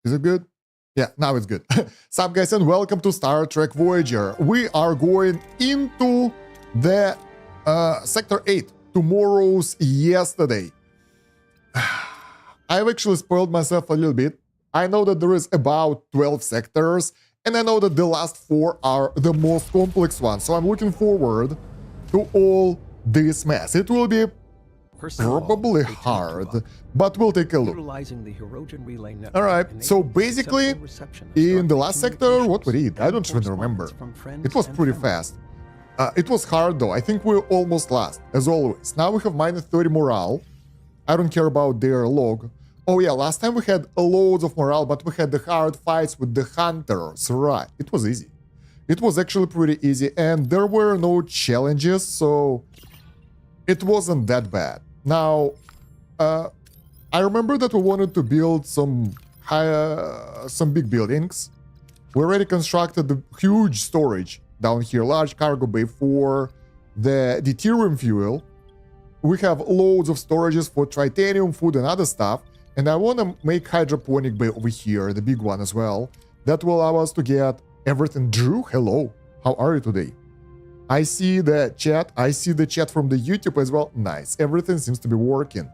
Is it good? Yeah, now it's good. Sup guys and welcome to Star Trek Voyager. We are going into the Sector 8, tomorrow's yesterday. I've actually spoiled myself a little bit. I know that there is about 12 sectors, and I know that the last 4 are the most complex ones, so I'm looking forward to all this mess. It will be probably hard, but we'll take a look. Alright, so basically, in the last sector, what we did, I don't even remember. It was pretty fast. It was hard though, I think we're almost last, as always. Now we have minus 30 morale. I don't care about their log. Oh yeah, last time we had loads of morale, but we had the hard fights with the hunters, right. It was easy. It was actually pretty easy, and there were no challenges, so it wasn't that bad. Now, I remember that we wanted to build some big buildings. We already constructed the huge storage down here, large cargo bay for the deuterium fuel. We have loads of storages for titanium, food, and other stuff. And I want to make hydroponic bay over here, the big one as well. That will allow us to get everything. Drew, hello. How are you today? I see the chat. I see the chat from the YouTube as well. Nice. Everything seems to be working.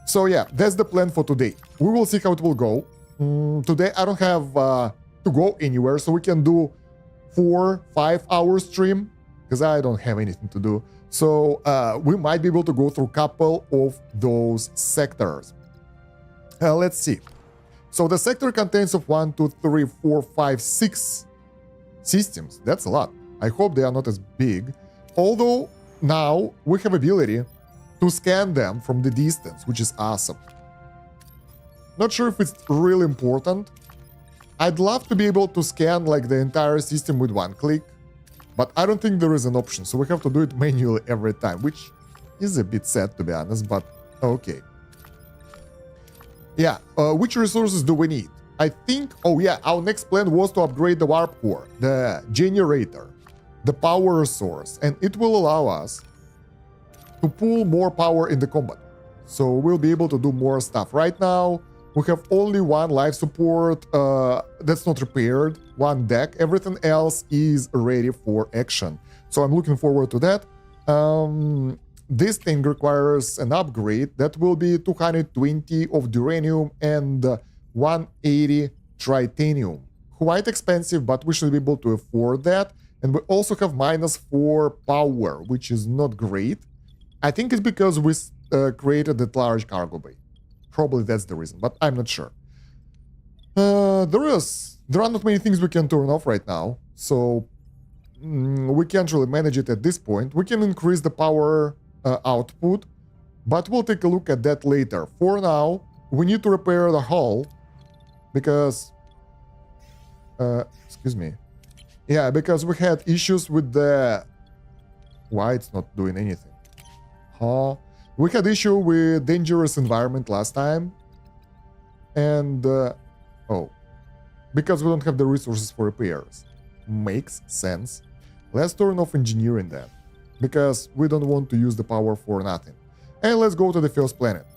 So yeah, that's the plan for today. We will see how it will go. Today I don't have to go anywhere, so we can do 4-5 hour stream because I don't have anything to do. So we might be able to go through a couple of those sectors. Let's see. So the sector contains of 1, 2, 3, 4, 5, 6 systems. That's a lot. I hope they are not as big. Although now we have ability to scan them from the distance, which is awesome. Not sure if it's really important. I'd love to be able to scan like the entire system with one click, but I don't think there is an option, so we have to do it manually every time, which is a bit sad to be honest, but okay. Yeah, which resources do we need? I think, oh yeah, our next plan was to upgrade the warp core, the generator, the power source, and it will allow us to pull more power in the combat. So we'll be able to do more stuff. Right now, we have only one life support that's not repaired, one deck. Everything else is ready for action. So I'm looking forward to that. This thing requires an upgrade. That will be 220 of duranium and 180 titanium. Quite expensive, but we should be able to afford that. And we also have -4 power, which is not great. I think it's because we created that large cargo bay. Probably that's the reason, but I'm not sure. There are not many things we can turn off right now, so we can't really manage it at this point. We can increase the power output, but we'll take a look at that later. For now, we need to repair the hull because... excuse me. Yeah, because we had issues with the... Why it's not doing anything? Huh? We had issue with dangerous environment last time. And... oh. Because we don't have the resources for repairs. Makes sense. Let's turn off engineering then. Because we don't want to use the power for nothing. And let's go to the first planet.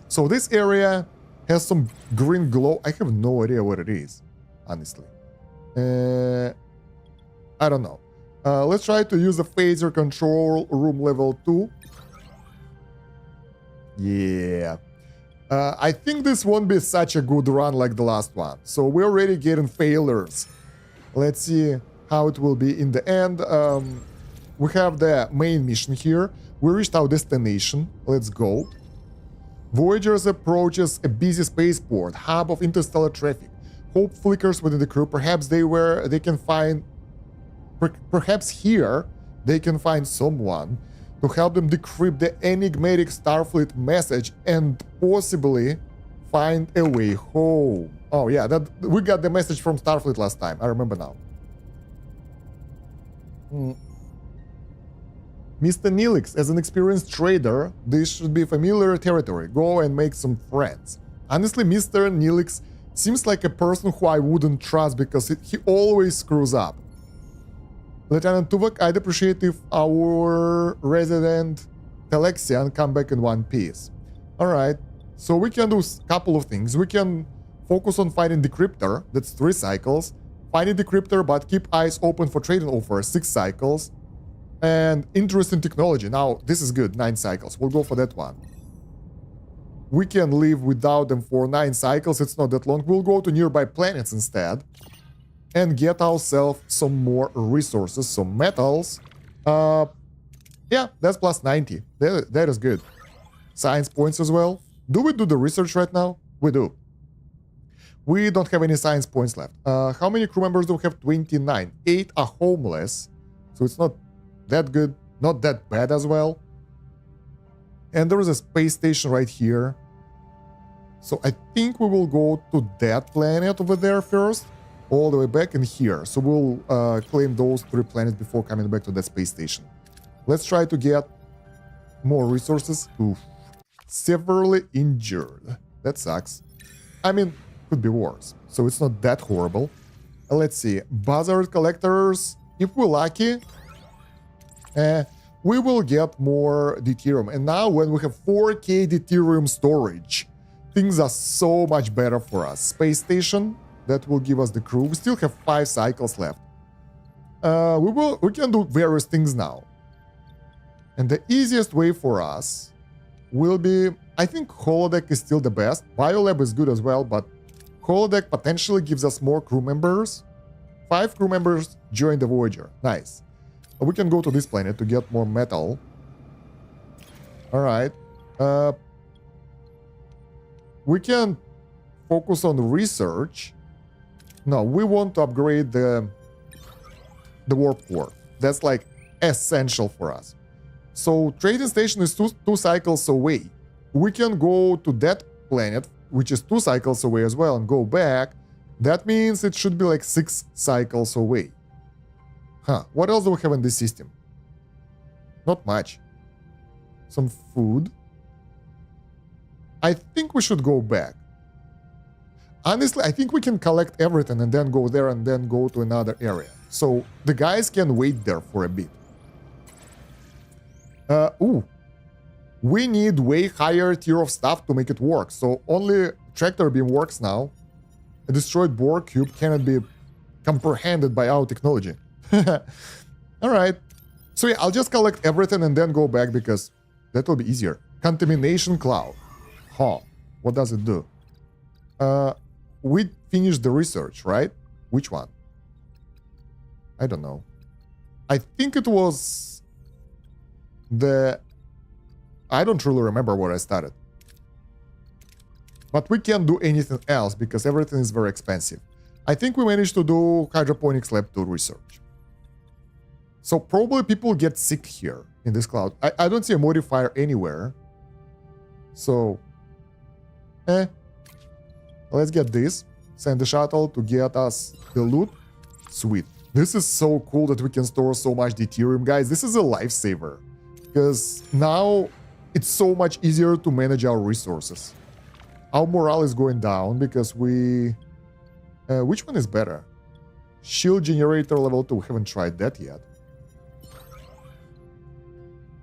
So this area has some green glow. I have no idea what it is, honestly. I don't know. Let's try to use the phaser control room level 2. Yeah. I think this won't be such a good run like the last one. So we're already getting failures. Let's see how it will be in the end. We have the main mission here. We reached our destination. Let's go. Voyager approaches a busy spaceport, hub of interstellar traffic. Hope flickers within the crew. Perhaps they can find... Perhaps here they can find someone to help them decrypt the enigmatic Starfleet message and possibly find a way home. Oh yeah, we got the message from Starfleet last time. I remember now. Mr. Neelix, as an experienced trader, this should be familiar territory. Go and make some friends. Honestly, Mr. Neelix seems like a person who I wouldn't trust because he always screws up. Lieutenant Tuvok, I'd appreciate if our resident Telexian come back in one piece. Alright, so we can do a couple of things. We can Focus on finding Decryptor. That's 3 cycles. Finding Decryptor, but keep eyes open for trading offers. 6 cycles. And interesting technology. Now, this is good. 9 cycles. We'll go for that one. We can live without them for 9 cycles. It's not that long. We'll go to nearby planets instead. And get ourselves some more resources. Some metals. Yeah, that's plus 90. That is good. Science points as well. Do we do the research right now? We do. We don't have any science points left. How many crew members do we have? 29. 8 are homeless. So it's not that good. Not that bad as well. And there is a space station right here. So I think we will go to that planet over there first. All the way back in here. So we'll claim those 3 planets before coming back to that space station. Let's try to get more resources. Oof. Severely injured. That sucks. I mean, could be worse. So it's not that horrible. Let's see. Buzzard collectors. If we're lucky, we will get more deuterium. And now when we have 4K deuterium storage, things are so much better for us. Space station. That will give us the crew. We still have 5 cycles left. We can do various things now. And the easiest way for us will be, I think holodeck is still the best. Biolab is good as well, but holodeck potentially gives us more crew members. 5 crew members join the Voyager. Nice. We can go to this planet to get more metal. Alright. We can focus on research. No, we want to upgrade the warp core. That's like essential for us. So trading station is two cycles away. We can go to that planet, which is 2 cycles away as well, and go back. That means it should be like 6 cycles away. Huh, what else do we have in this system? Not much. Some food. I think we should go back. Honestly, I think we can collect everything and then go there and then go to another area. So the guys can wait there for a bit. We need way higher tier of stuff to make it work. So only tractor beam works now. A destroyed Borg cube cannot be comprehended by our technology. Alright. So yeah, I'll just collect everything and then go back because that will be easier. Contamination cloud. Huh. What does it do? We finished the research, right? Which one? I don't know. I think it was the... I don't really remember where I started. But we can't do anything else because everything is very expensive. I think we managed to do hydroponics lab 2 research. So probably people get sick here in this cloud. I don't see a modifier anywhere. So, let's get this. Send the shuttle to get us the loot. Sweet. This is so cool that we can store so much deuterium. Guys, this is a lifesaver. Because now it's so much easier to manage our resources. Our morale is going down because we... which one is better? Shield generator level 2. We haven't tried that yet.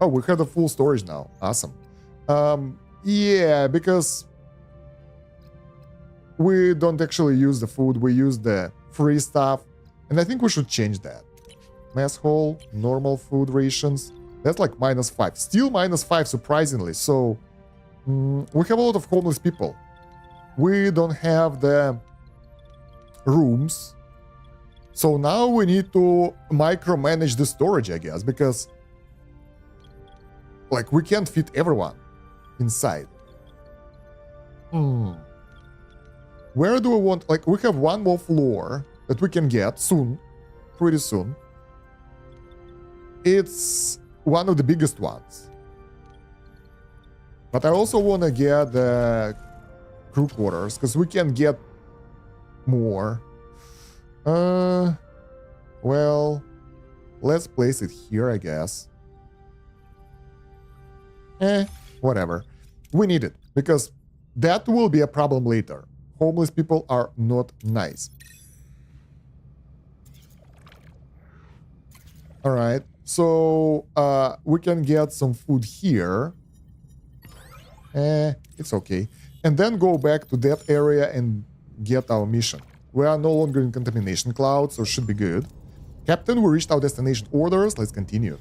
Oh, we have the full storage now. Awesome. Yeah, because we don't actually use the food. We use the free stuff. And I think we should change that. Mess hall, normal food rations. That's like -5. Still -5, surprisingly. So, we have a lot of homeless people. We don't have the rooms. So now we need to micromanage the storage, I guess, because like we can't fit everyone inside. Where do we want, like we have one more floor that we can get soon, pretty soon. It's one of the biggest ones. But I also want to get the crew quarters because we can get more. Well, let's place it here, I guess. Whatever. We need it because that will be a problem later. Homeless people are not nice. All right. So we can get some food here. It's okay. And then go back to that area and get our mission. We are no longer in contamination cloud, so should be good. Captain, we reached our destination orders. Let's continue.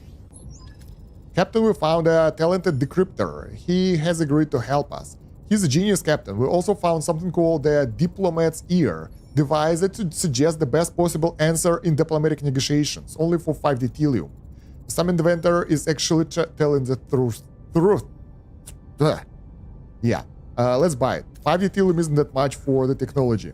Captain, we found a talented decryptor. He has agreed to help us. He's a genius, Captain. We also found something called the Diplomat's Ear, device that should suggest the best possible answer in diplomatic negotiations, only for 5 deuterium. Some inventor is actually telling the truth. Ugh. Yeah, let's buy it. 5 deuterium isn't that much for the technology.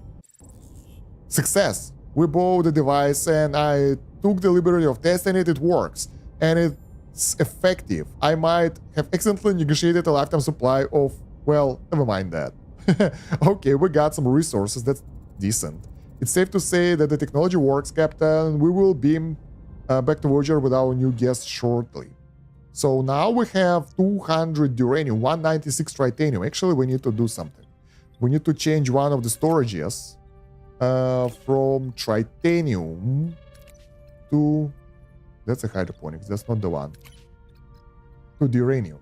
Success. We bought the device and I took the liberty of testing it. It works. And it's effective. I might have accidentally negotiated a lifetime supply of... Well, never mind that. Okay, we got some resources. That's decent. It's safe to say that the technology works, Captain. We will beam back to Voyager with our new guest shortly. So now we have 200 uranium, 196 tritanium. Actually, we need to do something. We need to change one of the storages from tritanium to... That's a hydroponics. That's not the one. To the uranium.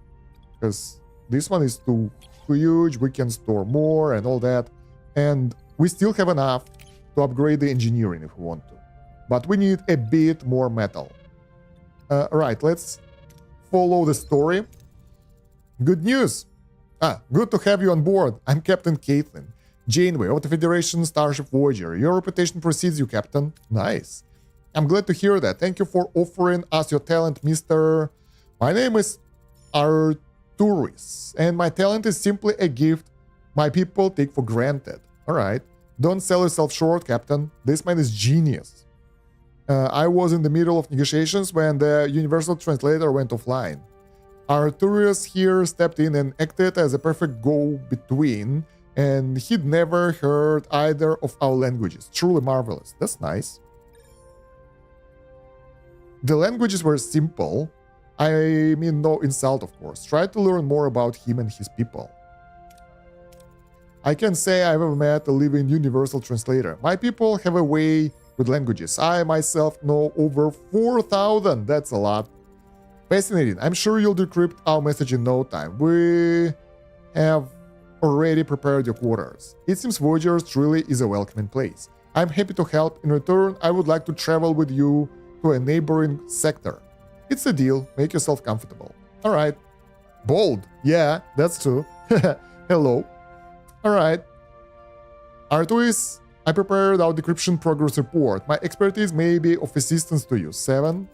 Because this one is too huge. We can store more and all that. And we still have enough to upgrade the engineering if we want to. But we need a bit more metal. Right, let's follow the story. Good news. Good to have you on board. I'm Captain Caitlin Janeway of the Federation Starship Voyager. Your reputation precedes you, Captain. Nice. I'm glad to hear that. Thank you for offering us your talent, Mr. My name is Arturis, and my talent is simply a gift my people take for granted. Alright. Don't sell yourself short, Captain. This man is genius. I was in the middle of negotiations when the universal translator went offline. Arturius here stepped in and acted as a perfect go-between, and he'd never heard either of our languages. Truly marvelous. That's nice. The languages were simple. I mean, no insult, of course. Try to learn more about him and his people. I can say I've ever met a living universal translator. My people have a way with languages. I myself know over 4,000. That's a lot. Fascinating. I'm sure you'll decrypt our message in no time. We have already prepared your quarters. It seems Voyager truly is a welcoming place. I'm happy to help. In return, I would like to travel with you to a neighboring sector. It's a deal. Make yourself comfortable. Alright. Bold. Yeah, that's true. Hello. Alright. Artuis, I prepared our decryption progress report. My expertise may be of assistance to you. 7.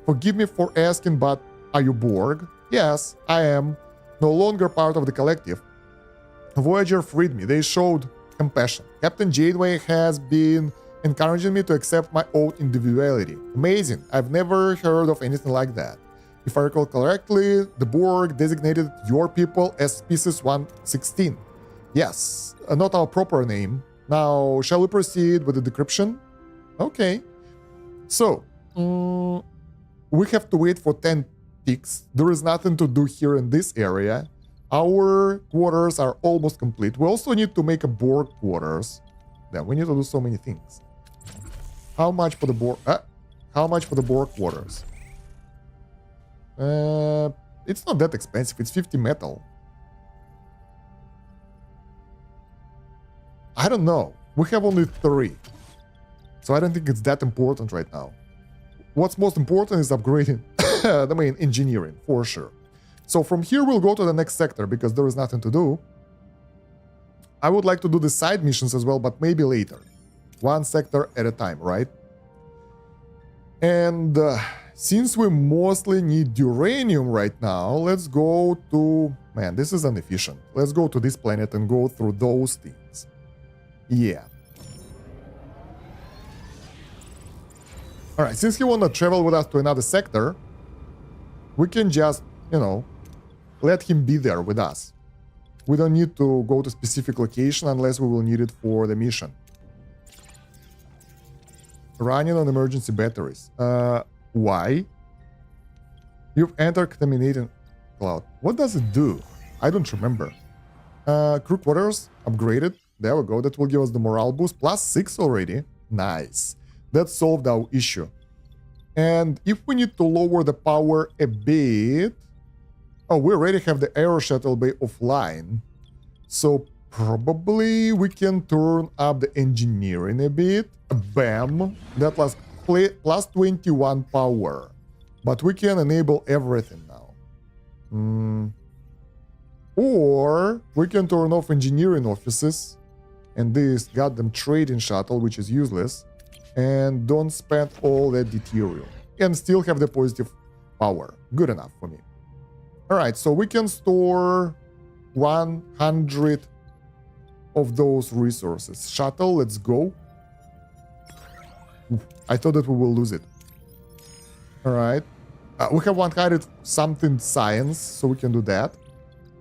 Forgive me for asking, but are you Borg? Yes, I am. No longer part of the collective. Voyager freed me. They showed compassion. Captain Janeway has been encouraging me to accept my own individuality. Amazing. I've never heard of anything like that. If I recall correctly, the Borg designated your people as Species 116. Yes, not our proper name. Now, shall we proceed with the decryption? Okay. So, we have to wait for 10 ticks. There is nothing to do here in this area. Our quarters are almost complete. We also need to make a Borg quarters. Then we need to do so many things. How much for the Borg? How much for the Borg quarters? It's not that expensive. It's 50 metal. I don't know. We have only 3. So I don't think it's that important right now. What's most important is upgrading the main engineering, for sure. So from here we'll go to the next sector because there is nothing to do. I would like to do the side missions as well, but maybe later. One sector at a time, right? And since we mostly need uranium right now, let's go to... Man, this is inefficient. Let's go to this planet and go through those things. Yeah. Alright, since he wanna travel with us to another sector, we can just, you know, let him be there with us. We don't need to go to a specific location unless we will need it for the mission. Running on emergency batteries. Why? You've entered contaminated cloud. What does it do? I don't remember. Crew quarters upgraded. There we go. That will give us the morale boost. +6 already. Nice. That solved our issue. And if we need to lower the power a bit... Oh, we already have the aero shuttle bay offline. So Probably we can turn up the engineering a bit. Bam. That was plus 21 power. But we can enable everything now. Or we can turn off engineering offices and this goddamn trading shuttle, which is useless, and don't spend all that deuterium and still have the positive power. Good enough for me. All right, so we can store 100 of those resources. Shuttle, let's go. I thought that we will lose it. All right. We have 100 something science, so we can do that.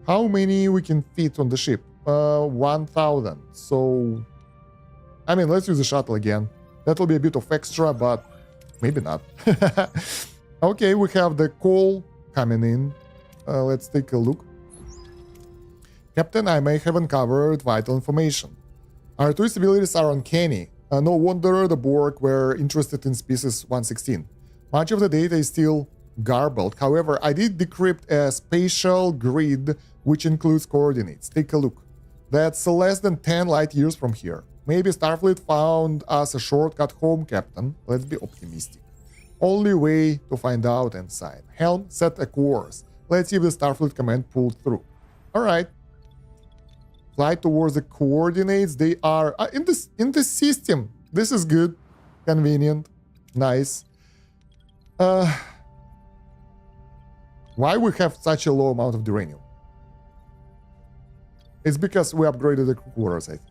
How many we can fit on the ship? 1,000. So, I mean, let's use the shuttle again. That'll be a bit of extra, but maybe not. Okay, we have the coal coming in. Let's take a look. Captain, I may have uncovered vital information. Our twist abilities are uncanny. No wonder the Borg were interested in species 116. Much of the data is still garbled. However, I did decrypt a spatial grid which includes coordinates. Take a look. That's less than 10 light years from here. Maybe Starfleet found us a shortcut home, Captain. Let's be optimistic. Only way to find out and sign. Helm, set a course. Let's see if the Starfleet command pulled through. Alright. Fly towards the coordinates. They are in the system. This is good. Convenient. Nice. Why we have such a low amount of uranium? It's because we upgraded the quarters, I think.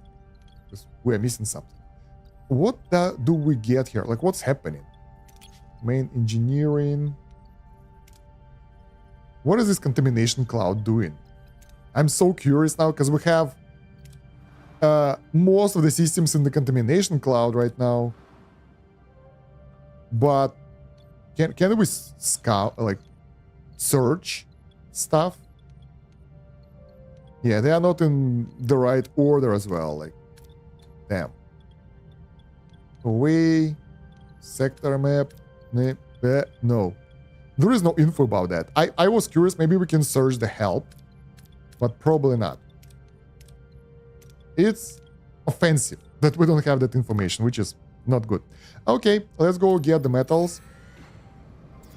Because we are missing something. What do we get here? Like, what's happening? Main engineering. What is this contamination cloud doing? I'm so curious now because we have most of the systems in the contamination cloud right now. But can we scout, like, search stuff? Yeah, they are not in the right order as well. Like, damn. Away, sector map. No. There is no info about that. I was curious, maybe we can search the help, but probably not. It's offensive that we don't have that information, which is not good. Okay, let's go get the metals.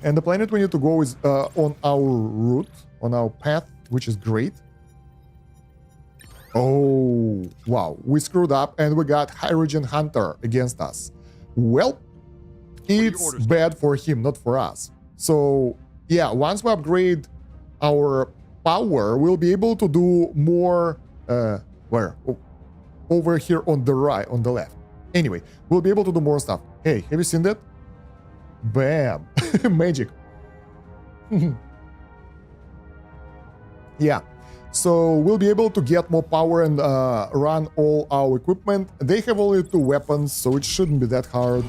And the planet we need to go is on our route, on our path, which is great. Oh, wow. We screwed up and we got Hydrogen Hunter against us. Well, it's bad for him, not for us. So, yeah, once we upgrade our power, we'll be able to do more... where? Oh, over here on the right, on the left. Anyway, we'll be able to do more stuff. Hey, have you seen that? Bam. Magic. Yeah. So we'll be able to get more power and run all our equipment. They have only 2 weapons, so it shouldn't be that hard.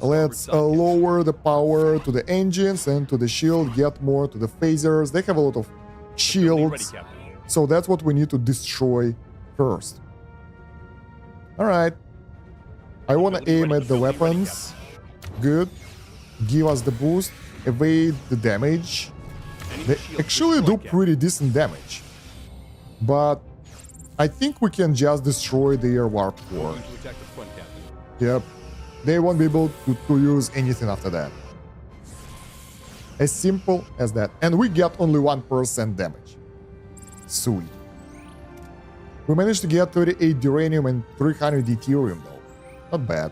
Let's lower the power to the engines and to the shield, get more to the phasers. They have a lot of shields, so that's what we need to destroy first. All right. I want to aim at the weapons. Good. Give us the boost. Evade the damage. They actually do pretty decent damage. But I think we can just destroy their warp core. Yep. They won't be able to use anything after that. As simple as that. And we get only 1% damage. Sweet. We managed to get 38 uranium and 300 deuterium though. Not bad.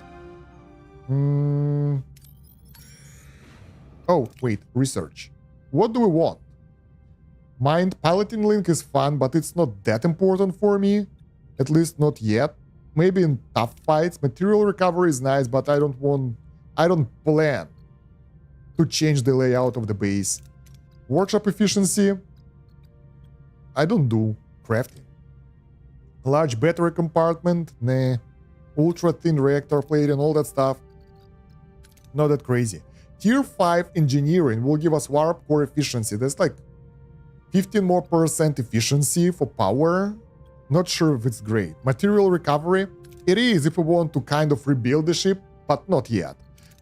Oh, wait. Research. What do we want? Mind piloting link is fun, but it's not that important for me. At least not yet. Maybe in tough fights. Material recovery is nice, but I don't plan to change the layout of the base. Workshop efficiency. I don't do crafting. Large battery compartment. Nah. Ultra thin reactor plate and all that stuff. Not that crazy. Tier 5 engineering will give us warp core efficiency. That's like 15% more efficiency for power. Not sure if it's great. Material recovery. It is if we want to kind of rebuild the ship, but not yet.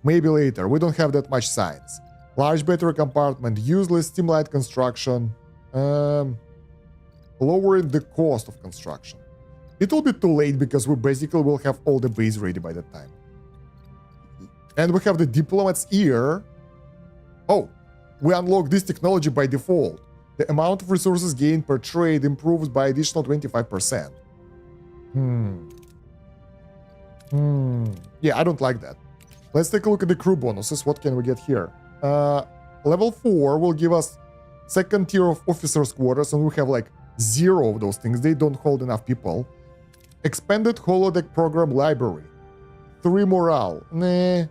Maybe later. We don't have that much science. Large battery compartment. Useless steam light construction. Lowering the cost of construction. It will be too late because we basically will have all the base ready by that time. And we have the diplomat's ear. Oh, we unlock this technology by default. The amount of resources gained per trade improves by additional 25%. Yeah, I don't like that. Let's take a look at the crew bonuses. What can we get here? Level 4 will give us second tier of officers' quarters, and we have like 0 of those things. They don't hold enough people. Expanded holodeck program library. 3 morale. Nah.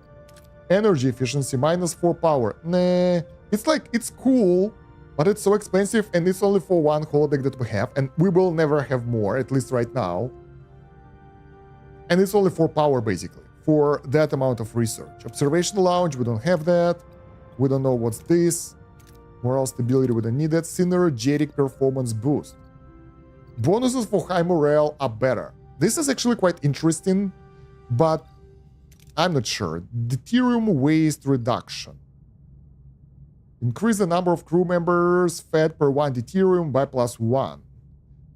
Energy efficiency, -4 power. Nah. It's like, it's cool, but it's so expensive, and it's only for 1 holodeck that we have, and we will never have more, at least right now. And it's only 4 power, basically, for that amount of research. Observation lounge, we don't have that. We don't know what's this. Morale stability, we don't need that. Synergetic performance boost. Bonuses for high morale are better. This is actually quite interesting, but I'm not sure. Deuterium waste reduction. Increase the number of crew members fed per 1 deuterium by +1.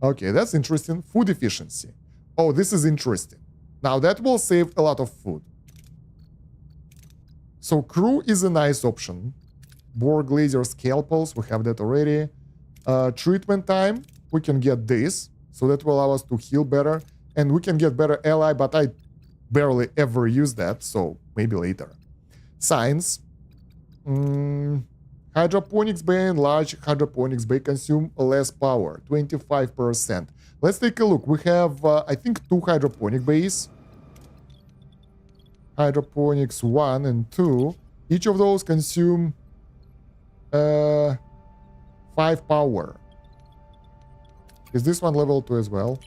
Okay, that's interesting. Food efficiency. Oh, this is interesting. Now that will save a lot of food. So crew is a nice option. Borg laser scalpels, we have that already. Treatment time, we can get this. So that will allow us to heal better. And we can get better ally, but I barely ever use that, so maybe later. Science. Hydroponics bay and large hydroponics bay consume less power, 25%. Let's take a look. We have, I think, 2 hydroponic bays. Hydroponics 1 and 2. Each of those consume 5 power. Is this one level 2 as well?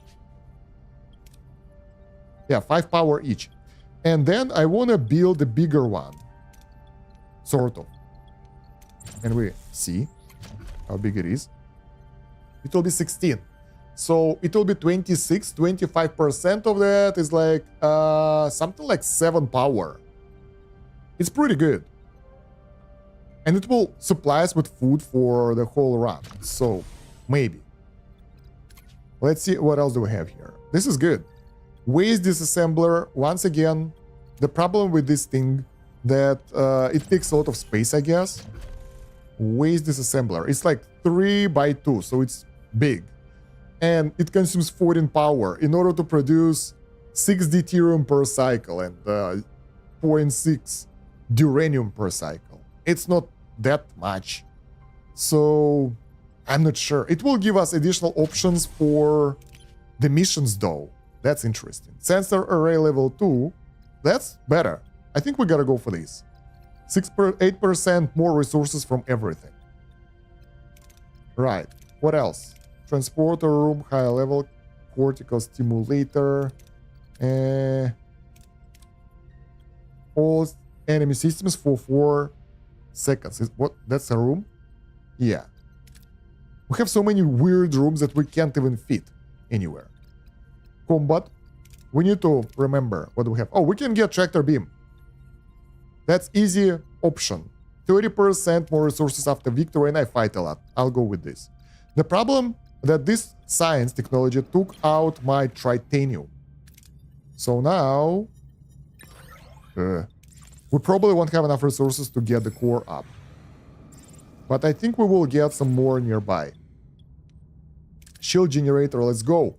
Yeah, 5 power each. And then I want to build a bigger one. Sort of. And we see how big it is. It will be 16. So it will be 26, 25% of that is like something like 7 power. It's pretty good. And it will supply us with food for the whole run. So maybe. Let's see what else do we have here. This is good. Waste disassembler. Once again, the problem with this thing that it takes a lot of space, I guess. Waste disassembler. It's like 3 by 2, so it's big. And it consumes 14 power in order to produce 6 deuterium per cycle and 0.6 duranium per cycle. It's not that much. So I'm not sure. It will give us additional options for the missions though. That's interesting. Sensor array level 2. That's better. I think we gotta go for this. 8% more resources from everything. Right. What else? Transporter room, high level, cortical stimulator. All enemy systems for 4 seconds. What? That's a room? Yeah. We have so many weird rooms that we can't even fit anywhere. Combat. We need to remember what we have. Oh, we can get tractor beam. That's easy option. 30% more resources after victory, and I fight a lot. I'll go with this. The problem that this science technology took out my tritanium. So now we probably won't have enough resources to get the core up. But I think we will get some more nearby. Shield generator, let's go.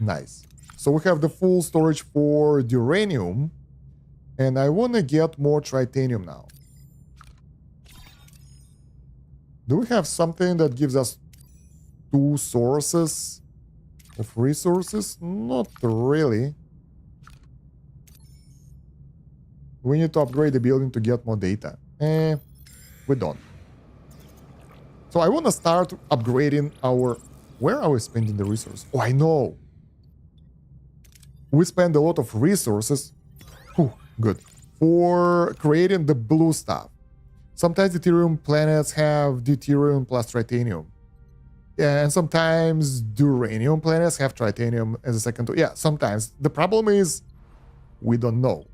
Nice. So we have the full storage for duranium. And I want to get more tritanium now. Do we have something that gives us 2 sources of resources? Not really. We need to upgrade the building to get more data. We don't. So I want to start upgrading our... Where are we spending the resources? Oh, I know. We spend a lot of resources. Whew, good. For creating the blue stuff. Sometimes deuterium planets have deuterium plus tritanium. Yeah, and sometimes duranium planets have tritanium as a second. Yeah, sometimes. The problem is we don't know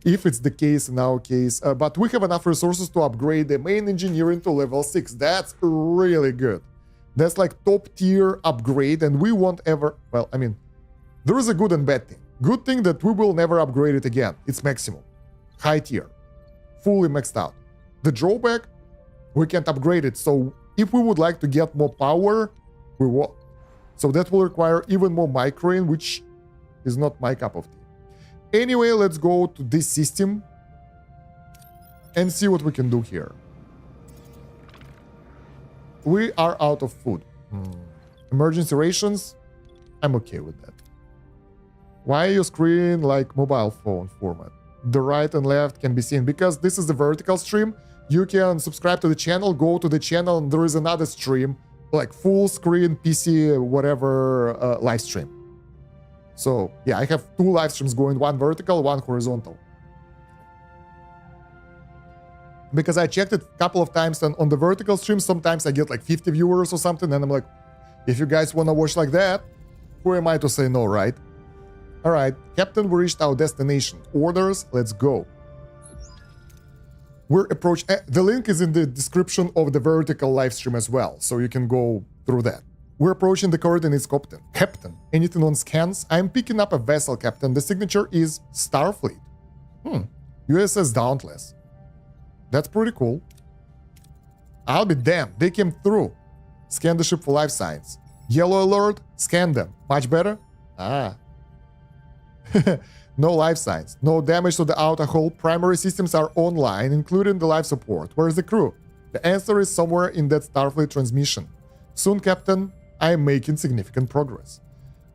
if it's the case in our case. But we have enough resources to upgrade the main engineering to level 6. That's really good. That's like top tier upgrade, and we won't ever, well, I mean, there is a good and bad thing. Good thing that we will never upgrade it again. It's maximum. High tier. Fully maxed out. The drawback, we can't upgrade it. So if we would like to get more power, we won't. So that will require even more microin, which is not my cup of tea. Anyway, let's go to this system and see what we can do here. We are out of food. Emergency rations, I'm okay with that. Why your screen like mobile phone format? The right and left can be seen because this is the vertical stream. You can subscribe to the channel, go to the channel, and there is another stream, like full screen PC, whatever, live stream. So yeah, I have 2 live streams going, one vertical, one horizontal. Because I checked it a couple of times, and on the vertical stream, sometimes I get like 50 viewers or something, and I'm like, if you guys want to watch like that, who am I to say no, right? All right, Captain, we reached our destination. Orders, let's go. We're approaching... the link is in the description of the vertical live stream as well, so you can go through that. We're approaching the coordinates, Captain. Captain, anything on scans? I'm picking up a vessel, Captain. The signature is Starfleet. USS Dauntless. That's pretty cool. I'll be damned, they came through. Scan the ship for life signs. Yellow alert, scan them. Much better? Ah. No life signs. No damage to the outer hull. Primary systems are online, including the life support. Where's the crew? The answer is somewhere in that Starfleet transmission. Soon, Captain, I am making significant progress.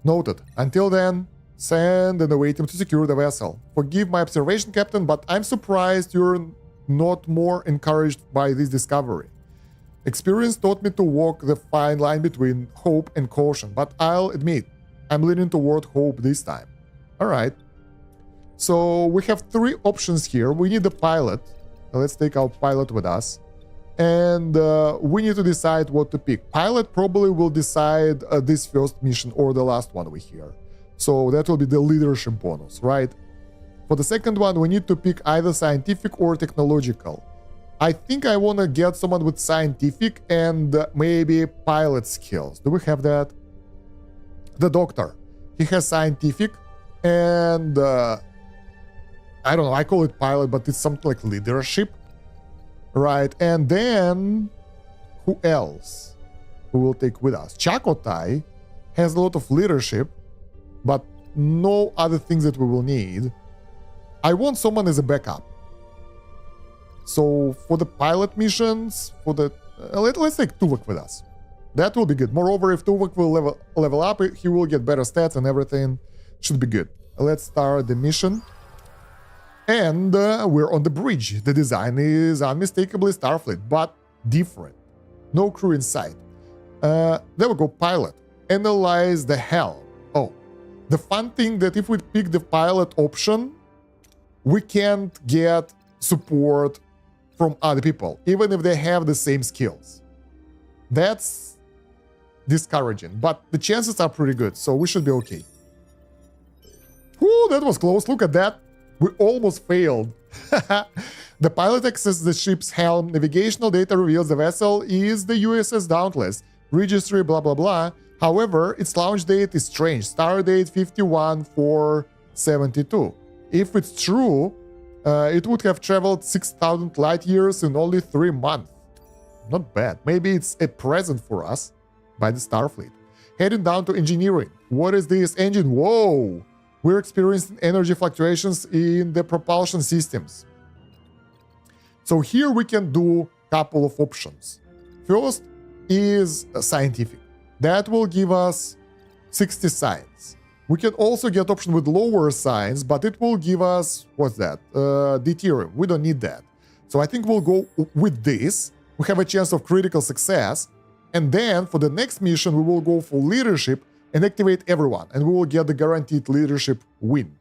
Noted. Until then, send and await him to secure the vessel. Forgive my observation, Captain, but I'm surprised you're not more encouraged by this discovery. Experience taught me to walk the fine line between hope and caution, but I'll admit, I'm leaning toward hope this time. All right. So we have 3 options here. We need a pilot. Let's take our pilot with us. And we need to decide what to pick. Pilot probably will decide this first mission or the last one we hear. So that will be the leadership bonus, right? For the second one, we need to pick either scientific or technological. I think I want to get someone with scientific and maybe pilot skills. Do we have that? The doctor. He has scientific and I don't know, I call it pilot, but it's something like leadership. Right, and then who else we will take with us? Chakotay has a lot of leadership, but no other things that we will need. I want someone as a backup. So for the pilot missions, for the let's take Tuvok with us. That will be good. Moreover, if Tuvok will level up, he will get better stats and everything. Should be good. Let's start the mission. And we're on the bridge. The design is unmistakably Starfleet, but different. No crew in sight. There we go, pilot. Analyze the helm. Oh, the fun thing that if we pick the pilot option, we can't get support from other people, even if they have the same skills. That's discouraging, but the chances are pretty good, so we should be okay. Whew, that was close. Look at that. We almost failed. The pilot accesses the ship's helm. Navigational data reveals the vessel is the USS Dauntless. Registry, blah, blah, blah. However, its launch date is strange. Star date 51/4/72. If it's true, it would have traveled 6,000 light years in only 3 months. Not bad. Maybe it's a present for us by the Starfleet. Heading down to engineering. What is this engine? Whoa! We're experiencing energy fluctuations in the propulsion systems. So here we can do a couple of options. First is scientific. That will give us 60 science. We can also get option with lower science, but it will give us, what's that? Deuterium. We don't need that. So I think we'll go with this. We have a chance of critical success. And then for the next mission, we will go for leadership and activate everyone, and we will get the guaranteed leadership win.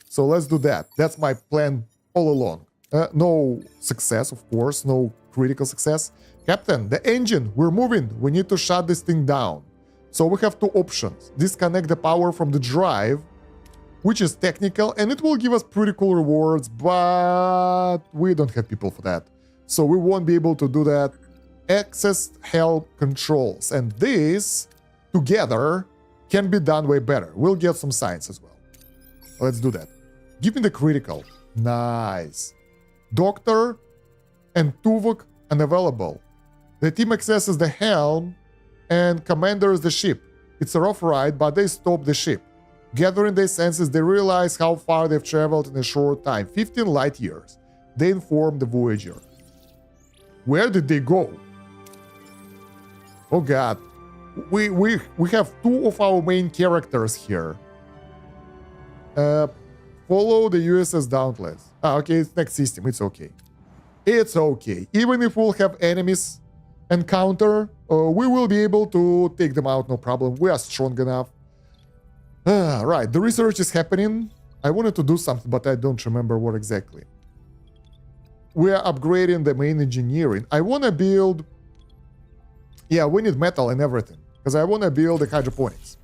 So let's do that. That's my plan all along. No success, of course, no critical success. Captain, the engine, we're moving. We need to shut this thing down. So we have 2 options. Disconnect the power from the drive, which is technical, and it will give us pretty cool rewards, but we don't have people for that. So we won't be able to do that. access helm controls. And this, together, can be done way better. We'll get some science as well. Let's do that. Give me the critical. Nice. Doctor and Tuvok unavailable. The team accesses the helm and commanders the ship. It's a rough ride, but they stop the ship. Gathering their senses, they realize how far they've traveled in a short time, 15 light years. They inform the Voyager. Where did they go? Oh god. We have two of our main characters here. Follow the USS Dauntless. Okay, it's next system. It's okay. It's okay. Even if we'll have enemies encounter, we will be able to take them out, no problem. We are strong enough. Right, the research is happening. I wanted to do something, but I don't remember what exactly. We are upgrading the main engineering. I want to build... Yeah, we need metal and everything, because I want to build the hydroponics.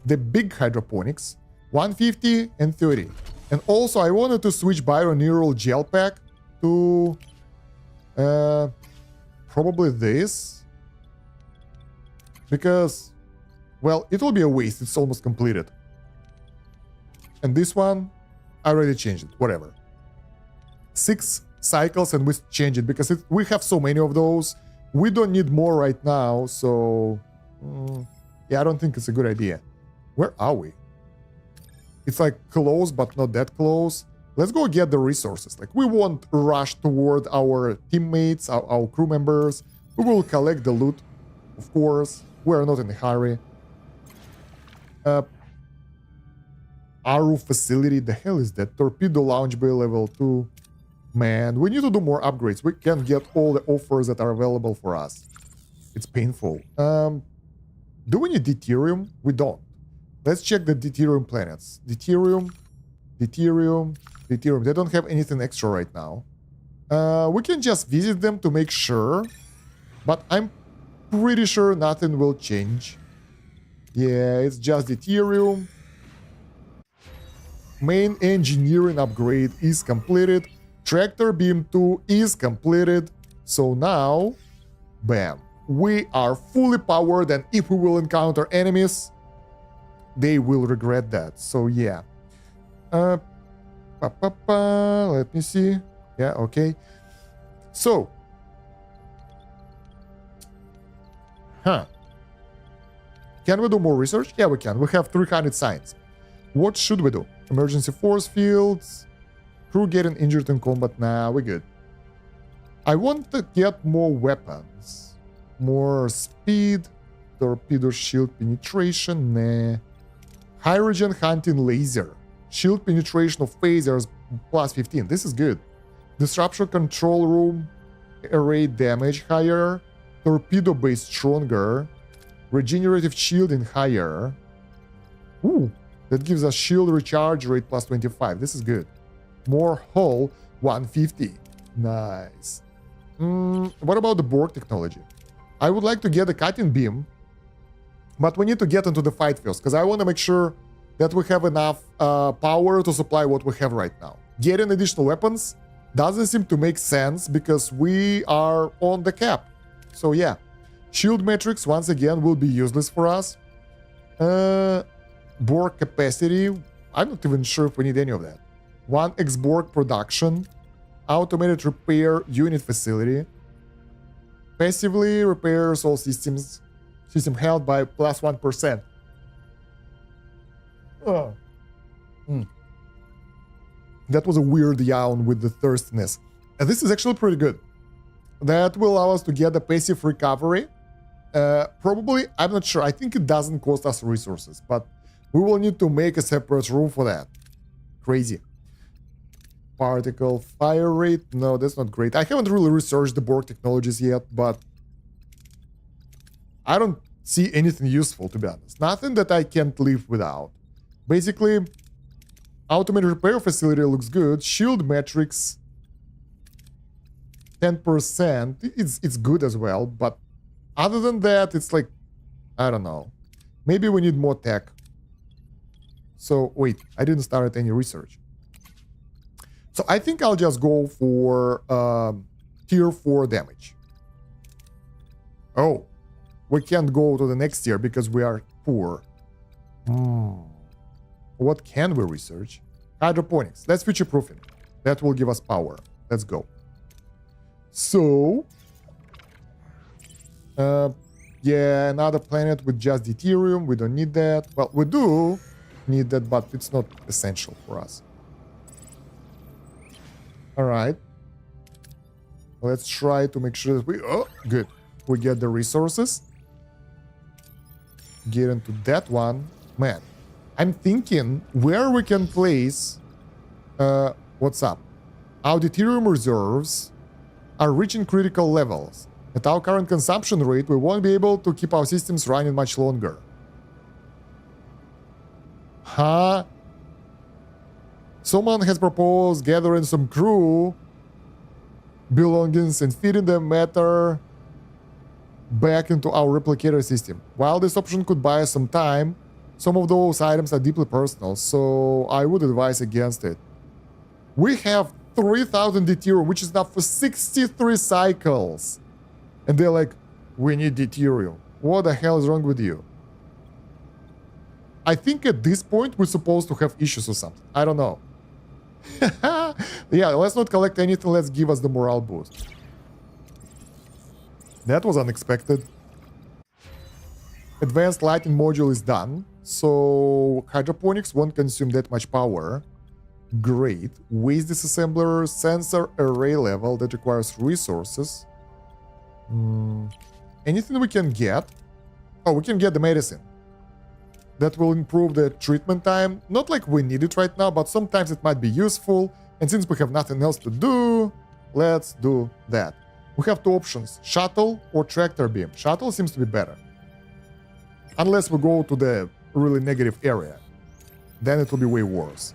The big hydroponics, 150 and 30. And also, I wanted to switch Bioneural Gel Pack to... probably this. Because... Well, it will be a waste. It's almost completed. And this one, I already changed it. Whatever. 6 cycles and we change it because we have so many of those. We don't need more right now. So, yeah, I don't think it's a good idea. Where are we? It's like close, but not that close. Let's go get the resources. Like, we won't rush toward our teammates, our crew members. We will collect the loot, of course. We are not in a hurry. Aru facility, the hell is that? Torpedo launch bay level 2. Man, we need to do more upgrades. We can't get all the offers that are available for us. It's painful. Do we need deuterium? We don't. Let's check the deuterium planets. Deuterium, deuterium, deuterium. They don't have anything extra right now. We can just visit them to make sure. But I'm pretty sure nothing will change. Yeah, it's just deuterium. Main engineering upgrade is completed. Tractor beam 2 is completed. So now, bam, we are fully powered, and if we will encounter enemies, they will regret that. So yeah. Let me see. Yeah, okay. So. Can we do more research? Yeah, we can. We have 300 science. What should we do? Emergency force fields. Crew getting injured in combat. Nah, we're good. I want to get more weapons. More speed. Torpedo shield penetration. Nah. Hydrogen hunting laser. Shield penetration of phasers plus 15. This is good. Disruption control room. Array damage higher. Torpedo base stronger. Regenerative shielding higher. Ooh, that gives us shield recharge rate plus 25. This is good. More hull 150. Nice. What about the Borg technology? I would like to get a cutting beam, but we need to get into the fight first because I want to make sure that we have enough power to supply what we have right now. Getting additional weapons doesn't seem to make sense because we are on the cap. So yeah. Shield metrics, once again, will be useless for us. Borg capacity, I'm not even sure if we need any of that. 1x Borg production. Automated repair unit facility. Passively repairs all systems. System held by plus 1%. That was a weird yawn with the thirstiness. And this is actually pretty good. That will allow us to get a passive recovery. Probably, I'm not sure. I think it doesn't cost us resources, but we will need to make a separate room for that. Crazy. Particle fire rate. No, that's not great. I haven't really researched the Borg technologies yet, but I don't see anything useful, to be honest. Nothing that I can't live without. Basically, automated repair facility looks good. Shield metrics, 10%. It's good as well, but other than that, it's like, I don't know. Maybe we need more tech. So, wait, I didn't start any research. So I think I'll just go for tier 4 damage. Oh, we can't go to the next year because we are poor. What can we research? Hydroponics. Let's future-proof it. That will give us power. Let's go. So, yeah, another planet with just deuterium. We don't need that. Well, we do need that, but it's not essential for us. All right. Let's try to make sure that we... Oh, good. We get the resources. Get into that one. Man, I'm thinking where we can place... what's up? Our deuterium reserves are reaching critical levels. At our current consumption rate, we won't be able to keep our systems running much longer. Huh? Someone has proposed gathering some crew belongings and feeding them matter back into our replicator system. While this option could buy us some time, some of those items are deeply personal, so I would advise against it. We have 3,000 deuterium, which is enough for 63 cycles. And they're like, we need deuterium. What the hell is wrong with you? I think at this point we're supposed to have issues or something. I don't know. Yeah, let's not collect anything. Let's give us the morale boost. That was unexpected. Advanced lighting module is done. So hydroponics won't consume that much power. Great. Waste disassembler, sensor array level that requires resources. Anything we can get? Oh, we can get the medicine. That will improve the treatment time. Not like we need it right now, but sometimes it might be useful. And since we have nothing else to do, let's do that. We have two options, shuttle or tractor beam. Shuttle seems to be better. Unless we go to the really negative area. Then it will be way worse.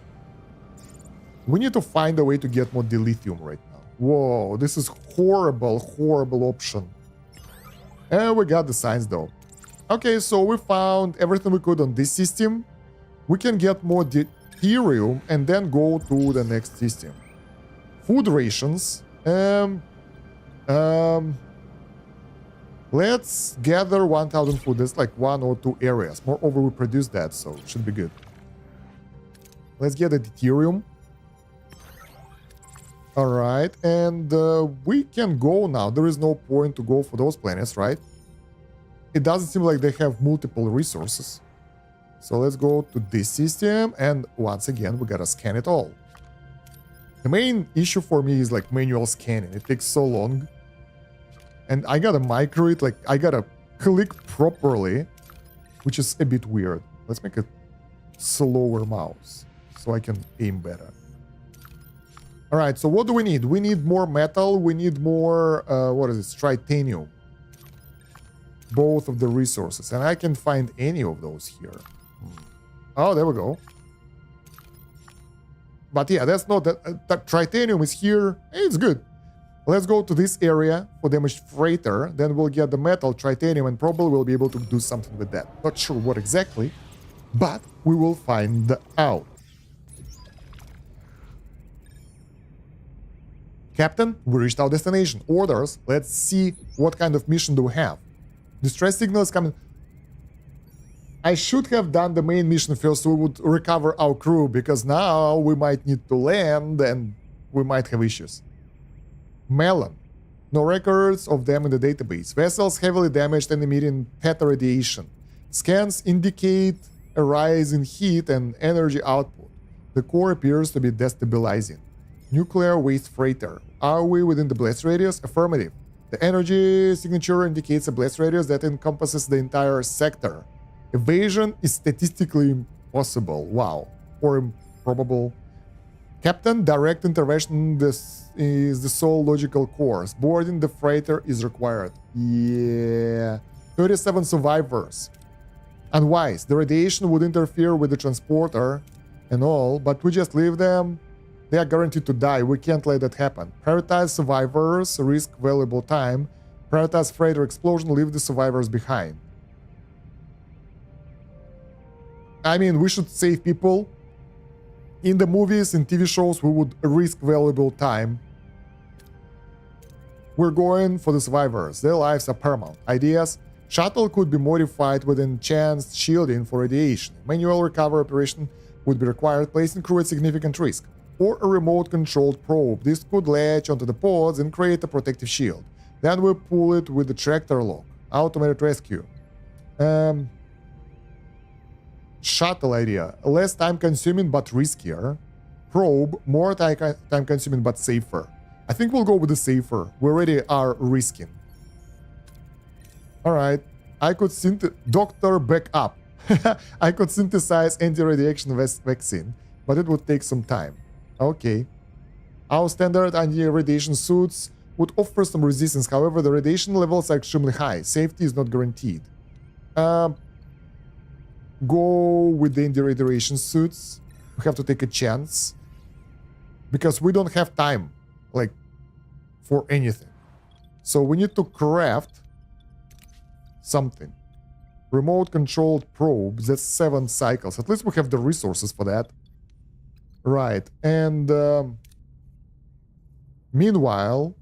We need to find a way to get more dilithium right now. Whoa, this is horrible, horrible option. And we got the signs though. Okay, so we found everything we could on this system. We can get more deuterium and then go to the next system. Food rations. Let's gather 1,000 food. There's like 1 or 2 areas. Moreover, we produce that, so it should be good. Let's get the deuterium. Alright, and we can go now. There is no point to go for those planets, right? It doesn't seem like they have multiple resources. So let's go to this system, and once again, we gotta scan it all. The main issue for me is like manual scanning. It takes so long. And I gotta micro it, like I gotta click properly, which is a bit weird. Let's make a slower mouse so I can aim better. All right, so what do we need? We need more metal. We need more, what is it? Tritanium. Both of the resources. And I can find any of those here. Oh, there we go. But yeah, that's not that tritanium is here. It's good. Let's go to this area for damaged freighter. Then we'll get the metal, tritanium, and probably we'll be able to do something with that. Not sure what exactly, but we will find out. Captain, we reached our destination. Orders. Let's see what kind of mission do we have. Distress signal is coming. I should have done the main mission first so we would recover our crew, because now we might need to land and we might have issues. Melon. No records of them in the database. Vessels heavily damaged and emitting theta radiation. Scans indicate a rise in heat and energy output. The core appears to be destabilizing. Nuclear waste freighter. Are we within the blast radius? Affirmative. The energy signature indicates a blast radius that encompasses the entire sector. Evasion is statistically impossible. Wow. Or improbable. Captain, direct intervention this is the sole logical course. Boarding the freighter is required. Yeah. 37 survivors. Unwise. The radiation would interfere with the transporter and all, but we just leave them. They are guaranteed to die. We can't let that happen. Prioritize survivors, risk valuable time. Prioritize freighter explosion, leave the survivors behind. I mean, we should save people. In the movies, in TV shows, we would risk valuable time. We're going for the survivors. Their lives are paramount. Ideas? Shuttle could be modified with enhanced shielding for radiation. Manual recovery operation would be required, placing crew at significant risk. Or a remote-controlled probe. This could latch onto the pods and create a protective shield. Then we pull it with the tractor lock. Automated rescue. Shuttle idea. Less time-consuming but riskier. Probe. More time-consuming but safer. I think we'll go with the safer. We already are risking. Alright. I could Doctor back up. I could synthesize anti-radiation vaccine, but it would take some time. Okay. Our standard anti-radiation suits would offer some resistance. However, the radiation levels are extremely high. Safety is not guaranteed. Go with the anti-radiation suits. We have to take a chance. Because we don't have time, like, for anything. So we need to craft something. Remote-controlled probes. That's 7 cycles. At least we have the resources for that. Right. And meanwhile,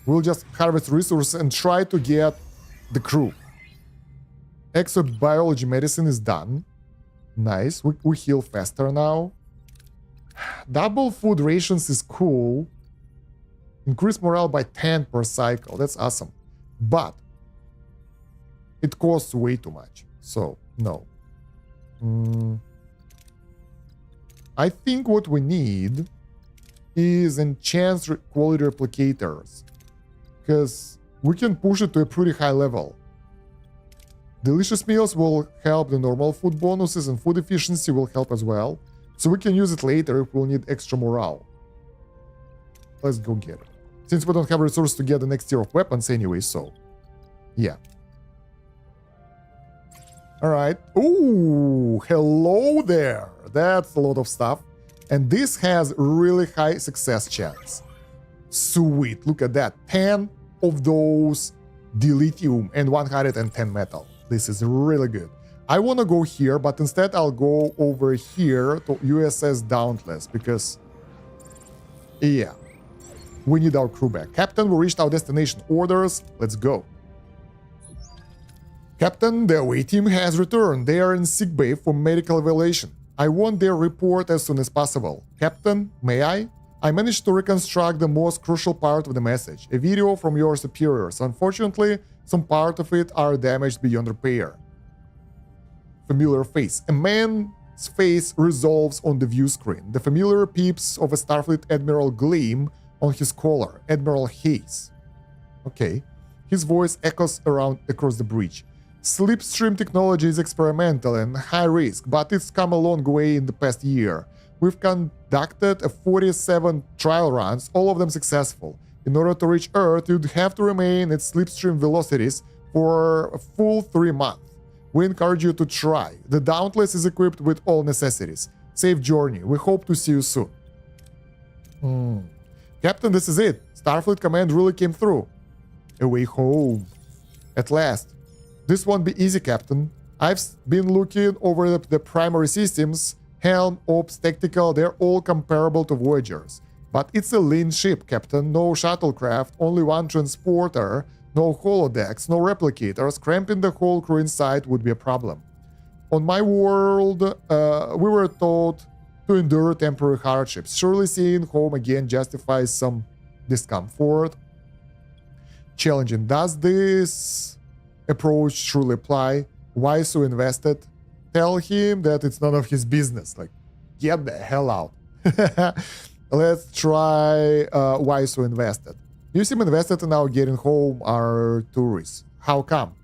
we'll just harvest resources and try to get the crew. Exobiology medicine is done. Nice. We heal faster now. Double food rations is cool. Increase morale by 10 per cycle. That's awesome. But it costs way too much. So, no. I think what we need is enhanced quality replicators. Because we can push it to a pretty high level. Delicious meals will help the normal food bonuses, and food efficiency will help as well. So we can use it later if we'll need extra morale. Let's go get it. Since we don't have resources to get the next tier of weapons anyway, so... yeah. Alright. Ooh, hello there. That's a lot of stuff. And this has really high success chance. Sweet, look at that. 10 of those dilithium and 110 metal. This is really good. I want to go here, but instead I'll go over here to USS Dauntless because, yeah, we need our crew back. Captain, we reached our destination. Orders, let's go. Captain, the away team has returned. They are in sickbay for medical evaluation. I want their report as soon as possible. Captain, may I? I managed to reconstruct the most crucial part of the message, a video from your superiors. Unfortunately, some part of it are damaged beyond repair. Familiar face. A man's face resolves on the view screen. The familiar peeps of a Starfleet Admiral gleam on his collar. Admiral Hayes. Okay. His voice echoes around across the breach. Slipstream technology is experimental and high risk, but it's come a long way in the past year. We've conducted 47 trial runs, all of them successful. In order to reach Earth, you'd have to remain at slipstream velocities for a full 3 months. We encourage you to try. The Dauntless is equipped with all necessities. Safe journey. We hope to see you soon. Captain, this is it. Starfleet Command really came through. Away home. At last. This won't be easy, Captain. I've been looking over the primary systems. Helm, Ops, Tactical, they're all comparable to Voyagers. But it's a lean ship, Captain. No shuttlecraft, only one transporter, no holodecks, no replicators. Cramping the whole crew inside would be a problem. On my world, we were taught to endure temporary hardships. Surely seeing home again justifies some discomfort. Challenging. Does this approach truly apply? Why so invested? Tell him that it's none of his business. Like, get the hell out. Let's try why so invested. You seem invested in our getting home our tourists. How come?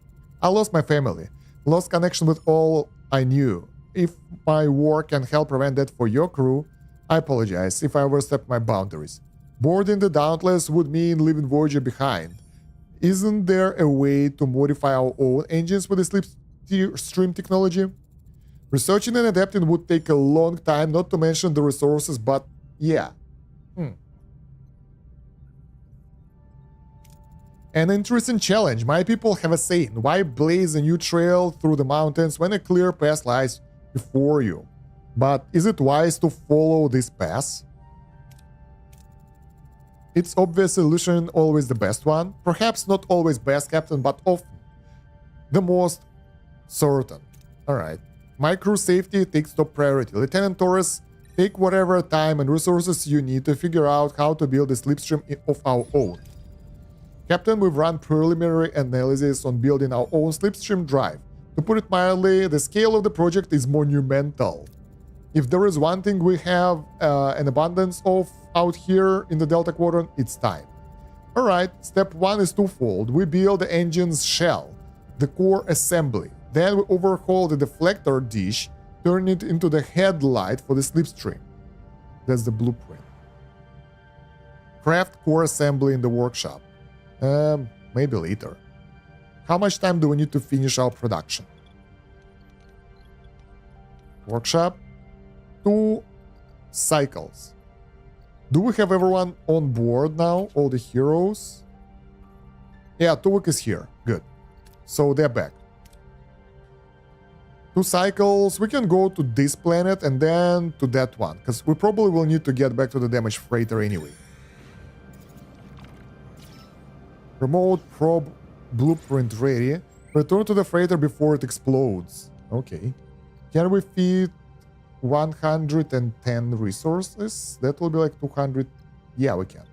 I lost my family. Lost connection with all I knew. If my work can help prevent that for your crew, I apologize if I overstepped my boundaries. Boarding the Dauntless would mean leaving Voyager behind. Isn't there a way to modify our own engines with the slipstream technology? Researching and adapting would take a long time, not to mention the resources, but yeah. An interesting challenge. My people have a saying. Why blaze a new trail through the mountains when a clear path lies before you? But is it wise to follow this path? It's obvious solution always the best one. Perhaps not always best, Captain, but often the most certain. Alright. My crew safety takes top priority. Lieutenant Torres, take whatever time and resources you need to figure out how to build a slipstream of our own. Captain, we've run preliminary analysis on building our own slipstream drive. To put it mildly, the scale of the project is monumental. If there is one thing we have an abundance of out here in the Delta Quadrant, it's time. Alright, step 1 is twofold. We build the engine's shell, the core assembly. Then we overhaul the deflector dish, turn it into the headlight for the slipstream. That's the blueprint. Craft core assembly in the workshop. Maybe later. How much time do we need to finish our production? Workshop. 2 cycles. Do we have everyone on board now? All the heroes? Yeah, Tuvok is here. Good. So they're back. 2 cycles. We can go to this planet and then to that one, because we probably will need to get back to the damaged freighter anyway. Remote probe blueprint ready. Return to the freighter before it explodes. Okay. Can we feed 110 resources? That will be like 200. Yeah, we can.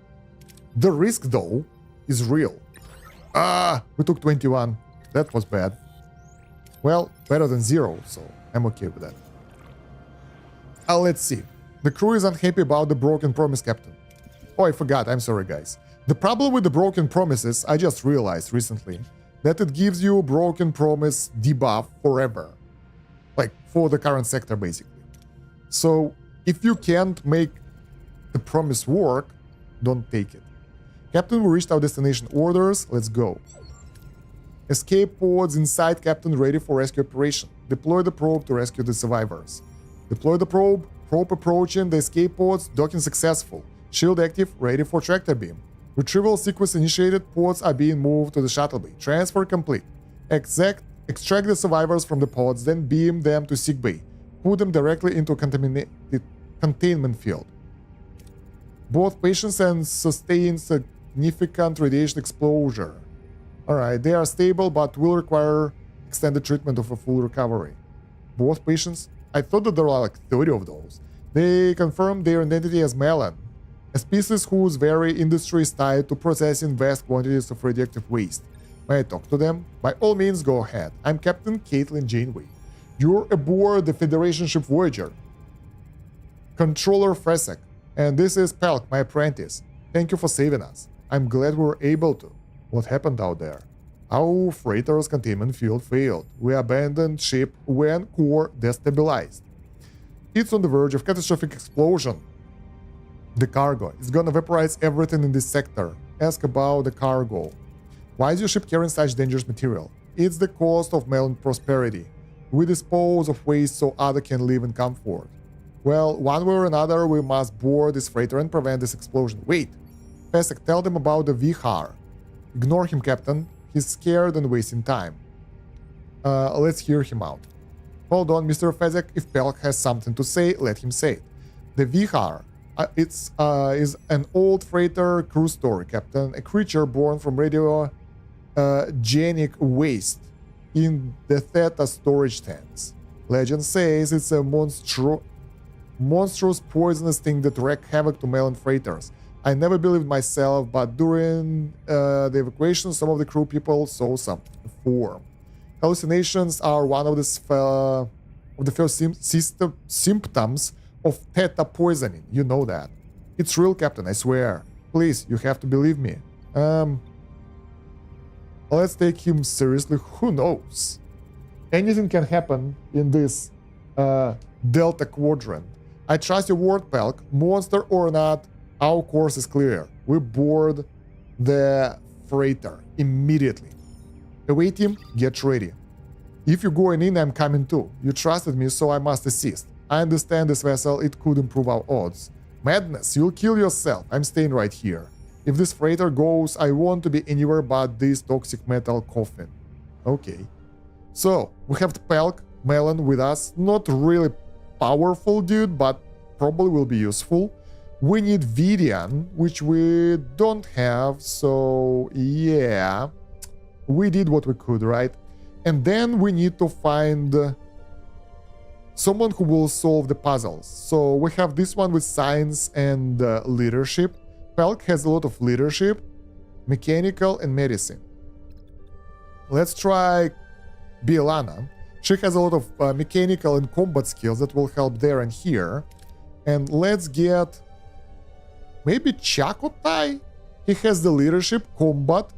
The risk, though, is real. We took 21. That was bad. Well, better than 0, so I'm okay with that. Let's see. The crew is unhappy about the broken promise, Captain. Oh, I forgot. I'm sorry, guys. The problem with the broken promises, I just realized recently, that it gives you broken promise debuff forever. Like, for the current sector, basically. So, if you can't make the promise work, don't take it. Captain, we reached our destination orders. Let's go. Escape pods inside Captain ready for rescue operation. Deploy the probe to rescue the survivors. Deploy the probe. Probe approaching the escape pods. Docking successful. Shield active. Ready for tractor beam. Retrieval sequence initiated. Pods are being moved to the shuttle bay. Transfer complete. Extract the survivors from the pods, then beam them to sick bay. Put them directly into a containment field. Both patients and sustain significant radiation exposure. Alright, they are stable but will require extended treatment of a full recovery. Both patients? I thought that there were like 30 of those. They confirmed their identity as Melon, a species whose very industry is tied to processing vast quantities of radioactive waste. May I talk to them? By all means, go ahead. I'm Captain Caitlin Janeway. You're aboard the Federation ship Voyager. Controller Fresek. And this is Pelk, my apprentice. Thank you for saving us. I'm glad we were able to. What happened out there? Our freighter's containment field failed. We abandoned ship when core destabilized. It's on the verge of catastrophic explosion. The cargo is gonna vaporize everything in this sector. Ask about the cargo. Why is your ship carrying such dangerous material? It's the cost of Melon prosperity. We dispose of waste so others can live in comfort. Well, one way or another, we must board this freighter and prevent this explosion. Wait! Pesek, tell them about the Vihar. Ignore him, Captain. He's scared and wasting time. Let's hear him out. Hold on, Mr. Fezek. If Pelk has something to say, let him say it. The Vihar is an old freighter crew story, Captain. A creature born from radiogenic waste in the Theta storage tanks. Legend says it's a monstrous poisonous thing that wreak havoc to Melon freighters. I never believed myself, but during the evacuation, some of the crew people saw some form. Hallucinations are one of the first symptoms of Theta poisoning. You know that. It's real, Captain, I swear. Please, you have to believe me. Let's take him seriously. Who knows? Anything can happen in this Delta Quadrant. I trust your word, Pelk. Monster or not, our course is clear. We board the freighter immediately. Away team, get ready. If you're going in, I'm coming too. You trusted me, so I must assist. I understand this vessel, it could improve our odds. Madness, you'll kill yourself. I'm staying right here. If this freighter goes, I want to be anywhere but this toxic metal coffin. Okay. So, we have Pelk, Melon with us. Not really powerful dude, but probably will be useful. We need Vidian, which we don't have, so yeah. We did what we could, right? And then we need to find someone who will solve the puzzles. So we have this one with science and leadership. Pelk has a lot of leadership, mechanical, and medicine. Let's try Bielana. She has a lot of mechanical and combat skills that will help there and here. And let's get maybe Chakotai. He has the leadership, combat,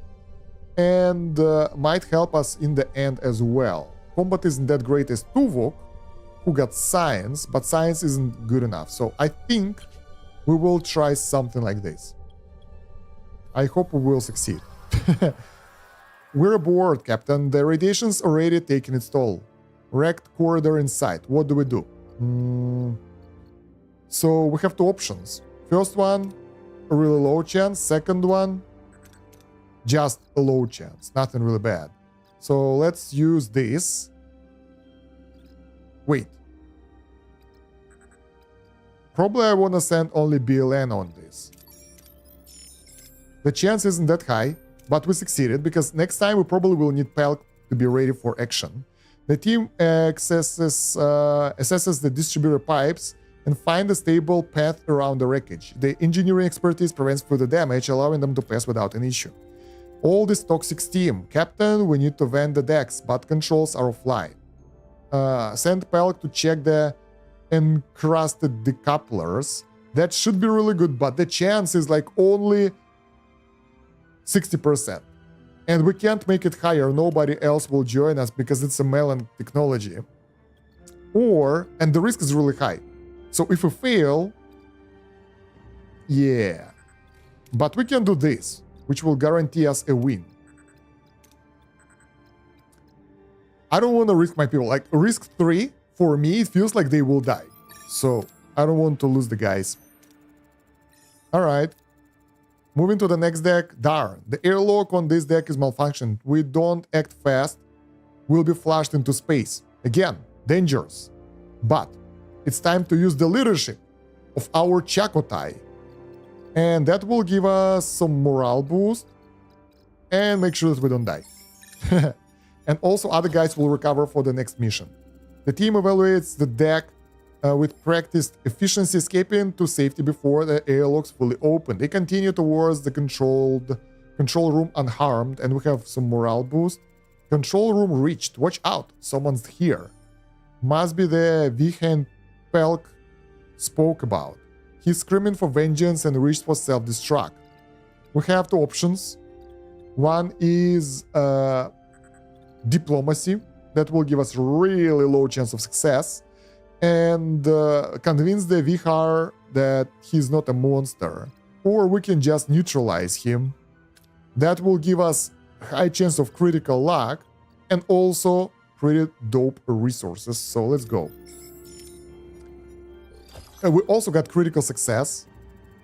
and might help us in the end as well. Combat isn't that great as Tuvok, who got science, but science isn't good enough. So I think we will try something like this. I hope we will succeed. We're aboard, Captain. The radiation's already taken its toll. Wrecked corridor in sight. What do we do? So we have two options. First one, a really low chance. Second one, just a low chance. Nothing really bad. So let's use this. Wait. Probably I want to send only BLN on this. The chance isn't that high, but we succeeded because next time we probably will need Pelk to be ready for action. The team assesses the distributor pipes and find a stable path around the wreckage. The engineering expertise prevents further damage, allowing them to pass without an issue. All this toxic steam. Captain, we need to vent the decks, but controls are offline. Send Pelk to check the encrusted decouplers. That should be really good, but the chance is like only 60%. And we can't make it higher. Nobody else will join us because it's a melon technology. And the risk is really high. So if we fail, yeah. But we can do this, which will guarantee us a win. I don't want to risk my people. Like, risk 3, for me, it feels like they will die. So I don't want to lose the guys. All right. Moving to the next deck. Darn, the airlock on this deck is malfunctioned. We don't act fast, we'll be flashed into space. Again, dangerous. But it's time to use the leadership of our Chakotai. And that will give us some morale boost and make sure that we don't die. And also other guys will recover for the next mission. The team evaluates the deck with practiced efficiency, escaping to safety before the airlocks fully open. They continue towards the control room unharmed, and we have some morale boost. Control room reached. Watch out, someone's here. Must be the Vihan Pelk spoke about. He's screaming for vengeance and reached for self-destruct. We have two options. One is diplomacy. That will give us really low chance of success. And convince the Vihar that he's not a monster. Or we can just neutralize him. That will give us high chance of critical luck and also pretty dope resources. So let's go. We also got critical success.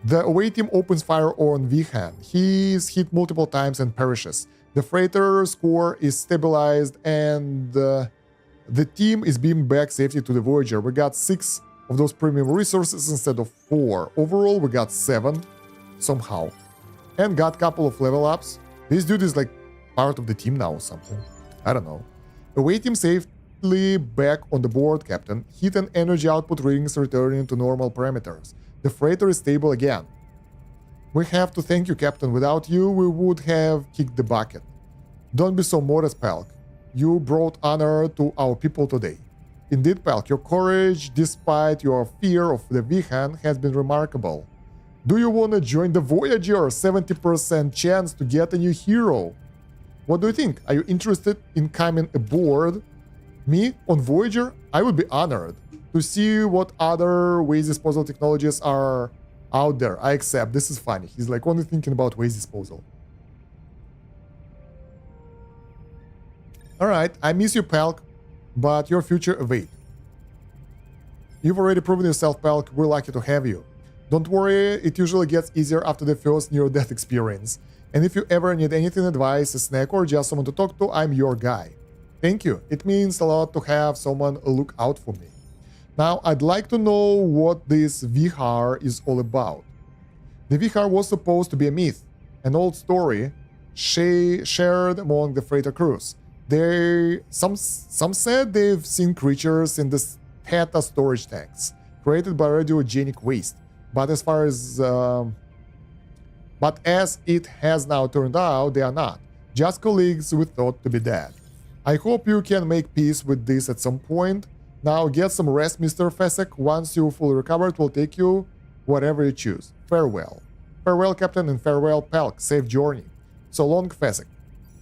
The away team opens fire on Vihan. He's hit multiple times and perishes. The freighter score is stabilized and the team is beamed back safely to the Voyager. We got 6 of those premium resources instead of 4. Overall, we got 7 somehow. And got a couple of level ups. This dude is like part of the team now or something. I don't know. Away team safely back on the board, Captain. Heat and energy output readings returning to normal parameters. The freighter is stable again. We have to thank you, Captain. Without you, we would have kicked the bucket. Don't be so modest, Pelk. You brought honor to our people today. Indeed, Pelk, your courage, despite your fear of the Vihan, has been remarkable. Do you want to join the Voyager? 70% chance to get a new hero. What do you think? Are you interested in coming aboard me on Voyager? I would be honored to see what other waste disposal technologies are out there. I accept. This is funny. He's like only thinking about waste disposal. Alright, I miss you, Pelk, but your future awaits. You've already proven yourself, Pelk. We're lucky to have you. Don't worry, it usually gets easier after the first near-death experience. And if you ever need anything, advice, a snack, or just someone to talk to, I'm your guy. Thank you. It means a lot to have someone look out for me. Now, I'd like to know what this Vihar is all about. The Vihar was supposed to be a myth, an old story shared among the freighter crews. Some said they've seen creatures in the Theta storage tanks, created by radiogenic waste. But as it has now turned out, they are not. Just colleagues we thought to be dead. I hope you can make peace with this at some point. Now get some rest, Mr. Fesek. Once you're fully recovered, we'll take you wherever you choose. Farewell. Farewell, Captain, and farewell, Pelk. Safe journey. So long, Fesek.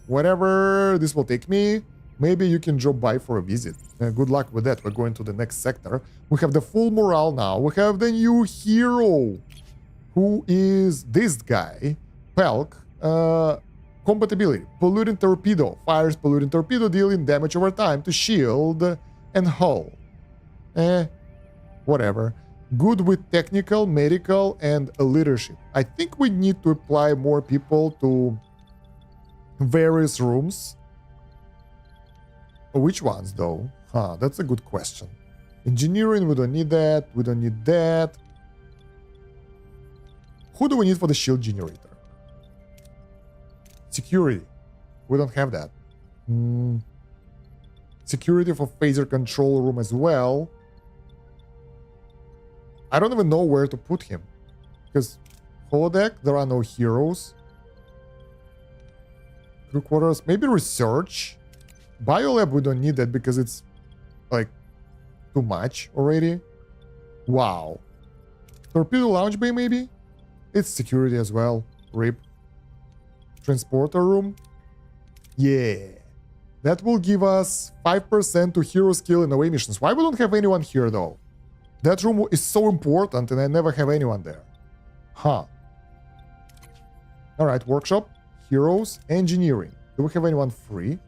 Wherever this will take me, maybe you can drop by for a visit. Good luck with that. We're going to the next sector. We have the full morale now. We have the new hero, who is this guy, Pelk. Compatibility. Polluting torpedo. Fires polluting torpedo, dealing damage over time to shield and hull. Whatever. Good with technical, medical, and leadership. I think we need to apply more people to various rooms. Which ones, though? That's a good question. Engineering, we don't need that. We don't need that. Who do we need for the shield generator? Security. We don't have that. Security for phaser control room as well. I don't even know where to put him. Because holodeck, there are no heroes. Crew quarters, maybe research. Biolab, we don't need that because it's like too much already. Wow. Torpedo launch bay, maybe? It's security as well. RIP. Transporter room. Yeah. That will give us 5% to hero skill in away missions. Why we don't have anyone here, though? That room is so important and I never have anyone there. Alright, workshop. Heroes. Engineering. Do we have anyone free?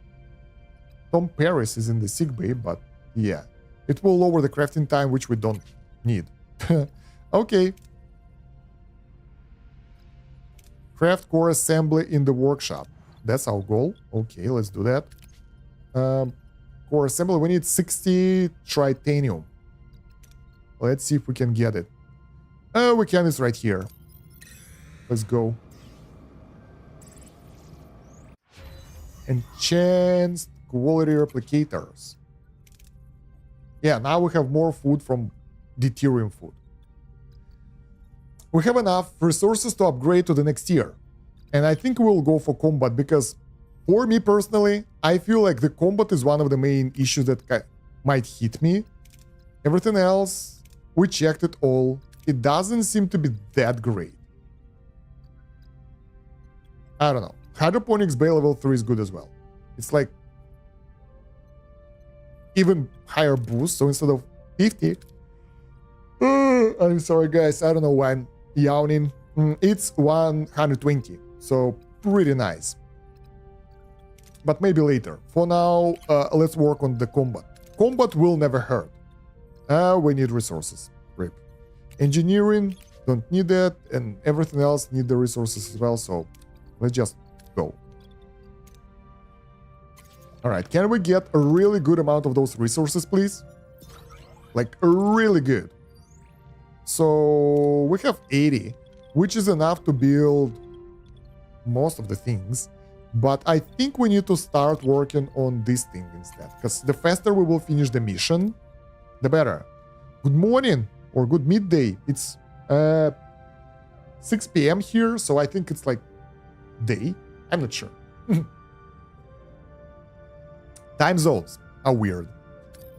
Tom Paris is in the sick bay, but yeah. It will lower the crafting time, which we don't need. Okay. Craft core assembly in the workshop. That's our goal. Okay, let's do that. Core assembly, we need 60 tritanium. Let's see if we can get it. We can, it's right here. Let's go. Enhanced quality replicators. Yeah, now we have more food from deuterium food. We have enough resources to upgrade to the next tier. And I think we'll go for combat because for me personally, I feel like the combat is one of the main issues that might hit me. Everything else, we checked it all. It doesn't seem to be that great. I don't know. Hydroponics Bay level 3 is good as well. It's like even higher boost. So instead of 50, I'm sorry guys, I don't know why I'm yawning. It's 120. So pretty nice. But maybe later. For now, let's work on the combat. Combat will never hurt. We need resources. RIP. Engineering, don't need that. And everything else need the resources as well. So let's just go. Alright, can we get a really good amount of those resources, please? Like, really good. So, we have 80, which is enough to build most of the things. But I think we need to start working on this thing instead. Because the faster we will finish the mission, the better. Good morning, or good midday. It's 6 p.m. here, so I think it's like day. I'm not sure. Time zones are weird.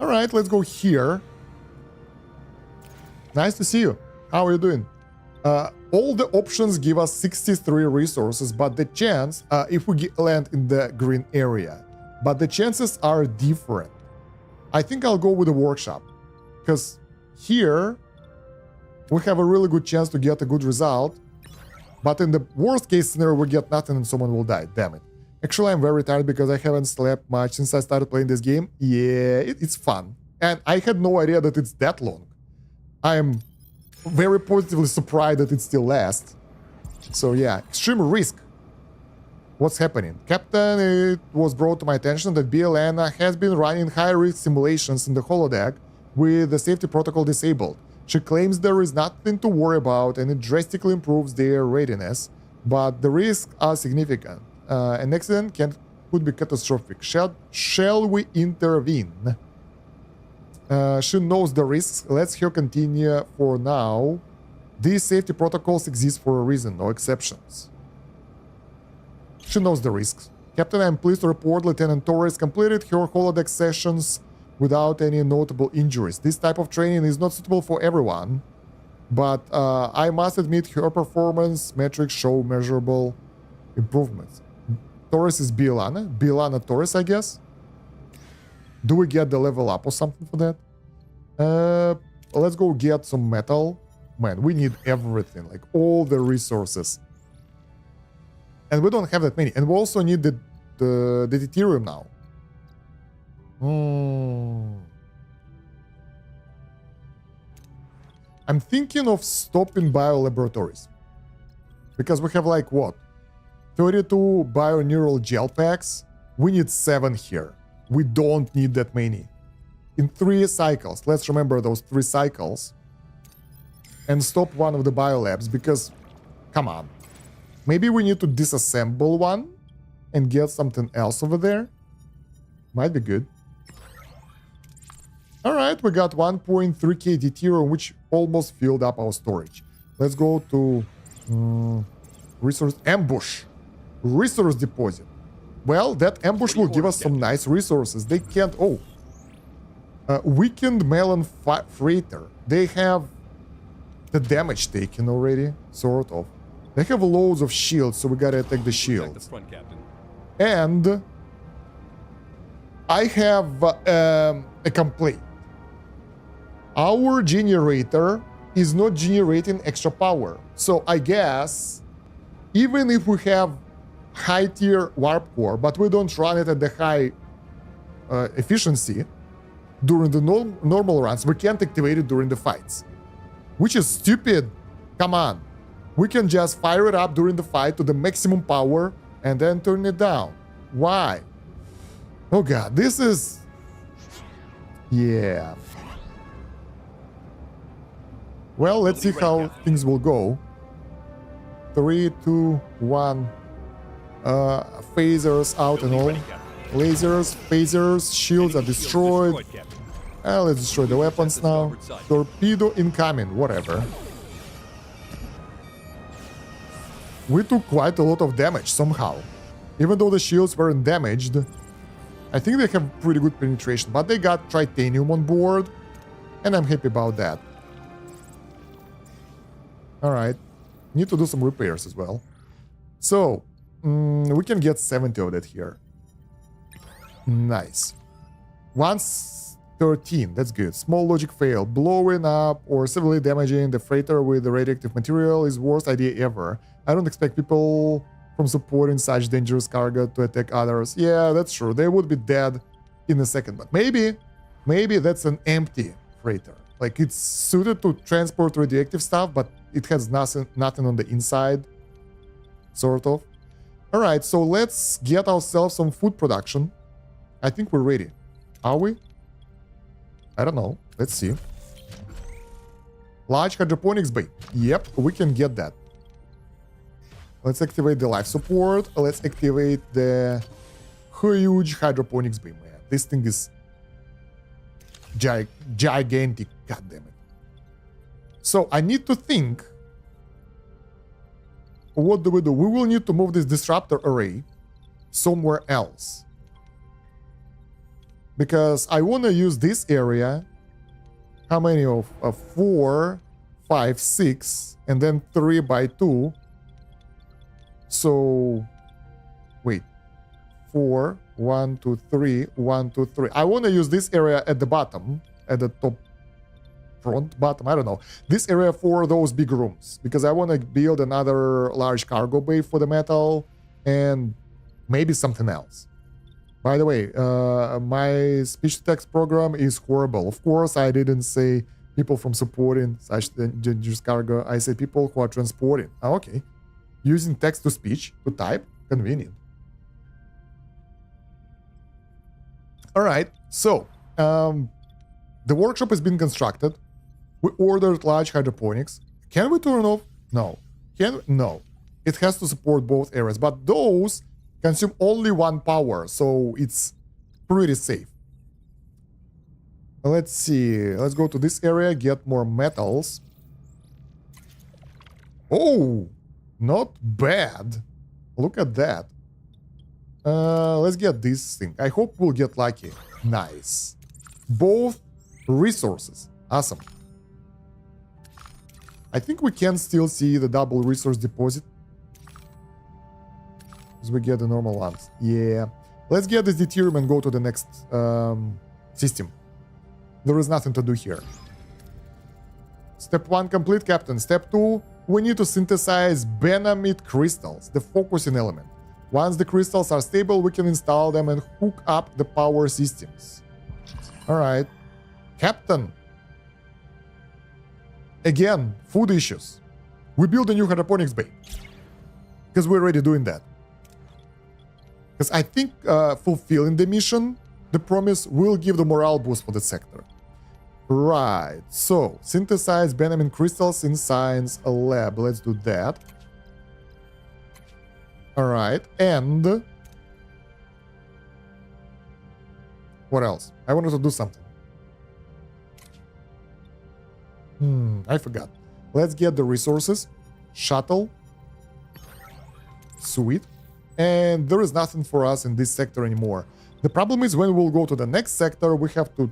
Alright, let's go here. Nice to see you. How are you doing? All the options give us 63 resources, but the chance, if we land in the green area, but the chances are different. I think I'll go with the workshop, because here we have a really good chance to get a good result, but in the worst case scenario, we get nothing and someone will die. Damn it. Actually, I'm very tired because I haven't slept much since I started playing this game. Yeah, it's fun. And I had no idea that it's that long. I'm very positively surprised that it still lasts. So yeah, extreme risk. What's happening? Captain, it was brought to my attention that BLN has been running high-risk simulations in the holodeck with the safety protocol disabled. She claims there is nothing to worry about and it drastically improves their readiness, but the risks are significant. An accident could be catastrophic. Shall we intervene? She knows the risks. Let's her continue for now. These safety protocols exist for a reason, no exceptions. She knows the risks. Captain, I'm pleased to report Lieutenant Torres completed her holodeck sessions without any notable injuries. This type of training is not suitable for everyone, but I must admit her performance metrics show measurable improvements. Torres is Bielana. Bielana Torres, I guess. Do we get the level up or something for that? Let's go get some metal. Man, we need everything, like all the resources. And we don't have that many. And we also need the deuterium now. I'm thinking of stopping biolaboratories. Because we have like what? 32 bioneural gel packs. We need 7 here. We don't need that many. In 3 cycles. Let's remember those 3 cycles. And stop one of the biolabs because, come on. Maybe we need to disassemble one and get something else over there. Might be good. Alright, we got 1.3k deuterium, which almost filled up our storage. Let's go to resource ambush. Resource deposit. Well, that ambush will give us some nice resources. They can't... Oh. Weakened melon freighter. They have the damage taken already, sort of. They have loads of shields, so we gotta attack the shields. And I have a complaint. Our generator is not generating extra power. So I guess even if we have high tier warp core, but we don't run it at the high efficiency during the normal runs, we can't activate it during the fights. Which is stupid. Come on. We can just fire it up during the fight to the maximum power and then turn it down. Why? Oh god, this is... Yeah. Well, let's see how things will go. 3, 2, 1. Phasers out and all. Lasers, phasers, shields are destroyed. Let's destroy the weapons now. Torpedo incoming, whatever. We took quite a lot of damage somehow. Even though the shields weren't damaged, I think they have pretty good penetration, but they got titanium on board, and I'm happy about that. Alright, need to do some repairs as well. So, we can get 70 of that here. Nice. Once 13, that's good. Small logic fail. Blowing up or severely damaging the freighter with the radioactive material is worst idea ever. I don't expect people from supporting such dangerous cargo to attack others. Yeah, that's true. They would be dead in a second. But maybe that's an empty freighter. Like, it's suited to transport radioactive stuff, but it has nothing on the inside. Sort of. Alright, so let's get ourselves some food production. I think we're ready. Are we? I don't know. Let's see. Large hydroponics bay. Yep, we can get that. Let's activate the life support. Let's activate the huge hydroponics bay, man. This thing is gigantic. God damn it. So I need to think. What do? We will need to move this disruptor array somewhere else. Because I want to use this area. How many of 4, 5, 6, and then 3 by 2. So, wait. 4, 1, 2, 3, 1, 2, 3. I want to use this area at the bottom, at the top, front, bottom, I don't know. This area for those big rooms, because I want to build another large cargo bay for the metal and maybe something else. By the way, my speech-to-text program is horrible. Of course, I didn't say people from supporting such dangerous cargo. I said people who are transporting. Oh, okay. Using text-to-speech to type? Convenient. All right. So, The workshop has been constructed. We ordered large hydroponics. Can we turn off? No. No. It has to support both areas, but those consume only 1 power, so it's pretty safe. Let's see. Let's go to this area, get more metals. Oh, not bad. Look at that. Let's get this thing. I hope we'll get lucky. Nice. Both resources. Awesome. I think we can still see the double resource deposit. As we get the normal ones. Yeah. Let's get this deuterium and go to the next system. There is nothing to do here. Step 1 complete, Captain. Step 2, we need to synthesize benamite crystals, the focusing element. Once the crystals are stable, we can install them and hook up the power systems. Alright. Captain. Again, food issues. We build a new hydroponics bay. Because we're already doing that. Because I think fulfilling the mission, the promise, will give the morale boost for the sector. Right, so synthesize benamite crystals in science lab. Let's do that. Alright, and what else? I wanted to do something. I forgot. Let's get the resources. Shuttle. Sweet. And there is nothing for us in this sector anymore. The problem is when we'll go to the next sector, we have to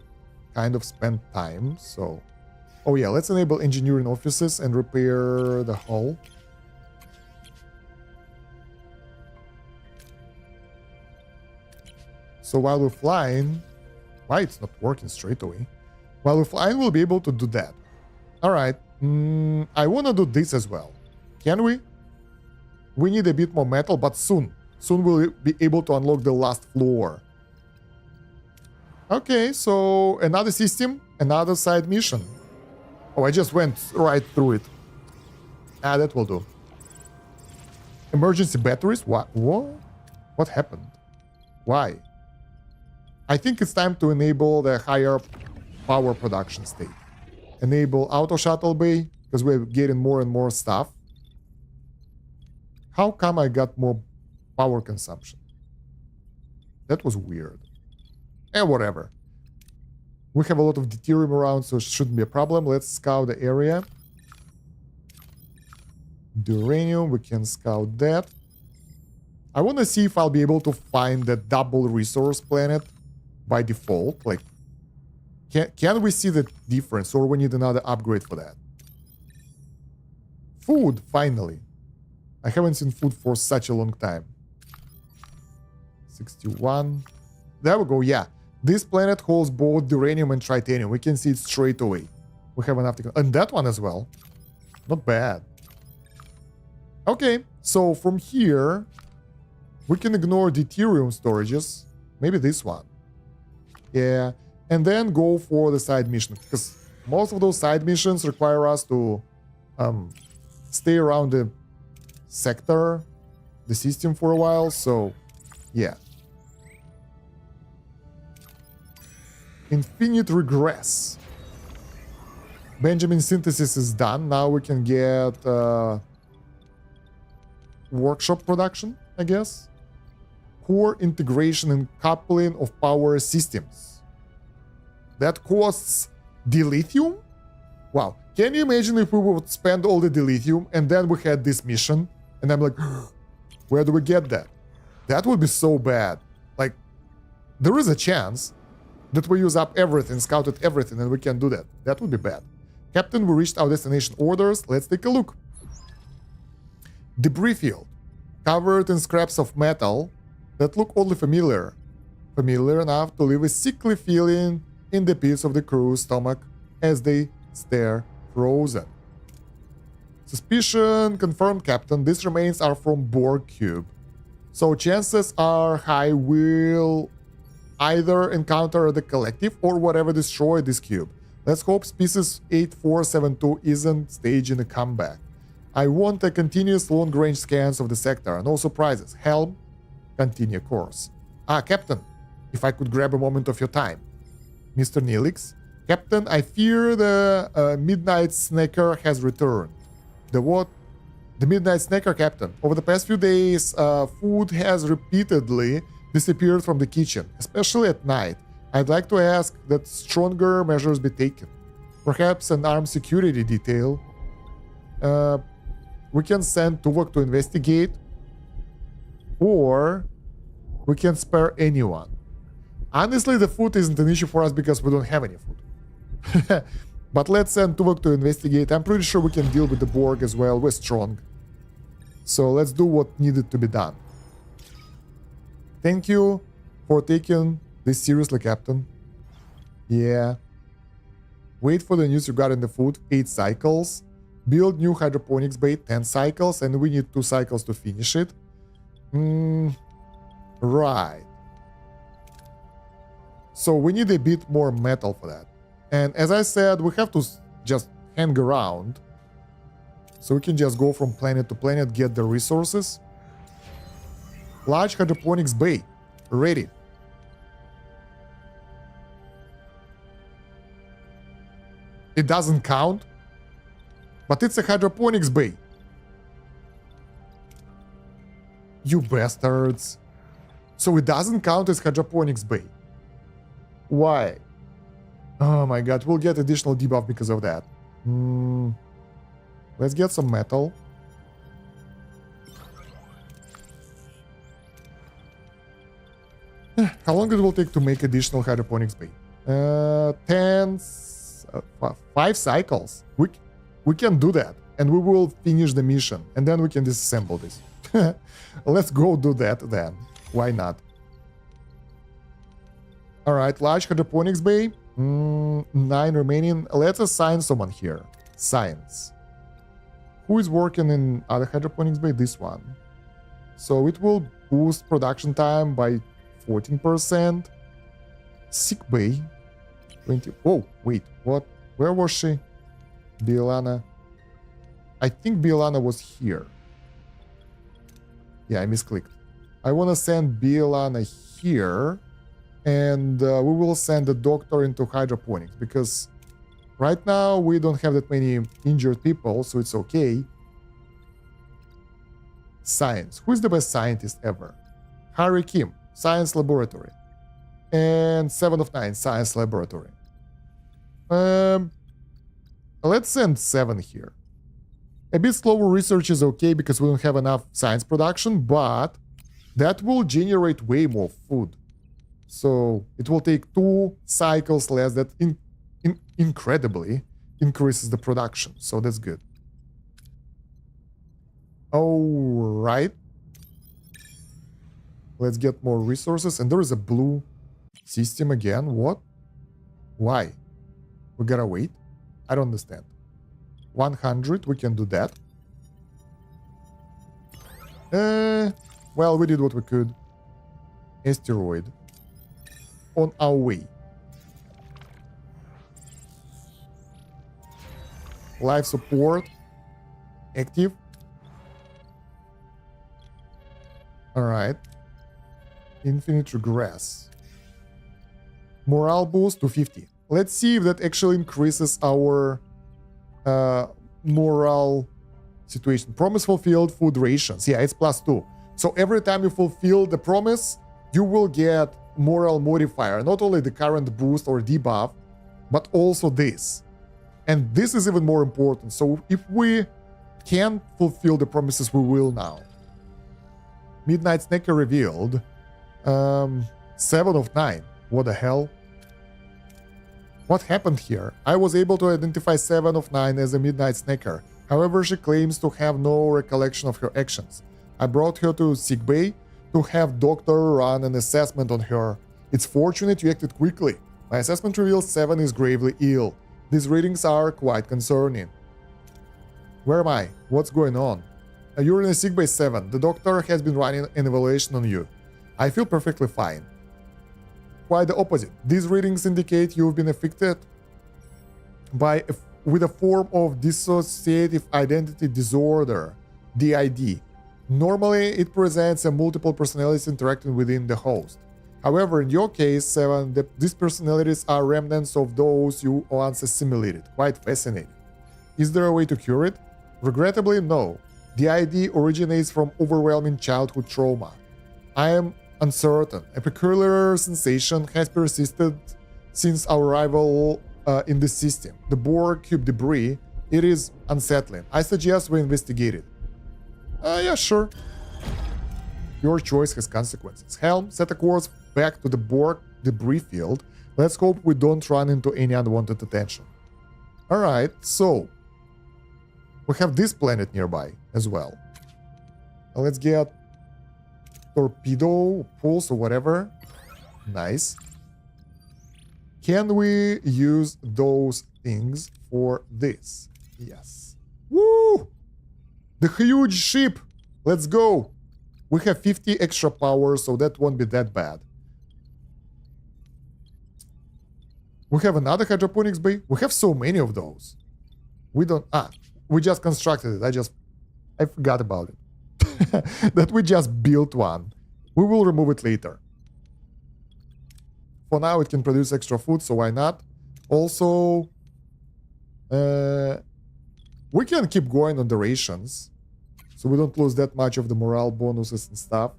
kind of spend time, so... Oh yeah, let's enable engineering offices and repair the hull. So while we're flying... Why it's not working straight away? While we're flying, we'll be able to do that. Alright, I want to do this as well. Can we? We need a bit more metal, but soon. Soon we'll be able to unlock the last floor. Okay, so another system, another side mission. Oh, I just went right through it. Ah, that will do. Emergency batteries? What? What happened? Why? I think it's time to enable the higher power production state. Enable auto shuttle bay, because we're getting more and more stuff. How come I got more power consumption? That was weird. Whatever. We have a lot of deuterium around, so it shouldn't be a problem. Let's scout the area. Uranium, we can scout that. I want to see if I'll be able to find the double resource planet by default. Like, can we see the difference, or we need another upgrade for that? Food, finally. I haven't seen food for such a long time. 61. There we go, yeah. This planet holds both uranium and tritanium. We can see it straight away. We have enough to... And that one as well. Not bad. Okay, so from here, we can ignore deuterium storages. Maybe this one. Yeah. And then go for the side mission. Because most of those side missions require us to stay around the sector, the system for a while. So, yeah. Infinite regress. Benjamin synthesis is done. Now we can get workshop production, I guess. Core integration and coupling of power systems. That costs dilithium? Wow. Can you imagine if we would spend all the dilithium and then we had this mission? And I'm like, where do we get that? That would be so bad. Like, there is a chance that we use up everything, scouted everything, and we can do that. That would be bad. Captain, we reached our destination orders. Let's take a look. Debris field. Covered in scraps of metal that look oddly familiar. Familiar enough to leave a sickly feeling in the pits of the crew's stomach as they stare frozen. Suspicion confirmed, Captain. These remains are from Borg cube. So chances are high we'll either encounter the collective or whatever destroyed this cube. Let's hope species 8472 isn't staging a comeback. I want a continuous long-range scans of the sector. No surprises. Helm, continue course. Captain, if I could grab a moment of your time. Mr. Neelix, Captain, I fear the Midnight Snacker has returned. The what? The Midnight Snacker, Captain. Over the past few days, food has repeatedly disappeared from the kitchen, especially at night. I'd like to ask that stronger measures be taken. Perhaps an armed security detail. We can send Tuvok to investigate, or we can spare anyone. Honestly, the food isn't an issue for us because we don't have any food. But let's send Tuvok to investigate. I'm pretty sure we can deal with the Borg as well. We're strong. So let's do what needed to be done. Thank you for taking this seriously, Captain. Yeah. Wait for the news regarding the food. 8 cycles. Build new hydroponics bay. 10 cycles. And we need 2 cycles to finish it. Right. So we need a bit more metal for that. And as I said, we have to just hang around. So we can just go from planet to planet, get the resources. Large hydroponics bay. Ready. It doesn't count. But it's a hydroponics bay. You bastards. So it doesn't count as hydroponics bay. Why? Oh my god, we'll get additional debuff because of that. Let's get some metal. How long it will take to make additional hydroponics bay? 5 cycles. We can do that. And we will finish the mission. And then we can disassemble this. Let's go do that then. Why not? Alright, large hydroponics bay. 9 remaining. Let's assign someone here. Science. Who is working in other hydroponics bay? This one. So it will boost production time by 14%. Sick bay. 20. Oh, wait. What? Where was she? Bielana. I think Bielana was here. Yeah, I misclicked. I want to send Bielana here. And we will send the doctor into hydroponics because right now we don't have that many injured people, so it's okay. Science. Who is the best scientist ever? Harry Kim, Science Laboratory. And 7 of 9, Science Laboratory. Let's send 7 here. A bit slower research is okay because we don't have enough science production, but that will generate way more food. So it will take 2 cycles less. That incredibly increases the production. So that's good. All right. Let's get more resources. And there is a blue system again. What? Why? We gotta wait? I don't understand. 100, we can do that. Well, we did what we could. Asteroid. On our way. Life support. Active. Alright. Infinite regress. Morale boost to 50. Let's see if that actually increases our morale situation. Promise fulfilled, food rations. Yeah, it's +2. So every time you fulfill the promise, you will get morale modifier. Not only the current boost or debuff, but also this. And this is even more important. So if we can fulfill the promises, we will now. Midnight Snacker revealed. 7 of 9. What the hell? What happened here? I was able to identify 7 of 9 as a Midnight Snacker. However, she claims to have no recollection of her actions. I brought her to sickbay to have doctor run an assessment on her. It's fortunate you acted quickly. My assessment reveals 7 is gravely ill. These readings are quite concerning. Where am I? What's going on? You're in a sickbay 7. The doctor has been running an evaluation on you. I feel perfectly fine. Quite the opposite. These readings indicate you've been affected with a form of dissociative identity disorder, DID. Normally, it presents a multiple personalities interacting within the host. However, in your case, 7, these personalities are remnants of those you once assimilated. Quite fascinating. Is there a way to cure it? Regrettably, no. The idea originates from overwhelming childhood trauma. I am uncertain. A peculiar sensation has persisted since our arrival in the system. The Borg cube debris, it is unsettling. I suggest we investigate it. Yeah, sure. Your choice has consequences. Helm, set a course back to the Borg debris field. Let's hope we don't run into any unwanted attention. Alright, so we have this planet nearby as well. Let's get torpedo, pulse, or whatever. Nice. Can we use those things for this? Yes. Woo! The huge ship! Let's go! We have 50 extra power, so that won't be that bad. We have another hydroponics bay. We have so many of those. We don't... we just constructed it. I forgot about it. That we just built one. We will remove it later. For now, it can produce extra food, so why not? Also, we can keep going on the rations, so we don't lose that much of the morale bonuses and stuff.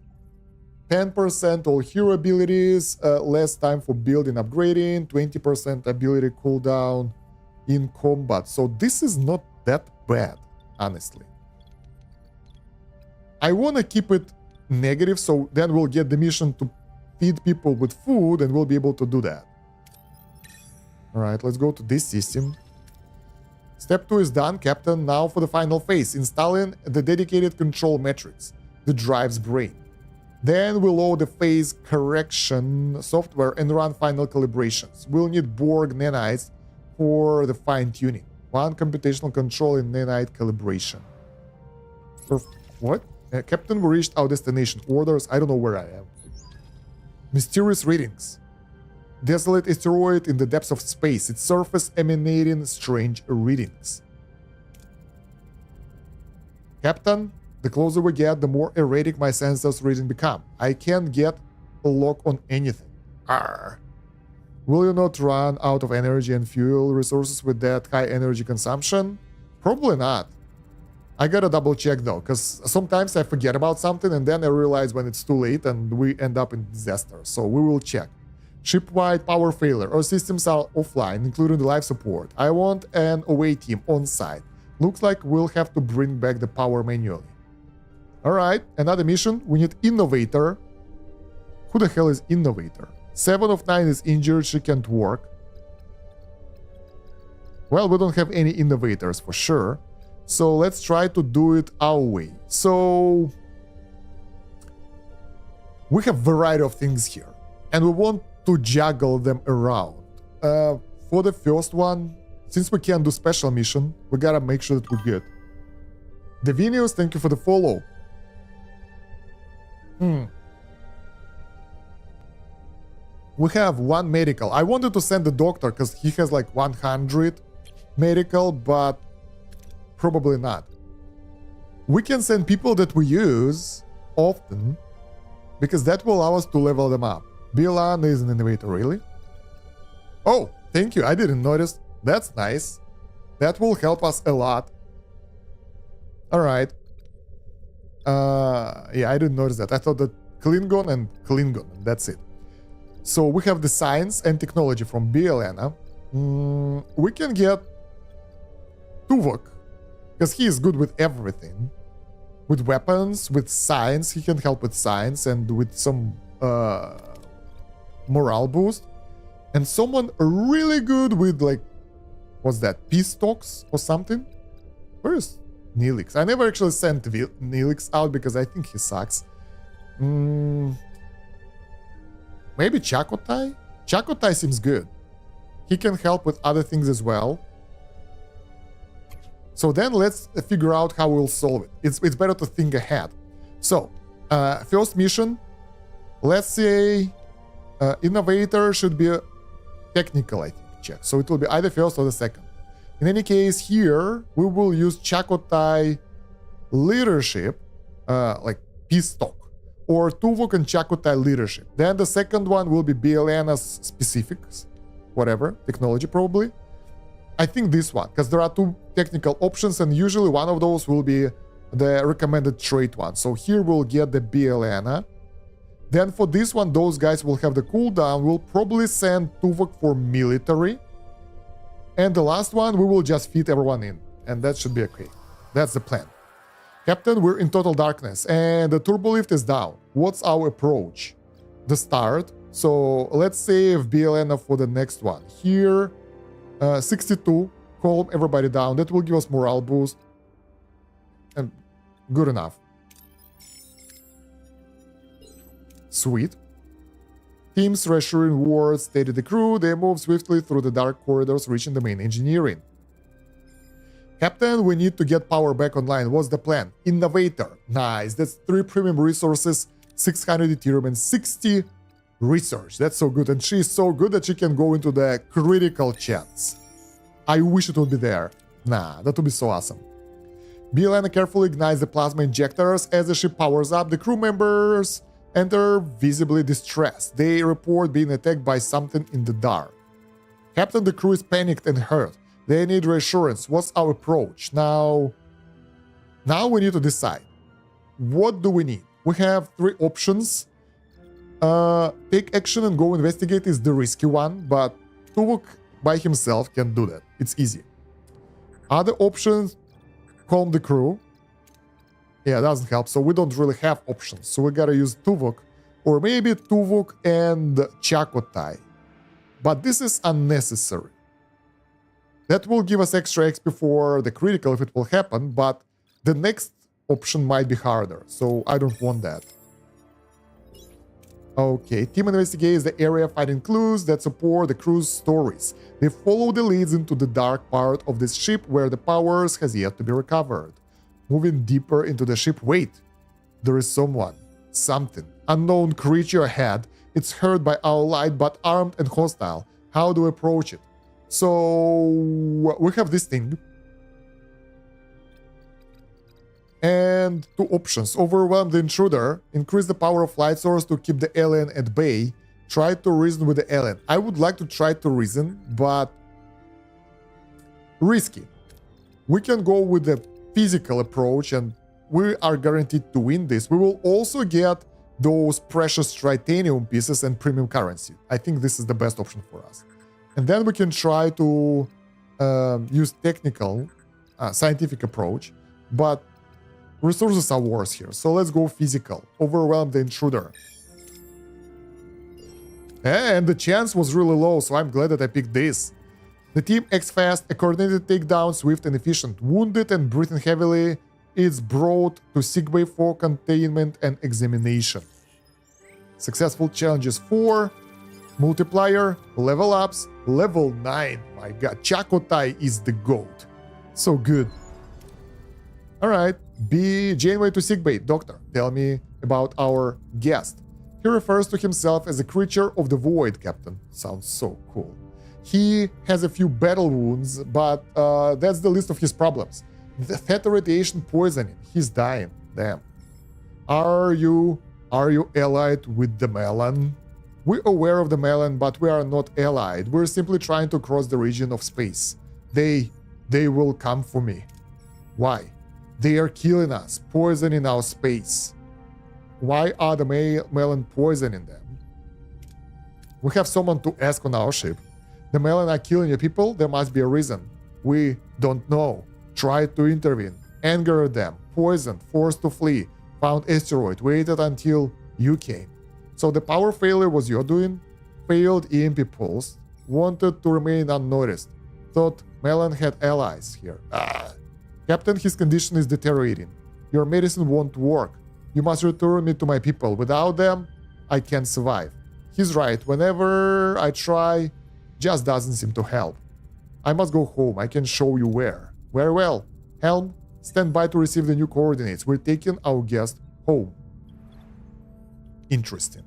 10% all hero abilities, less time for building, upgrading, 20% ability cooldown in combat. So this is not that bad, honestly. I want to keep it negative, so then we'll get the mission to feed people with food, and we'll be able to do that. Alright, let's go to this system. Step 2 is done, Captain. Now for the final phase, installing the dedicated control matrix that drives brain. Then we'll load the phase correction software and run final calibrations. We'll need Borg nanites for the fine-tuning. 1 computational control in nanite calibration. What? Captain, we reached our destination. Orders, I don't know where I am. Mysterious readings. Desolate asteroid in the depths of space. Its surface emanating strange readings. Captain, the closer we get, the more erratic my sensors reading become. I can't get a lock on anything. Arr. Will you not run out of energy and fuel resources with that high energy consumption? Probably not. I gotta double check though, because sometimes I forget about something and then I realize when it's too late and we end up in disaster. So we will check. Ship-wide power failure. Our systems are offline, including the life support. I want an away team on site. Looks like we'll have to bring back the power manually. Alright, another mission. We need Innovator. Who the hell is Innovator? 7 of 9 is injured, she can't work. Well, we don't have any Innovators for sure. So let's try to do it our way. So we have a variety of things here, and we want to juggle them around. For the first one, since we can't do special mission, we gotta make sure that we're good. Devinius, thank you for the follow. We have 1 medical. I wanted to send the doctor because he has like 100 medical, but probably not. We can send people that we use often, because that will allow us to level them up. Bilan is an innovator, really? Oh, thank you. I didn't notice. That's nice. That will help us a lot. Alright. Yeah, I didn't notice that. I thought that Klingon and Klingon, and that's it. So we have the science and technology from Bielana. We can get Tuvok, because he is good with everything. With weapons, with science, he can help with science and with some morale boost. And someone really good with, like, what's that, peace talks or something? Where is Neelix? I never actually sent Neelix out because I think he sucks. Maybe Chakotay? Chakotay seems good. He can help with other things as well. So then let's figure out how we'll solve it. It's better to think ahead. So, first mission, let's say Innovator should be a technical, I think, check. So it will be either first or the second. In any case, here, we will use Chakotay leadership, like peace talk. or Tuvok and Chakotay leadership. Then the second one will be Bielena's specifics, whatever, technology probably. I think this one, because there are two technical options, and usually one of those will be the recommended trait one. So here we'll get the Bielena. Then for this one, those guys will have the cooldown. We'll probably send Tuvok for military. And the last one, we will just fit everyone in. And that should be okay. That's the plan. Captain, we're in total darkness, and the turbolift is down. What's our approach? The start. So let's save Bielena for the next one. Here, 62. Calm everybody down. That will give us morale boost. And good enough. Sweet. Teams reassuring words steady the crew. They move swiftly through the dark corridors, reaching the main engineering. Captain, we need to get power back online. What's the plan? Innovator. Nice. That's 3 premium resources, 600 Ethereum, and 60 research. That's so good. And she's so good that she can go into the critical chance. I wish it would be there. Nah, that would be so awesome. Bielena carefully ignites the plasma injectors. As the ship powers up, the crew members enter visibly distressed. They report being attacked by something in the dark. Captain, the crew is panicked and hurt. They need reassurance. What's our approach? Now we need to decide. What do we need? We have 3 options. Take action and go investigate is the risky one, but Tuvok by himself can do that. It's easy. Other options, calm the crew. Yeah, it doesn't help, so we don't really have options. So we gotta use Tuvok, or maybe Tuvok and Chakotay. But this is unnecessary. That will give us extra XP for the critical if it will happen, but the next option might be harder, so I don't want that. Okay, team investigates the area, finding clues that support the crew's stories. They follow the leads into the dark part of this ship where the powers has yet to be recovered. Moving deeper into the ship, wait, there is someone, something, unknown creature ahead. It's heard by our light but armed and hostile. How do we approach it? So we have this thing. And 2 options. Overwhelm the intruder, increase the power of light source to keep the alien at bay, try to reason with the alien. I would like to try to reason, but risky. We can go with the physical approach and we are guaranteed to win this. We will also get those precious titanium pieces and premium currency. I think this is the best option for us. And then we can try to use technical, scientific approach, but resources are worse here. So let's go physical. Overwhelm the intruder. And the chance was really low, so I'm glad that I picked this. The team acts fast, a coordinated takedown, swift and efficient. Wounded and breathing heavily, it's brought to sickbay for containment and examination. Successful challenges 4. Multiplier, level ups, level 9. My god, Chakotay is the GOAT. So good. Alright, Janeway to sickbay. Doctor, tell me about our guest. He refers to himself as a creature of the void, Captain. Sounds so cool. He has a few battle wounds, but that's the list of his problems. The theta radiation poisoning. He's dying. Damn. Are you allied with the Melon? We're aware of the Melon, but we are not allied. We're simply trying to cross the region of space. They will come for me. Why? They are killing us, poisoning our space. Why are the Melon poisoning them? We have someone to ask on our ship. The Melon are killing your people? There must be a reason. We don't know. Tried to intervene. Angered them. Poisoned. Forced to flee. Found asteroid. Waited until you came. So the power failure was your doing? Failed EMP pulse. Wanted to remain unnoticed. Thought Melon had allies here. Captain, his condition is deteriorating. Your medicine won't work. You must return me to my people. Without them, I can't survive. He's right. Whenever I try, just doesn't seem to help. I must go home. I can show you where. Very well. Helm, stand by to receive the new coordinates. We're taking our guest home. Interesting.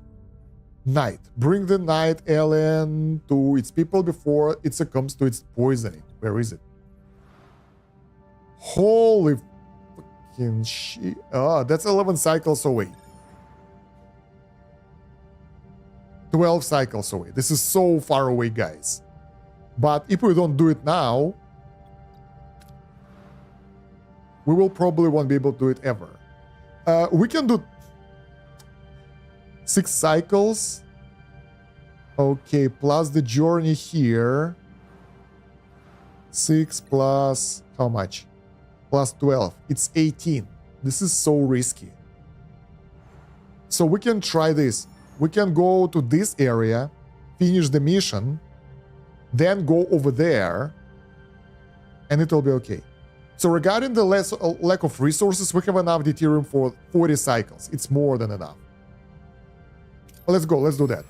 Night. Bring the night alien to its people before it succumbs to its poisoning. Where is it? Holy fucking shit. Ah, that's 11 cycles away. 12 cycles away. This is so far away, guys. But if we don't do it now, we will probably won't be able to do it ever. We can do 6 cycles. Okay, plus the journey here. 6 plus how much? Plus 12. It's 18. This is so risky. So we can try this. We can go to this area, finish the mission, then go over there, and it will be okay. So regarding the lack of resources, we have enough deuterium for 40 cycles. It's more than enough. Let's go. Let's do that.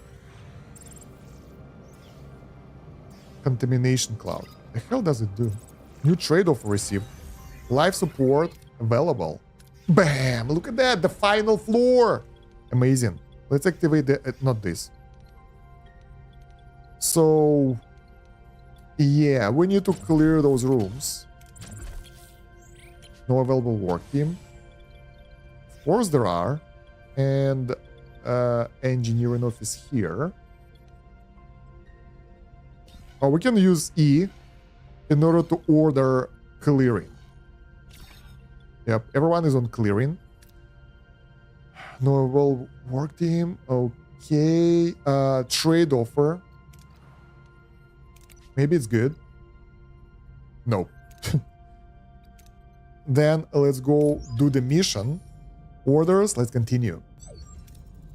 Contamination cloud. The hell does it do? New trade offer received. Life support available. Bam! Look at that. The final floor. Amazing. Let's activate the... not this. So... yeah, we need to clear those rooms. No available work team. Of course there are. And... engineering office here. Oh, we can use E in order to order clearing. Yep, everyone is on clearing. No available work team. Okay. Trade offer. Maybe it's good. No. Then let's go do the mission. Orders. Let's continue.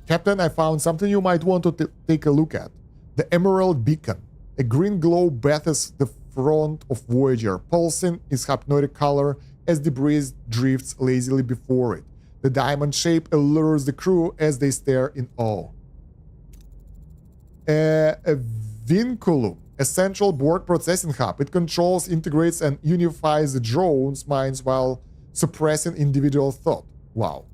Captain, I found something you might want to take a look at. The Emerald Beacon. A green glow bathes the front of Voyager, pulsing its hypnotic color as debris drifts lazily before it. The diamond shape allures the crew as they stare in awe. A vinculum, a central Borg processing hub. It controls, integrates, and unifies the drones' minds while suppressing individual thought. Wow.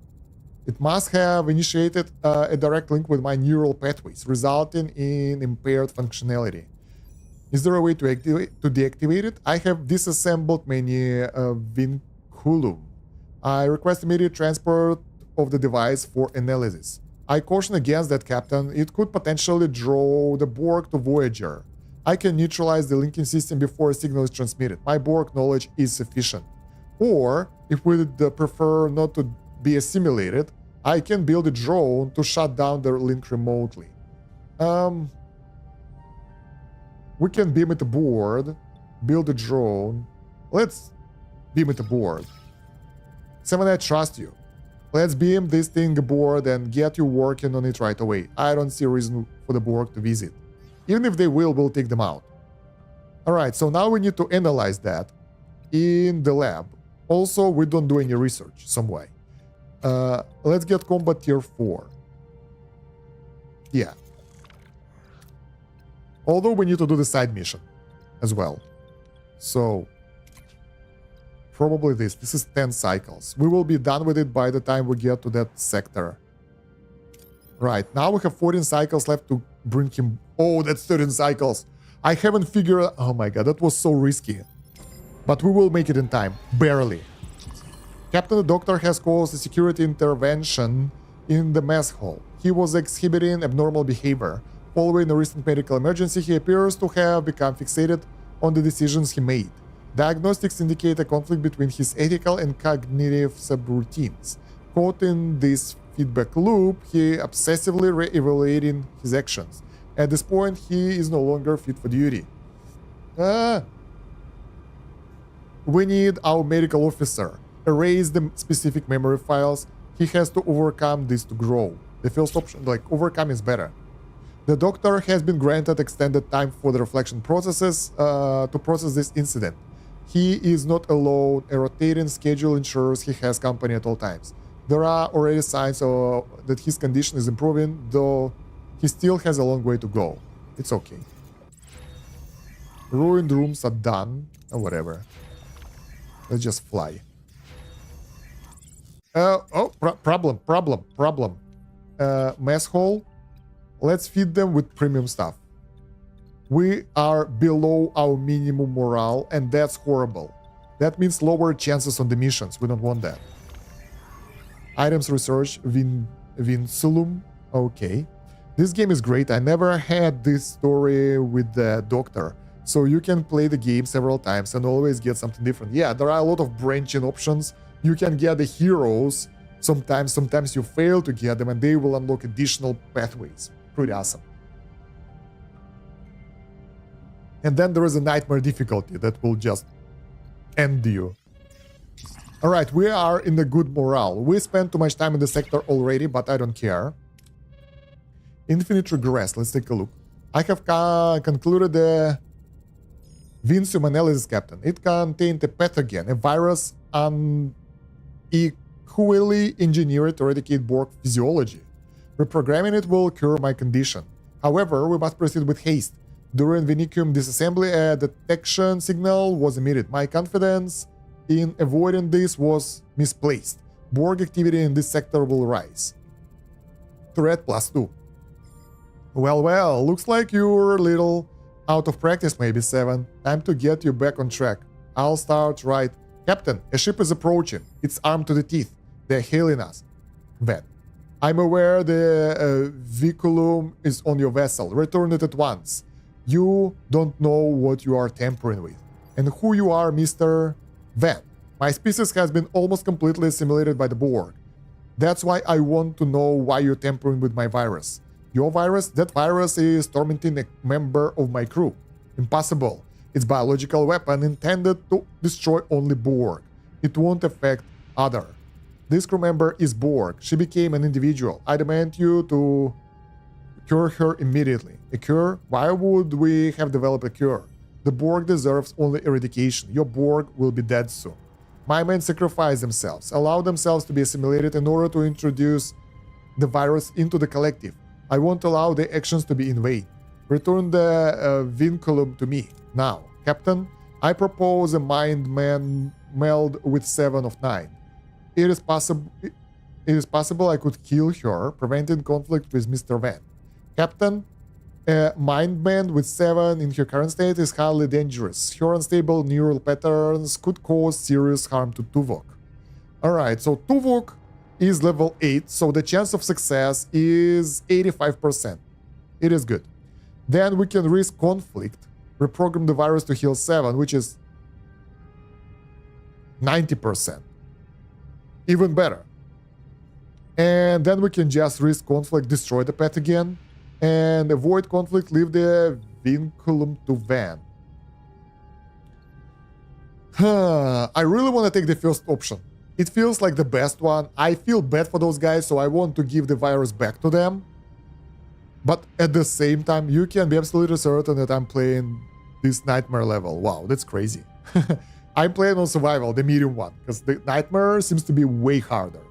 It must have initiated a direct link with my neural pathways, resulting in impaired functionality. Is there a way to deactivate it? I have disassembled many vinculum. I request immediate transport of the device for analysis. I caution against that, Captain. It could potentially draw the Borg to Voyager. I can neutralize the linking system before a signal is transmitted. My Borg knowledge is sufficient. Or, if we would prefer not to be assimilated, I can build a drone to shut down the link remotely. We can beam it aboard, build a drone. Let's beam it aboard. Seven, I trust you. Let's beam this thing aboard and get you working on it right away. I don't see a reason for the Borg to visit. Even if they will, we'll take them out. Alright, so now we need to analyze that in the lab. Also, we don't do any research, some way. Let's get combat tier 4. Yeah. Although we need to do the side mission as well. So, probably this. This is 10 cycles. We will be done with it by the time we get to that sector. Right, now we have 14 cycles left to bring him... Oh, that's 13 cycles. I haven't figured... Oh my god, that was so risky. But we will make it in time. Barely. Captain, the doctor has caused a security intervention in the mess hall. He was exhibiting abnormal behavior. Following a recent medical emergency, he appears to have become fixated on the decisions he made. Diagnostics indicate a conflict between his ethical and cognitive subroutines. Caught in this feedback loop, he obsessively re-evaluating his actions. At this point, he is no longer fit for duty. We need our medical officer. Erase the specific memory files. He has to overcome this to grow. The first option, like, overcome is better. The doctor has been granted extended time for the reflection processes to process this incident. He is not alone. A rotating schedule ensures he has company at all times. There are already signs that his condition is improving, though he still has a long way to go. It's okay. Ruined rooms are done. Or whatever. Let's just fly. Problem. Mess hall. Let's feed them with premium stuff. We are below our minimum morale, and that's horrible. That means lower chances on the missions. We don't want that. Items research, Vinculum. Okay. This game is great. I never had this story with the Doctor. So you can play the game several times and always get something different. Yeah, there are a lot of branching options. You can get the heroes sometimes you fail to get them and they will unlock additional pathways. Pretty awesome. And then there is a nightmare difficulty that will just end you. Alright, we are in the good morale. We spent too much time in the sector already, but I don't care. Infinite regress, let's take a look. I have concluded the Vincium analysis, Captain. It contained a pathogen, a virus, equally engineered to eradicate Borg physiology. Reprogramming it will cure my condition. However, we must proceed with haste. During Vinicum disassembly, a detection signal was emitted. My confidence in avoiding this was misplaced. Borg activity in this sector will rise. Threat +2. Well, looks like you're a little out of practice, maybe 7. Time to get you back on track. I'll start right. Captain, a ship is approaching. It's armed to the teeth. They're hailing us. Ven. I'm aware the vehiculum is on your vessel. Return it at once. You don't know what you are tampering with. And who you are, Mr. Ven. My species has been almost completely assimilated by the Borg. That's why I want to know why you're tampering with my virus. Your virus? That virus is tormenting a member of my crew. Impossible. It's a biological weapon intended to destroy only Borg. It won't affect other. This crew member is Borg. She became an individual. I demand you to cure her immediately. A cure? Why would we have developed a cure? The Borg deserves only eradication. Your Borg will be dead soon. My men sacrifice themselves, allow themselves to be assimilated in order to introduce the virus into the collective. I won't allow their actions to be in vain. Return the vinculum to me. Now, Captain, I propose a mind meld with 7 of 9. It is possible I could kill her, preventing conflict with Mr. Van. Captain, a mind meld with 7 in her current state is highly dangerous. Her unstable neural patterns could cause serious harm to Tuvok. Alright, so Tuvok is level 8, so the chance of success is 85%. It is good. Then we can risk conflict, reprogram the virus to heal 7, which is 90%. Even better. And then we can just risk conflict, destroy the pathogen, and avoid conflict, leave the vinculum to Van. I really want to take the first option. It feels like the best one. I feel bad for those guys, so I want to give the virus back to them. But at the same time, you can be absolutely certain that I'm playing this nightmare level. Wow, that's crazy. I'm playing on survival, the medium one, because the nightmare seems to be way harder.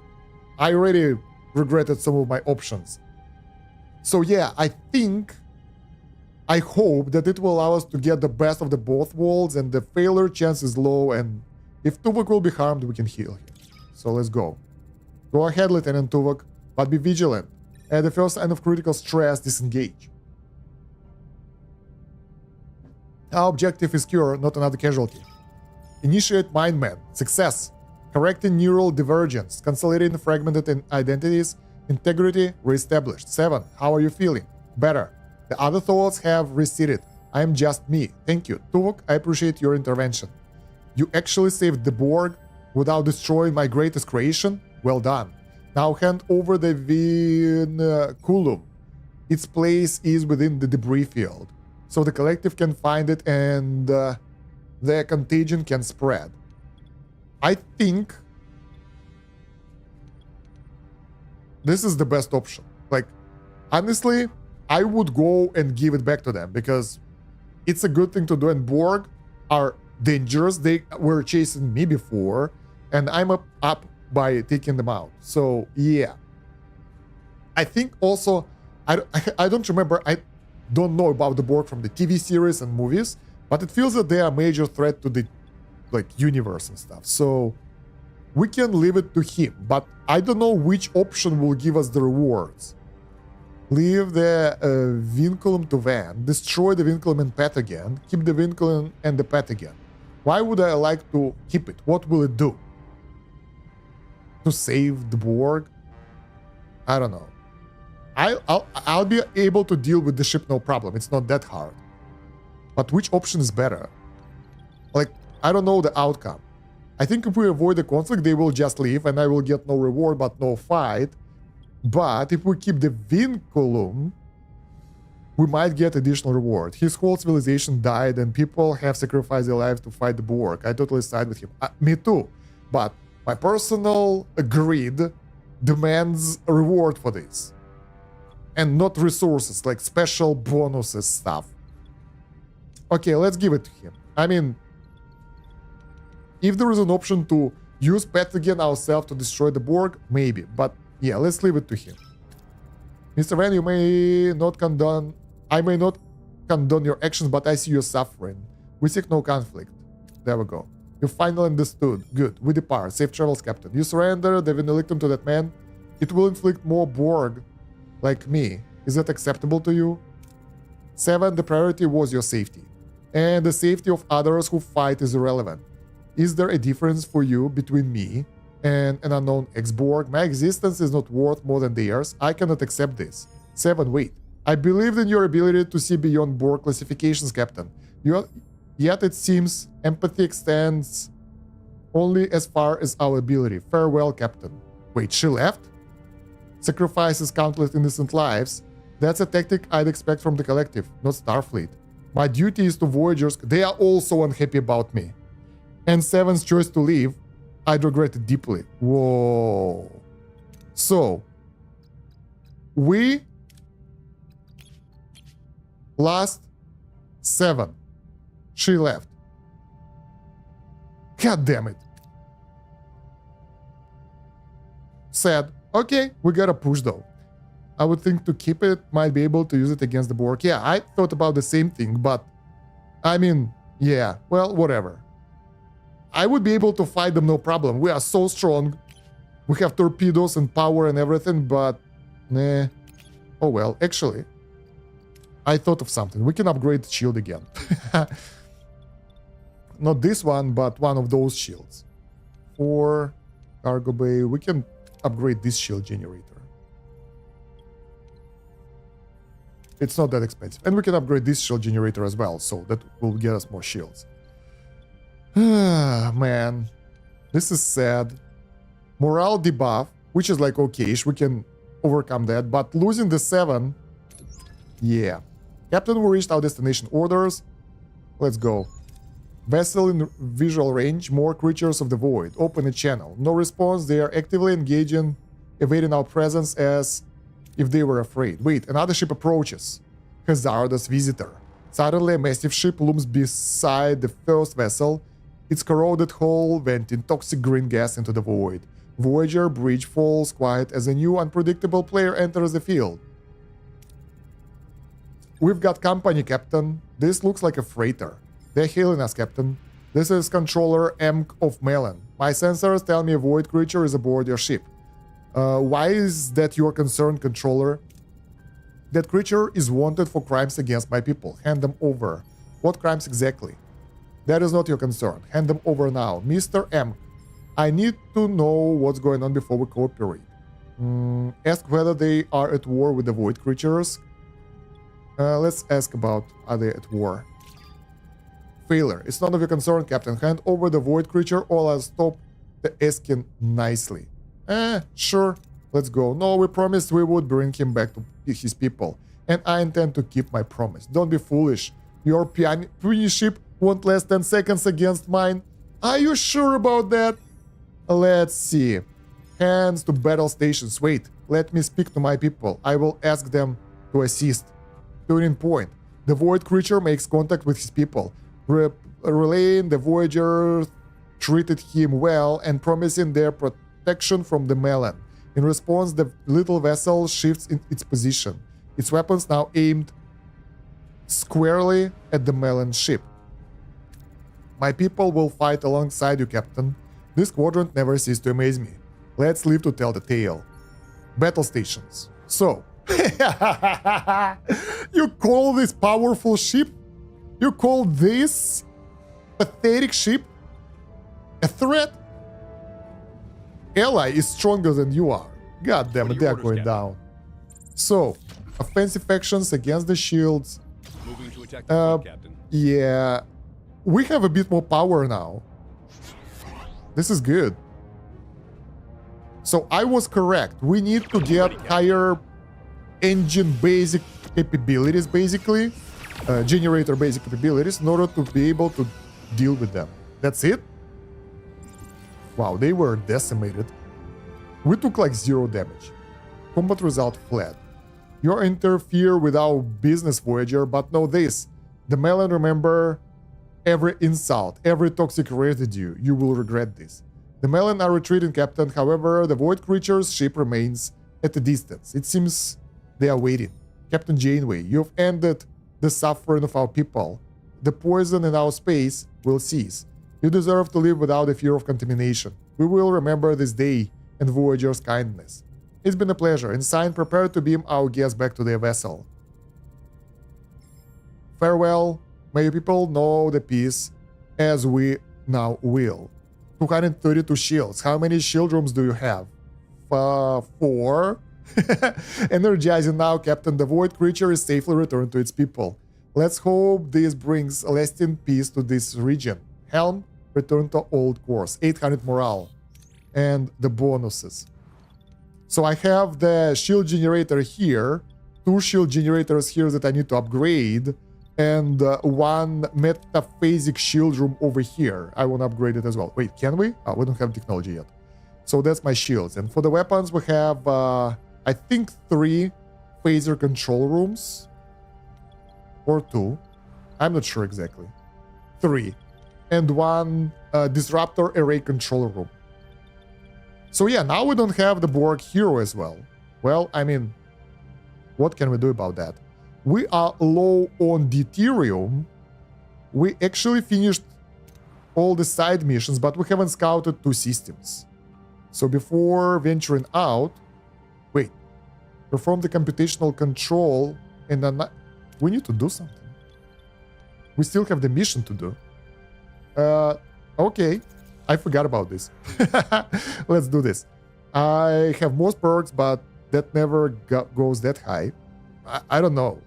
I already regretted some of my options. So yeah, I hope that it will allow us to get the best of the both worlds, and the failure chance is low, and if Tuvok will be harmed, we can heal him. So let's go. Go ahead, Lieutenant Tuvok, but be vigilant. At the first sign of critical stress, disengage. Our objective is cure, not another casualty. Initiate Mind Mend. Success. Correcting neural divergence. Consolidating fragmented identities. Integrity reestablished. 7. How are you feeling? Better. The other thoughts have receded. I am just me. Thank you. Tuvok, I appreciate your intervention. You actually saved the Borg without destroying my greatest creation? Well done. Now hand over the vinculum. Its place is within the debris field, so the collective can find it and the contagion can spread. I think this is the best option. Like, honestly, I would go and give it back to them because it's a good thing to do, and Borg are dangerous. They were chasing me before, and I'm up by taking them out. So yeah, I think also I don't remember, I don't know about the Borg from the TV series and movies, but it feels that they are a major threat to the universe and stuff. So we can leave it to him, but I don't know which option will give us the rewards. Leave the vinculum to Van, destroy the vinculum and pathogen, keep the vinculum and the pathogen. Why would I like to keep it? What will it do? To save the Borg? I don't know. I'll be able to deal with the ship, no problem. It's not that hard. But which option is better? Like, I don't know the outcome. I think if we avoid the conflict, they will just leave and I will get no reward but no fight. But if we keep the vinculum, we might get additional reward. His whole civilization died and people have sacrificed their lives to fight the Borg. I totally side with him. Me too. But my personal greed demands a reward for this. And not resources, like special bonuses stuff. Okay, let's give it to him. I mean, if there is an option to use pathogen ourselves to destroy the Borg, maybe. But yeah, let's leave it to him. Mr. Van, you may not condone... I may not condone your actions, but I see you suffering. We seek no conflict. There we go. You finally understood. Good. We depart. Safe travels, Captain. You surrender the Venelictum to that man. It will inflict more Borg like me. Is that acceptable to you? 7. The priority was your safety. And the safety of others who fight is irrelevant. Is there a difference for you between me and an unknown ex-Borg? My existence is not worth more than theirs. I cannot accept this. 7. Wait. I believed in your ability to see beyond Borg classifications, Captain. Yet it seems empathy extends only as far as our ability. Farewell, Captain. Wait, she left? Sacrifices countless innocent lives. That's a tactic I'd expect from the collective, not Starfleet. My duty is to Voyagers. They are also unhappy about me. And 7's choice to leave, I'd regret it deeply. Whoa. So, we lost 7. She left. God damn it. Sad. Okay, we gotta push though. I would think to keep it, might be able to use it against the Borg. Yeah, I thought about the same thing, but I mean, yeah, well, whatever. I would be able to fight them, no problem. We are so strong. We have torpedoes and power and everything, but nah. Oh well, actually, I thought of something. We can upgrade the shield again. Not this one, but one of those shields. For cargo bay, we can upgrade this shield generator. It's not that expensive. And we can upgrade this shield generator as well, so that will get us more shields. Man, this is sad. Morale debuff, which is like okay-ish, we can overcome that, but losing the 7, yeah. Captain, we reached our destination orders. Let's go. Vessel in visual range, more creatures of the void. Open a channel. No response, they are actively engaging, evading our presence as if they were afraid. Wait, another ship approaches. Hazardous visitor. Suddenly, a massive ship looms beside the first vessel. Its corroded hull venting toxic green gas into the void. Voyager bridge falls quiet as a new unpredictable player enters the field. We've got company, Captain. This looks like a freighter. They're hailing us, Captain. This is Controller M of Melon. My sensors tell me a void creature is aboard your ship. Why is that your concern, Controller? That creature is wanted for crimes against my people. Hand them over. What crimes exactly? That is not your concern. Hand them over now. Mr. M, I need to know what's going on before we cooperate. Ask whether they are at war with the void creatures. Let's ask about, are they at war? Failure. It's none of your concern, Captain. Hand over the void creature or I'll stop the asking nicely. Sure. Let's go. No, we promised we would bring him back to his people. And I intend to keep my promise. Don't be foolish. Your puny ship won't last 10 seconds against mine. Are you sure about that? Let's see. Hands to battle stations. Wait, let me speak to my people. I will ask them to assist. Turning point. The void creature makes contact with his people. Relaying the Voyager treated him well and promising their protection from the Melon. In response, the little vessel shifts in its position. Its weapons now aimed squarely at the Melon ship. My people will fight alongside you, Captain. This quadrant never ceased to amaze me. Let's live to tell the tale. Battle stations. So, you call this powerful ship? You call this pathetic ship a threat? Ally is stronger than you are. God damn it, they're going down. So, offensive actions against the shields. Moving to attack the front, Captain. Yeah, we have a bit more power now. This is good. So I was correct. We need to get higher engine basic capabilities, basically. Generator basic capabilities in order to be able to deal with them. That's it? Wow, they were decimated. We took like 0 damage. Combat result flat. You interfere with our business, Voyager, but know this. The Melon remember every insult, every toxic residue. You will regret this. The Melon are retreating, Captain. However, the Void creature's ship remains at a distance. It seems they are waiting. Captain Janeway, you've ended the suffering of our people. The poison in our space will cease. You deserve to live without a fear of contamination. We will remember this day and Voyager's kindness. It's been a pleasure. Ensign, prepare to beam our guests back to their vessel. Farewell. May your people know the peace as we now will. 232 shields. How many shield rooms do you have? 4. Energizing now, Captain. The Void creature is safely returned to its people. Let's hope this brings lasting peace to this region. Helm, return to old course. 800 morale. And the bonuses. So I have the shield generator here. 2 shield generators here that I need to upgrade. And 1 metaphasic shield room over here. I want to upgrade it as well. Wait, can we? Oh, we don't have technology yet. So that's my shields. And for the weapons, we have, I think, 3 phaser control rooms. Or 2. I'm not sure exactly. 3. And 1 disruptor array control room. So yeah, now we don't have the Borg hero as well. Well, I mean, what can we do about that? We are low on deuterium. We actually finished all the side missions, but we haven't scouted 2 systems. So before venturing out... Wait. Perform the computational control and then... We need to do something. We still have the mission to do. Okay. I forgot about this. Let's do this. I have most perks, but that never goes that high. I don't know.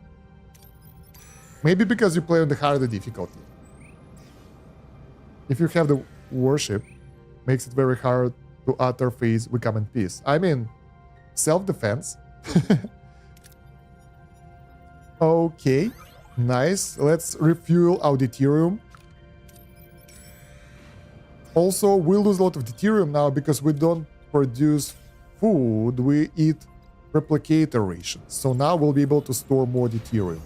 Maybe because you play on the harder difficulty. If you have the worship, makes it very hard to utter phase we come in peace. I mean, self-defense. Okay, nice. Let's refuel our deuterium. Also, we lose a lot of deuterium now because we don't produce food. We eat replicator rations. So now we'll be able to store more deuterium.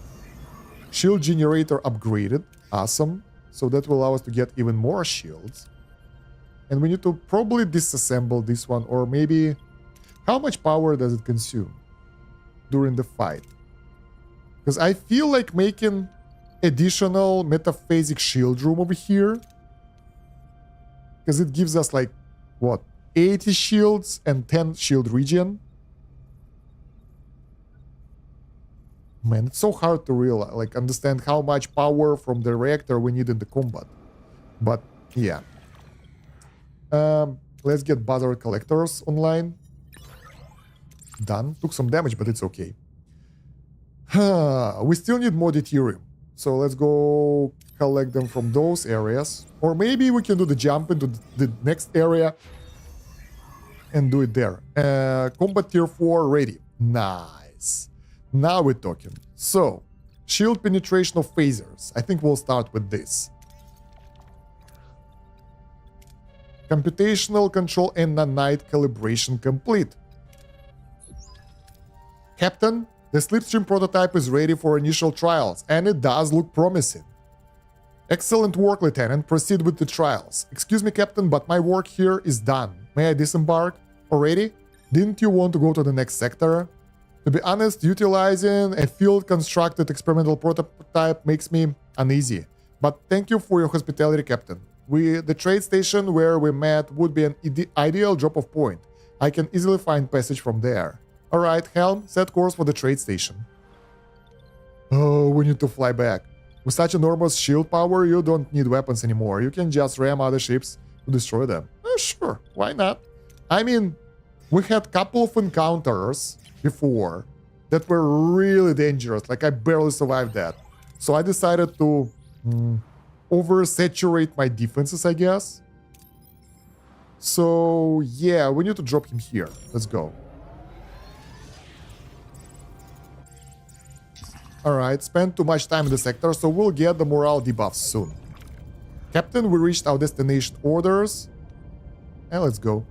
Shield generator upgraded. Awesome. So that will allow us to get even more shields. And we need to probably disassemble this one, or maybe... How much power does it consume during the fight? Because I feel like making additional metaphasic shield room over here. Because it gives us like, what, 80 shields and 10 shield regen. Man, it's so hard to realize, like, understand how much power from the reactor we need in the combat. But, yeah. Let's get buzzer collectors online. Done. Took some damage, but it's okay. We still need more deuterium. So let's go collect them from those areas. Or maybe we can do the jump into the next area and do it there. Combat tier 4 ready. Nice. Now we're talking. So, shield penetration of phasers. I think we'll start with this. Computational control and nanite calibration complete. Captain, the slipstream prototype is ready for initial trials, and it does look promising. Excellent work, Lieutenant. Proceed with the trials. Excuse me, Captain, but my work here is done. May I disembark? Already? Didn't you want to go to the next sector? To be honest, utilizing a field-constructed experimental prototype makes me uneasy. But thank you for your hospitality, Captain. The trade station where we met would be an ideal drop-off point. I can easily find passage from there. Alright, Helm, set course for the trade station. Oh, we need to fly back. With such enormous shield power, you don't need weapons anymore. You can just ram other ships to destroy them. Sure, why not? I mean, we had a couple of encounters before that were really dangerous. Like, I barely survived that. So I decided to oversaturate my defenses, I guess. So, yeah, we need to drop him here. Let's go. Alright, spent too much time in the sector, so we'll get the morale debuffs soon. Captain, we reached our destination orders. And let's go.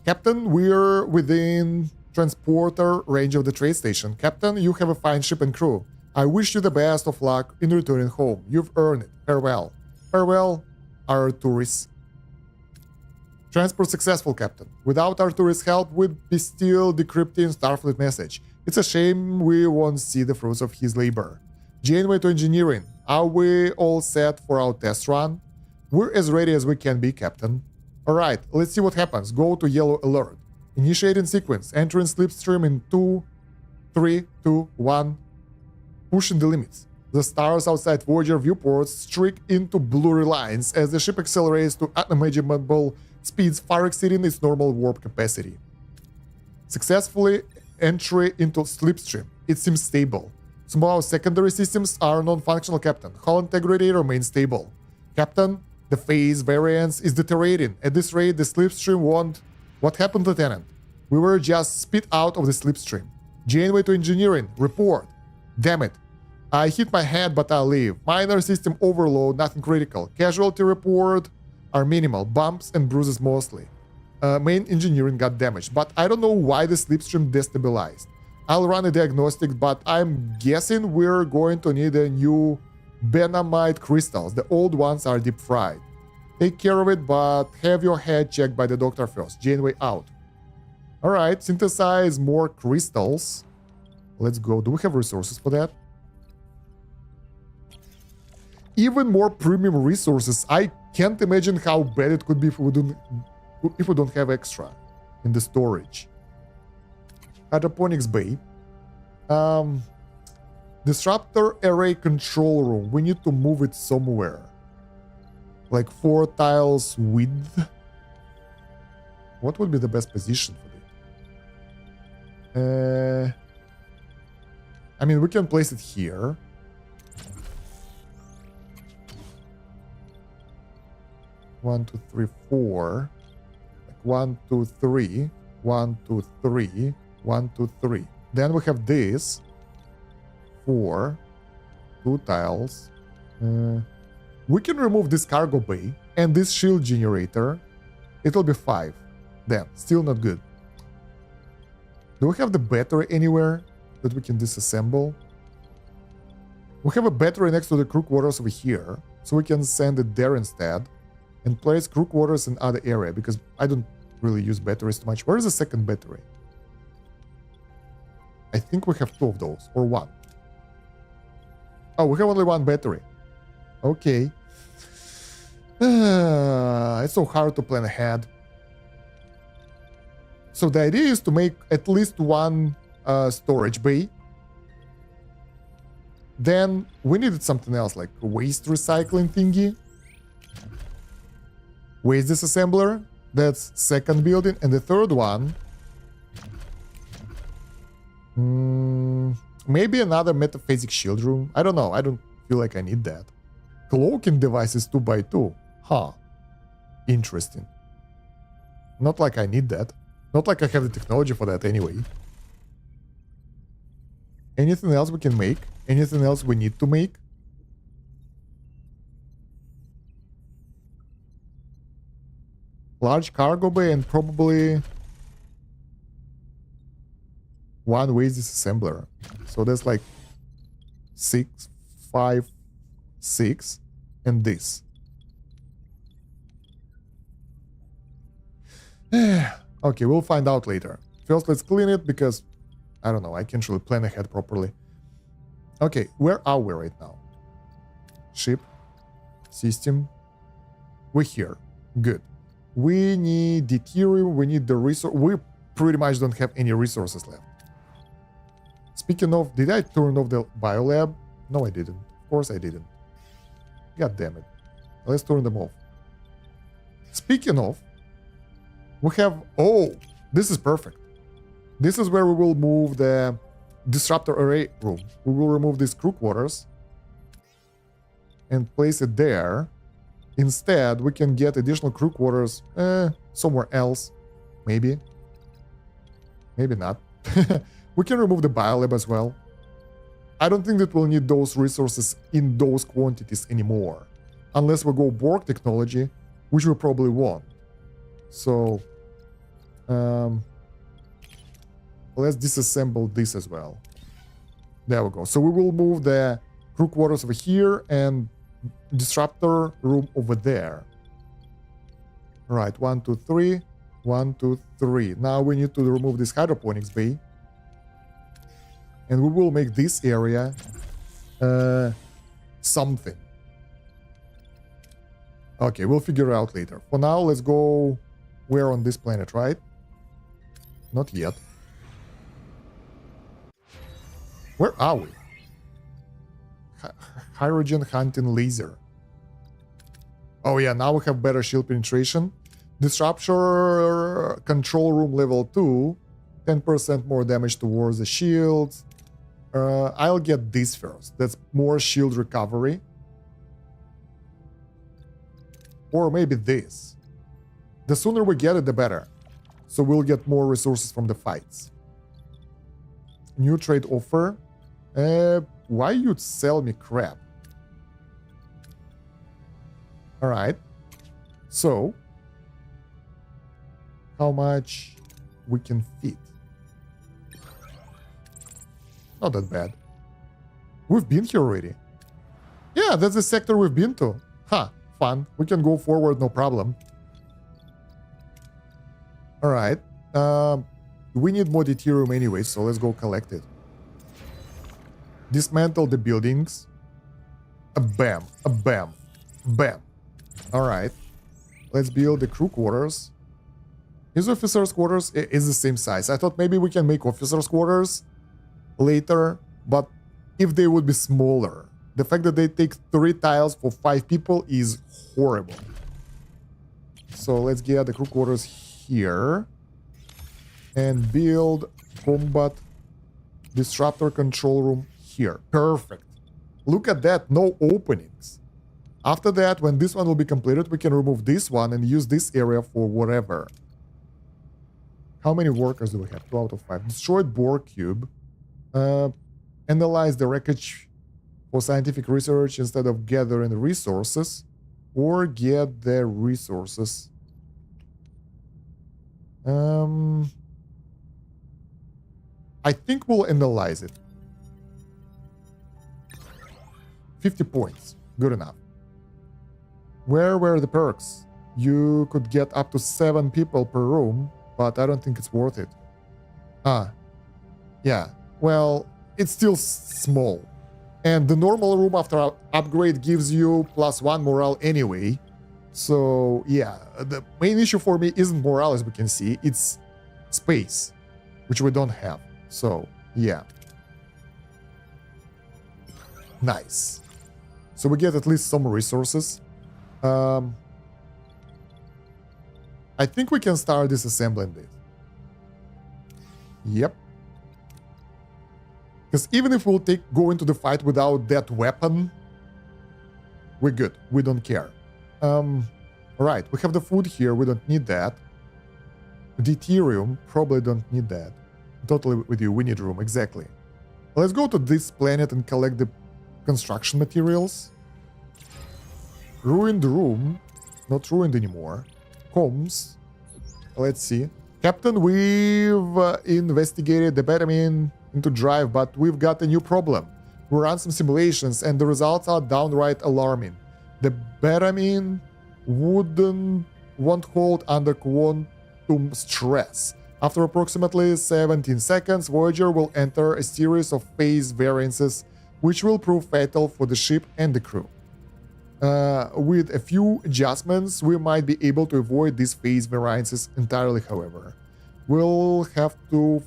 Captain, we're within transporter range of the trade station. Captain, you have a fine ship and crew. I wish you the best of luck in returning home. You've earned it. Farewell. Farewell, Arturis. Transport successful, Captain. Without Arturis' help, we'd be still decrypting Starfleet message. It's a shame we won't see the fruits of his labor. Janeway to engineering. Are we all set for our test run? We're as ready as we can be, Captain. Alright, let's see what happens. Go to yellow alert. Initiating sequence. Entering slipstream in 2, 3, 2, 1. Pushing the limits. The stars outside Voyager viewports streak into blurry lines as the ship accelerates to unimaginable speeds far exceeding its normal warp capacity. Successfully entry into slipstream. It seems stable. Some of our secondary systems are non-functional, Captain. Hull integrity remains stable. Captain, the phase variance is deteriorating. At this rate, the slipstream won't... What happened, Lieutenant? We were just spit out of the slipstream. Janeway to engineering. Report. Damn it. I hit my head, but I'll leave. Minor system overload, nothing critical. Casualty report are minimal. Bumps and bruises mostly. Main engineering got damaged, but I don't know why the slipstream destabilized. I'll run a diagnostic, but I'm guessing we're going to need a new Benamite crystals. The old ones are deep fried. Take care of it, but have your head checked by the doctor first. Janeway out. Alright, synthesize more crystals. Let's go. Do we have resources for that? Even more premium resources. I can't imagine how bad it could be if we don't have extra in the storage. Hydroponics bay. Disruptor array control room. We need to move it somewhere. Like 4 tiles width. What would be the best position for it? I mean, we can place it here. One, two, three, 4. Like 1, 2, 3. 1, 2, 3. 1, 2, 3. Then we have this. 4. 2 tiles. We can remove this cargo bay and this shield generator. It'll be 5. Then, still not good. Do we have the battery anywhere that we can disassemble? We have a battery next to the crew quarters over here, so we can send it there instead and place crew quarters in other area because I don't really use batteries too much. Where is the second battery? I think we have 2 of those, or 1. Oh, we have only 1 battery. Okay. It's so hard to plan ahead. So the idea is to make at least 1 storage bay. Then we needed something else, like a waste recycling thingy. Waste disassembler. That's second building. And the third one... maybe another metaphasic shield room. I don't know. I don't feel like I need that. Cloaking devices 2x2. Huh. Interesting. Not like I need that. Not like I have the technology for that anyway. Anything else we can make? Anything else we need to make? Large cargo bay and probably 1 waste disassembler. So that's like 6, 5, 6, and this. Okay, we'll find out later. First, let's clean it because, I don't know, I can't really plan ahead properly. Okay, where are we right now? Ship. System. We're here. Good. We need deuterium, we need the resource. We pretty much don't have any resources left. Speaking of, did I turn off the biolab? No, I didn't. Of course I didn't. God damn it. Let's turn them off. Speaking of, we have... Oh, this is perfect. This is where we will move the disruptor array room. We will remove these crew quarters and place it there. Instead, we can get additional crew quarters somewhere else. Maybe. Maybe not. We can remove the biolab as well. I don't think that we'll need those resources in those quantities anymore. Unless we go Borg technology, which we probably won't. So, let's disassemble this as well. There we go. So we will move the crew quarters over here and disruptor room over there. All right, 1, 2, 3. 1, 2, 3. Now we need to remove this hydroponics bay. And we will make this area something. Okay, we'll figure it out later. For now, let's go... We're on this planet, right? Not yet. Where are we? Hydrogen hunting laser. Oh yeah, now we have better shield penetration. Disruptor control room level 2. 10% more damage towards the shields. I'll get this first. That's more shield recovery. Or maybe this. The sooner we get it, the better. So we'll get more resources from the fights. New trade offer. Why you'd sell me crap? Alright. So, how much we can fit? Not that bad. We've been here already. Yeah, that's the sector we've been to. Huh, fun. We can go forward, no problem. Alright. We need more deuterium anyway, so let's go collect it. Dismantle the buildings. A bam, a bam, bam. Alright. Let's build the crew quarters. His officers' quarters is the same size. I thought maybe we can make officers' quarters later, but if they would be smaller. The fact that they take 3 tiles for 5 people is horrible. So let's get the crew quarters here. And build combat disruptor control room here. Perfect. Look at that, no openings. After that, when this one will be completed, we can remove this one and use this area for whatever. How many workers do we have? 2 out of 5. Destroyed Borg cube. Analyze the wreckage for scientific research instead of gathering resources. Or get the resources. I think we'll analyze it. 50 points. Good enough. Where were the perks? You could get up to 7 people per room, but I don't think it's worth it. Yeah. Well, it's still small. And the normal room after upgrade gives you +1 morale anyway. So, yeah. The main issue for me isn't morale, as we can see. It's space, which we don't have. So, yeah. Nice. So we get at least some resources. I think we can start disassembling this. Yep. Because even if we'll go into the fight without that weapon, we're good. We don't care. Right, we have the food here. We don't need that. Deuterium, probably don't need that. Totally with you. We need room, exactly. Let's go to this planet and collect the construction materials. Ruined room. Not ruined anymore. Comms. Let's see. Captain, we've investigated the Betamine into drive, but we've got a new problem. We ran some simulations and the results are downright alarming. The Betamine won't hold under quantum stress. After approximately 17 seconds, Voyager will enter a series of phase variances which will prove fatal for the ship and the crew. With a few adjustments, we might be able to avoid these phase variances entirely, however. We'll have to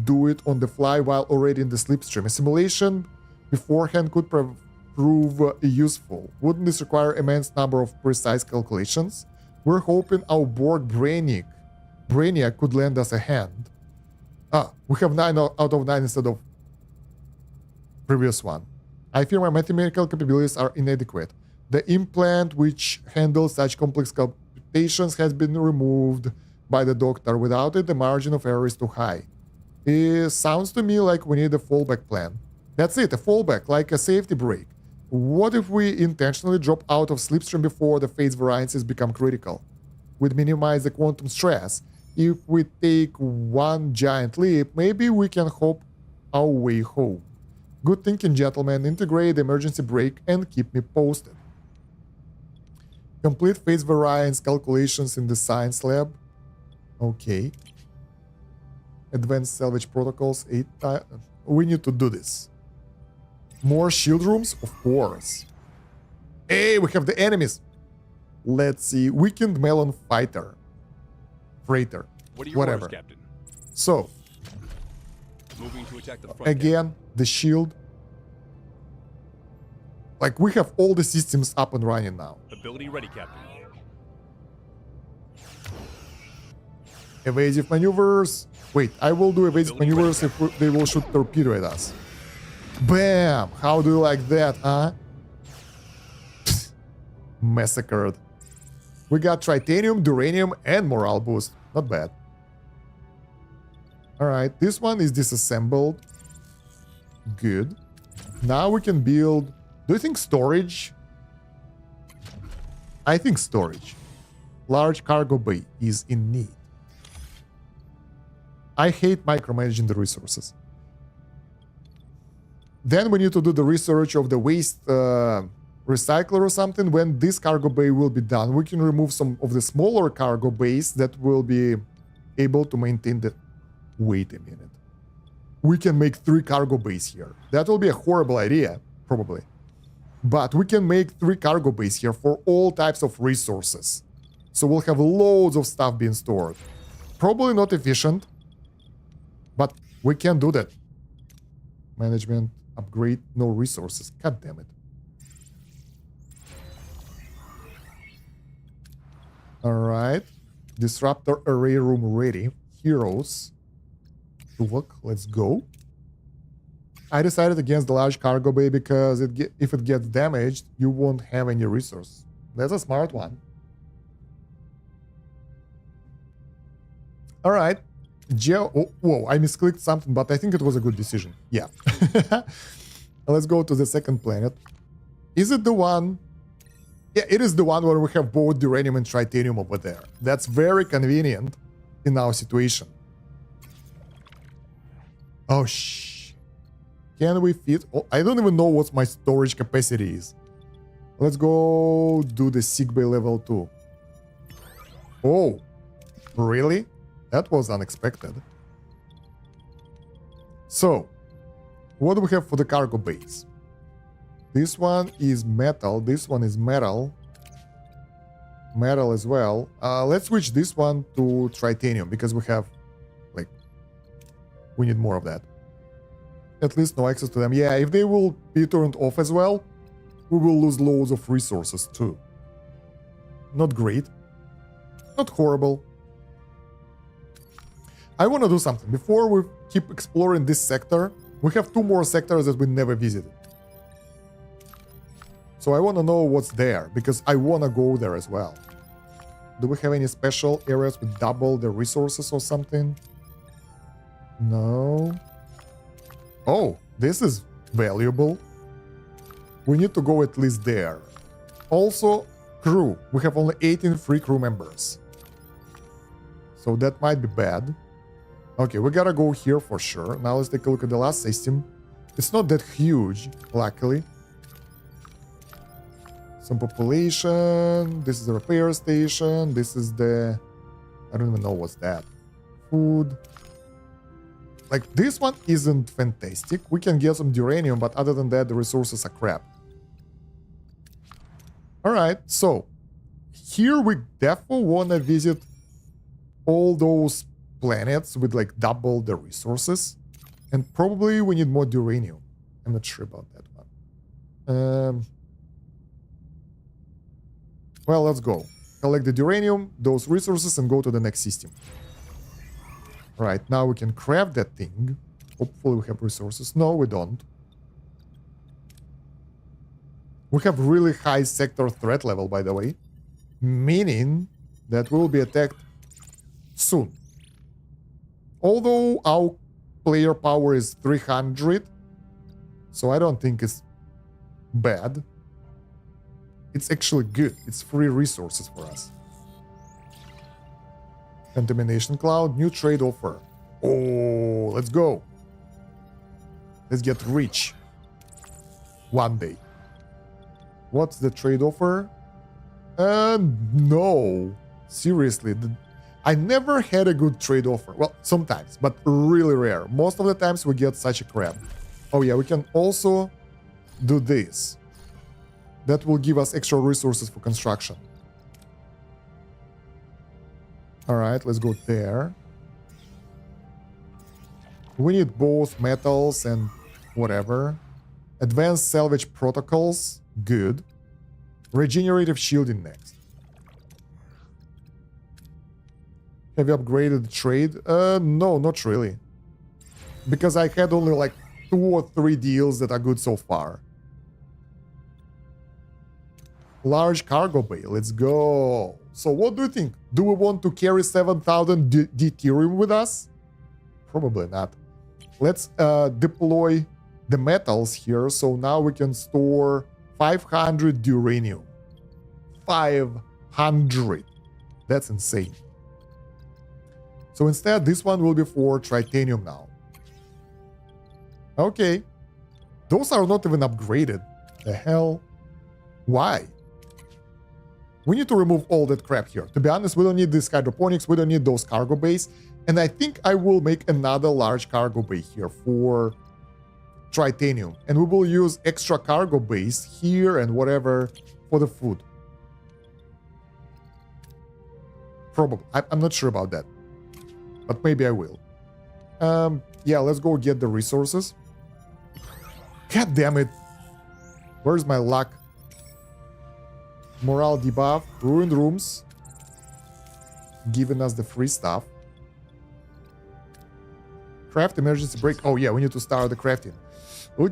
do it on the fly while already in the slipstream. A simulation beforehand could prove useful. Wouldn't this require immense number of precise calculations? We're hoping our Borg Brainiac could lend us a hand. We have 9 out of 9 instead of previous one. I fear my mathematical capabilities are inadequate. The implant which handles such complex computations has been removed by the doctor. Without it, the margin of error is too high. It sounds to me like we need a fallback plan. That's it, a fallback, like a safety brake. What if we intentionally drop out of slipstream before the phase variances become critical? We'd minimize the quantum stress. If we take one giant leap, maybe we can hope our way home. Good thinking, gentlemen. Integrate the emergency brake and keep me posted. Complete phase variance calculations in the science lab. Okay. Advanced salvage protocols. 8 times. We need to do this. More shield rooms? Of course. Hey, we have the enemies. Let's see. Weakened melon fighter. Freighter. What are your whatever. orders, Captain? So, Moving to attack the front. again, the shield. Like, we have all the systems up and running now. Ability ready, Captain. Evasive maneuvers. Wait, I will do evasive maneuvers if they will shoot torpedo at us. Bam! How do you like that, huh? Massacred. We got titanium, duranium, and morale boost. Not bad. Alright, this one is disassembled. Good. Now we can build... Do you think storage? I think storage. Large cargo bay is in need. I hate micromanaging the resources. Then we need to do the research of the waste recycler or something. When this cargo bay will be done, we can remove some of the smaller cargo bays that will be able to maintain the... Wait a minute. We can make 3 cargo bays here. That will be a horrible idea, probably. But we can make 3 cargo bays here for all types of resources. So we'll have loads of stuff being stored. Probably not efficient, but we can do that. Management, upgrade, no resources. God damn it. Alright. Disruptor array room ready. Heroes. Look, let's go. I decided against the large cargo bay because if it gets damaged, you won't have any resource. That's a smart one. Alright. Whoa, I misclicked something, but I think it was a good decision. Yeah. Let's go to the second planet. Is it the one? Yeah, it is the one where we have both uranium and titanium over there. That's very convenient in our situation. Oh, can we fit? Oh, I don't even know what my storage capacity is. Let's go do the sickbay level 2. Oh, really? That was unexpected. So, what do we have for the cargo bays? This one is metal. This one is metal. Metal as well. Let's switch this one to titanium because we have, like, we need more of that. At least no access to them. Yeah, if they will be turned off as well, we will lose loads of resources too. Not great. Not horrible. I want to do something. Before we keep exploring this sector, we have 2 more sectors that we never visited. So I want to know what's there, because I want to go there as well. Do we have any special areas with double the resources or something? No. Oh, this is valuable. We need to go at least there. Also, crew. We have only 18 free crew members. So that might be bad. Okay, we gotta go here for sure. Now let's take a look at the last system. It's not that huge, luckily. Some population. This is the repair station. This is the... I don't even know what's that. Food. Like, this one isn't fantastic. We can get some uranium, but other than that, the resources are crap. Alright, so... Here we definitely want to visit all those planets with, like, double the resources. And probably we need more uranium. I'm not sure about that one. Well, let's go. Collect the uranium, those resources, and go to the next system. Right, now we can craft that thing. Hopefully we have resources. No, we don't. We have really high sector threat level, by the way. Meaning that we will be attacked soon. Although our player power is 300, so I don't think it's bad. It's actually good. It's free resources for us. Contamination cloud, new trade offer. Oh, let's go. Let's get rich. One day. What's the trade offer? No. Seriously, I never had a good trade offer. Well, sometimes, but really rare. Most of the times we get such a crap. Oh yeah, we can also do this. That will give us extra resources for construction. Alright, let's go there. We need both metals and whatever. Advanced salvage protocols, good. Regenerative shielding next. Have you upgraded the trade? No, not really. Because I had only like 2 or 3 deals that are good so far. Large cargo bay, let's go. So what do you think? Do we want to carry 7,000 deuterium with us? Probably not. Let's deploy the metals here, so now we can store 500 uranium. 500. That's insane. So instead, this one will be for titanium now. Okay. Those are not even upgraded. The hell? Why? We need to remove all that crap here. To be honest, we don't need this hydroponics, we don't need those cargo bays. And I think I will make another large cargo bay here for titanium. And we will use extra cargo bays here and whatever for the food. Probably. I'm not sure about that. But maybe I will. Yeah, let's go get the resources. God damn it. Where's my luck? Morale debuff, ruined rooms, giving us the free stuff. Craft emergency break. Oh yeah, we need to start the crafting. We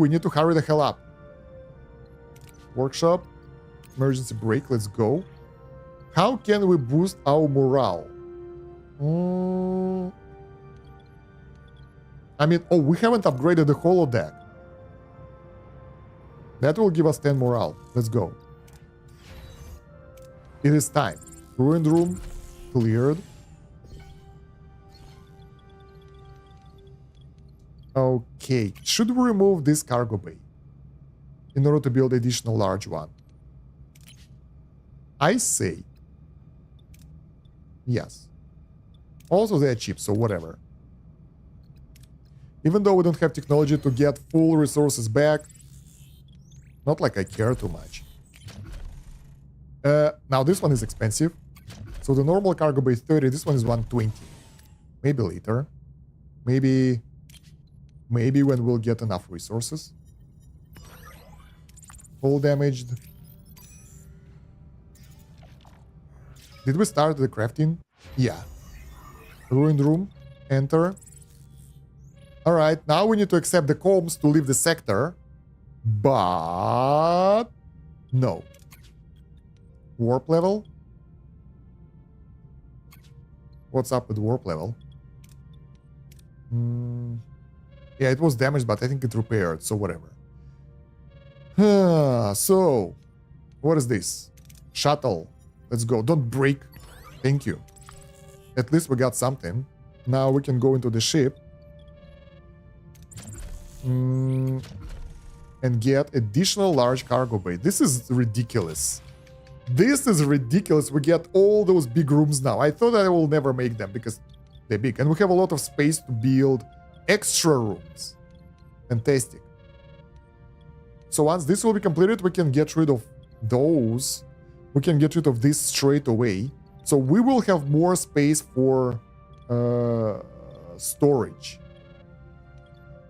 need to hurry the hell up. Workshop, emergency break, let's go. How can we boost our morale? I mean, oh, we haven't upgraded the holodeck. That will give us 10 morale. Let's go. It is time. Ruined room cleared. Okay. Should we remove this cargo bay in order to build additional large one? I say yes. Also, they are cheap, so whatever. Even though we don't have technology to get full resources back, not like I care too much. Now this one is expensive. So the normal cargo bay is 30, this one is 120. Maybe later. Maybe when we'll get enough resources. All damaged. Did we start the crafting? Yeah. Ruined room. Enter. Alright, now we need to accept the comms to leave the sector. But... no. Warp level? What's up with warp level? Yeah, it was damaged, but I think it repaired, so whatever. So, what is this? Shuttle. Let's go. Don't break. Thank you. At least we got something. Now we can go into the ship. And get additional large cargo bay. This is ridiculous. This is ridiculous. We get all those big rooms now. I thought I will never make them because they're big. And we have a lot of space to build extra rooms. Fantastic. So once this will be completed, we can get rid of those. We can get rid of this straight away. So we will have more space for storage.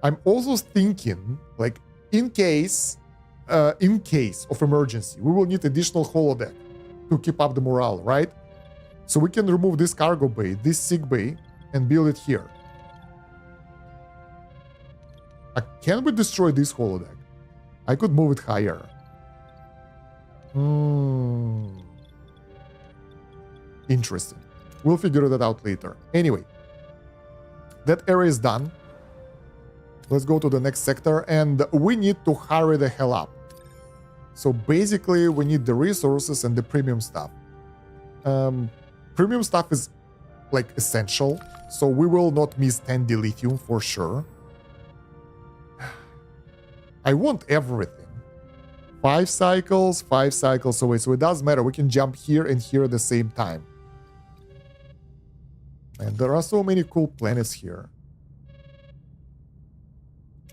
I'm also thinking, like, in case of emergency, we will need additional holodeck to keep up the morale, right? So we can remove this cargo bay, this sick bay, and build it here. Can we destroy this holodeck? I could move it higher. Interesting. We'll figure that out later. Anyway, that area is done. Let's go to the next sector, and we need to hurry the hell up. So basically, we need the resources and the premium stuff. Premium stuff is like essential, so we will not miss 10 dilithium for sure. I want everything. 5 cycles away, so it doesn't matter. We can jump here and here at the same time. And there are so many cool planets here.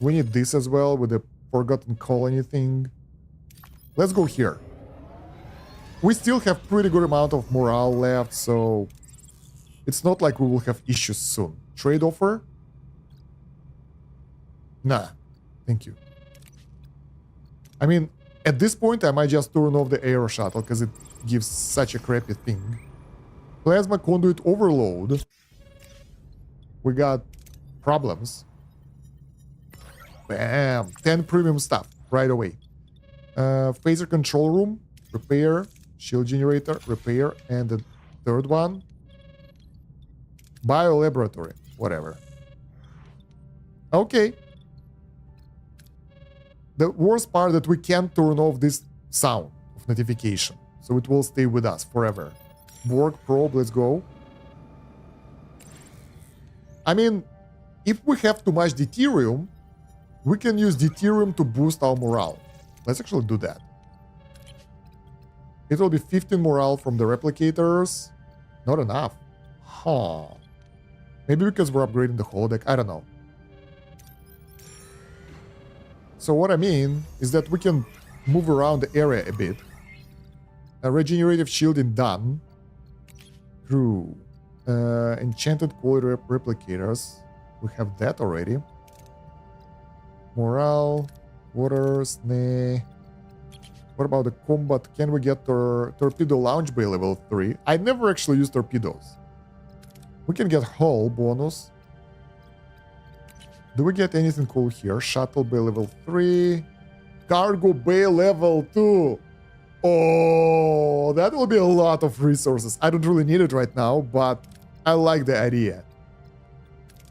We need this as well with the Forgotten Colony thing. Let's go here. We still have pretty good amount of morale left, so it's not like we will have issues soon. Trade offer? Nah, thank you. I mean, at this point, I might just turn off the aero shuttle because it gives such a crappy thing. Plasma conduit overload. We got problems. Bam! 10 premium stuff right away. Phaser control room, repair. Shield generator, repair. And the third one, bio laboratory, whatever. Okay. The worst part that we can't turn off this sound of notification, so it will stay with us forever. Borg probe, let's go. I mean, if we have too much deuterium, we can use deuterium to boost our morale. Let's actually do that. It will be 15 morale from the replicators. Not enough. Huh. Maybe because we're upgrading the holodeck, I don't know. So what I mean is that we can move around the area a bit. A regenerative shielding done. True. Enchanted quality replicators. We have that already. Morale. Water. Snare. What about the combat? Can we get torpedo launch bay level 3? I never actually used torpedoes. We can get hull bonus. Do we get anything cool here? Shuttle bay level 3. Cargo bay level 2. Oh, that will be a lot of resources. I don't really need it right now, but I like the idea.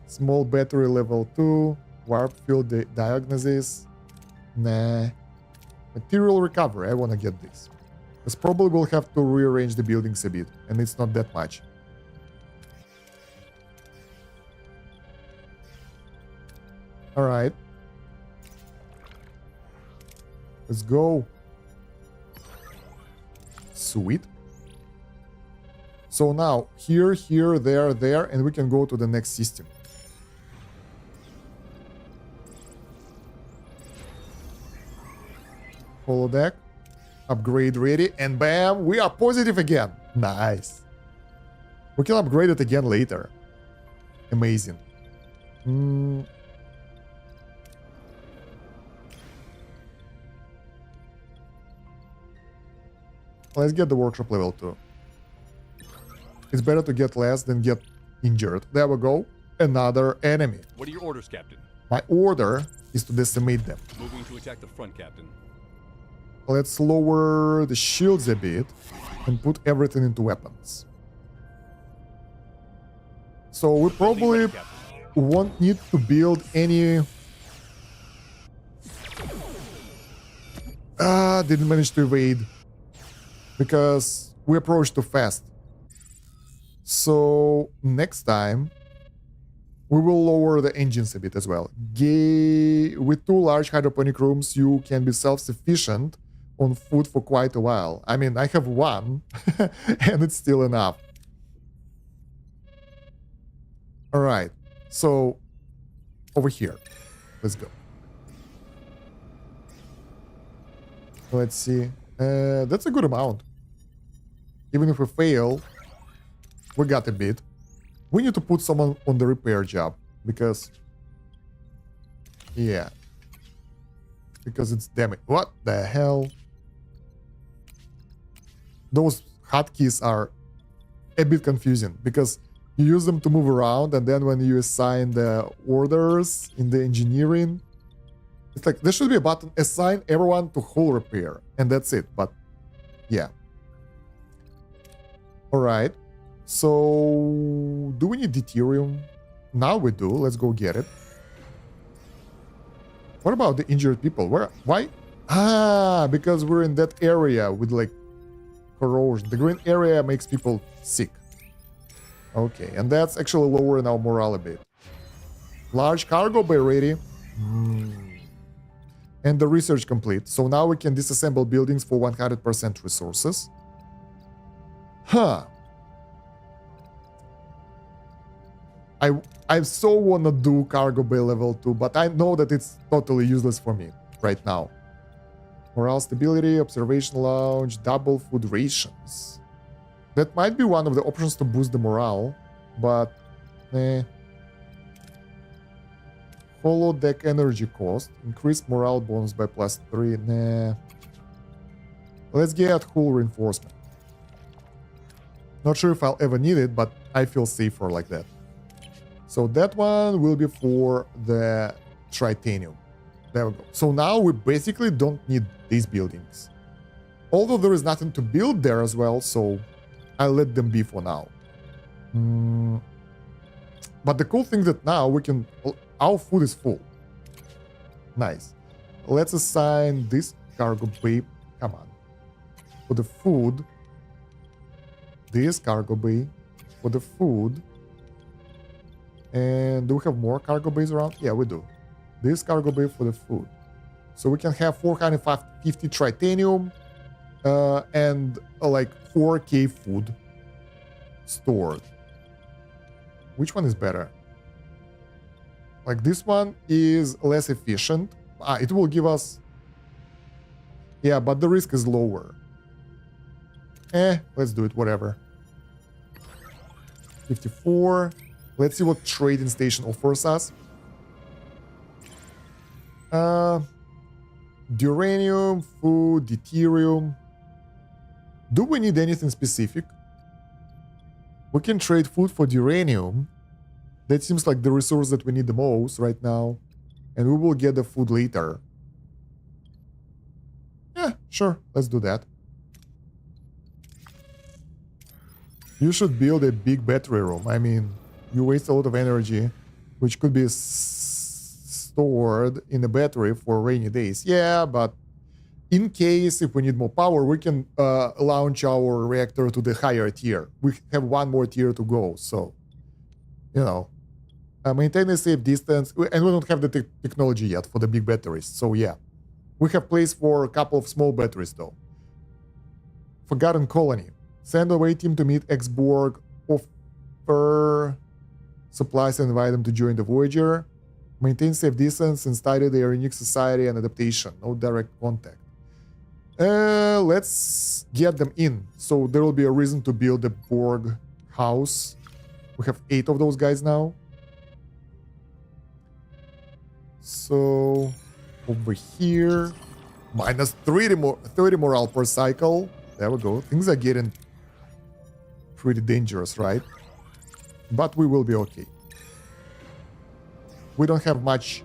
Small battery level 2. Warp field diagnosis. Nah. Material recovery. I want to get this. Because probably we'll have to rearrange the buildings a bit, and it's not that much. Alright. Let's go. Sweet. So now, here, here, there, there, and we can go to the next system. Holodeck. Upgrade ready, and bam, we are positive again. Nice. We can upgrade it again later. Amazing. Let's get the workshop level 2. It's better to get less than get injured. There we go. Another enemy. What are your orders, Captain? My order is to decimate them. Moving to attack the front, Captain. Let's lower the shields a bit and put everything into weapons. So we probably won't need to build any... didn't manage to evade. Because we approached too fast. So next time we will lower the engines a bit as well. With 2 large hydroponic rooms, you can be self-sufficient on food for quite a while. I mean, I have 1 and it's still enough. All right, so over here, let's go. Let's see. That's a good amount. Even if we fail, we got a bit. We need to put someone on the repair job because, yeah, because it's damage. What the hell? Those hotkeys are a bit confusing because You use them to move around, and then when you assign the orders in the engineering, it's like there should be a button, assign everyone to hull repair, and that's it. But yeah. Alright. So do we need deuterium? Now we do. Let's go get it. What about the injured people? Where? Why? Ah, because we're in that area with like corrosion. The green area makes people sick. Okay, and that's actually lowering our morale a bit. Large cargo bay ready. And the research complete. So now we can disassemble buildings for 100% resources. Huh. I so wanna do cargo bay level 2, but I know that it's totally useless for me right now. Morale stability, observation lounge, double food rations. That might be one of the options to boost the morale, but holodeck energy cost, increased morale bonus by +3. Nah. Let's get hull reinforcement. Not sure if I'll ever need it, but I feel safer like that. So that one will be for the tritanium. There we go. So now we basically don't need these buildings. Although there is nothing to build there as well, so I'll let them be for now. But the cool thing that now we can... Our food is full. Nice. Let's assign this cargo bay. Come on. For the food. This cargo bay. For the food. And do we have more cargo bays around? Yeah, we do. This cargo bay for the food. So we can have 450 tritanium and like 4k food stored. Which one is better? Like this one is less efficient. It will give us... Yeah, but the risk is lower. Let's do it, whatever. 54. Let's see what trading station offers us. Duranium, food, deuterium. Do we need anything specific? We can trade food for duranium. That seems like the resource that we need the most right now. And we will get the food later. Yeah, sure. Let's do that. You should build a big battery room. I mean, you waste a lot of energy, which could be stored in a battery for rainy days. Yeah, but in case if we need more power, we can launch our reactor to the higher tier. We have one more tier to go, so, you know. Maintain a safe distance, and we don't have the technology yet for the big batteries, so yeah. We have place for a couple of small batteries, though. Forgotten Colony. Send away team to meet X-Borg. Offer supplies and invite them to join the Voyager. Maintain safe distance and study their unique society and adaptation. No direct contact. Let's get them in. So there will be a reason to build the Borg house. We have 8 of those guys now. So over here, minus 30 morale per cycle. There we go. Things are getting pretty dangerous, right? But we will be okay. We don't have much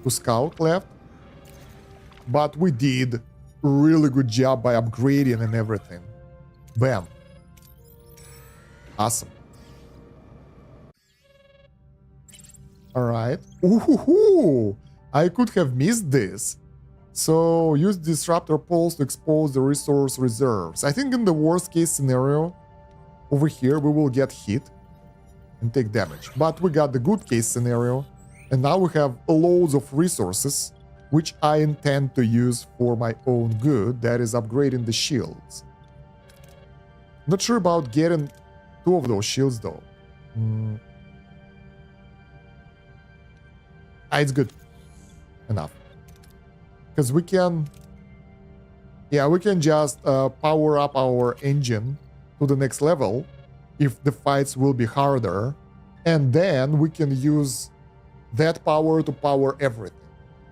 to scout left, but we did really good job by upgrading and everything. Bam. Awesome. All right. Ooh, I could have missed this. So use disruptor pulse to expose the resource reserves. I think in the worst case scenario, over here we will get hit and take damage. But we got the good case scenario, and now we have loads of resources, which I intend to use for my own good. That is upgrading the shields. Not sure about getting 2 of those shields though. It's good enough. Because we can... Yeah, we can just power up our engine to the next level if the fights will be harder. And then we can use that power to power everything.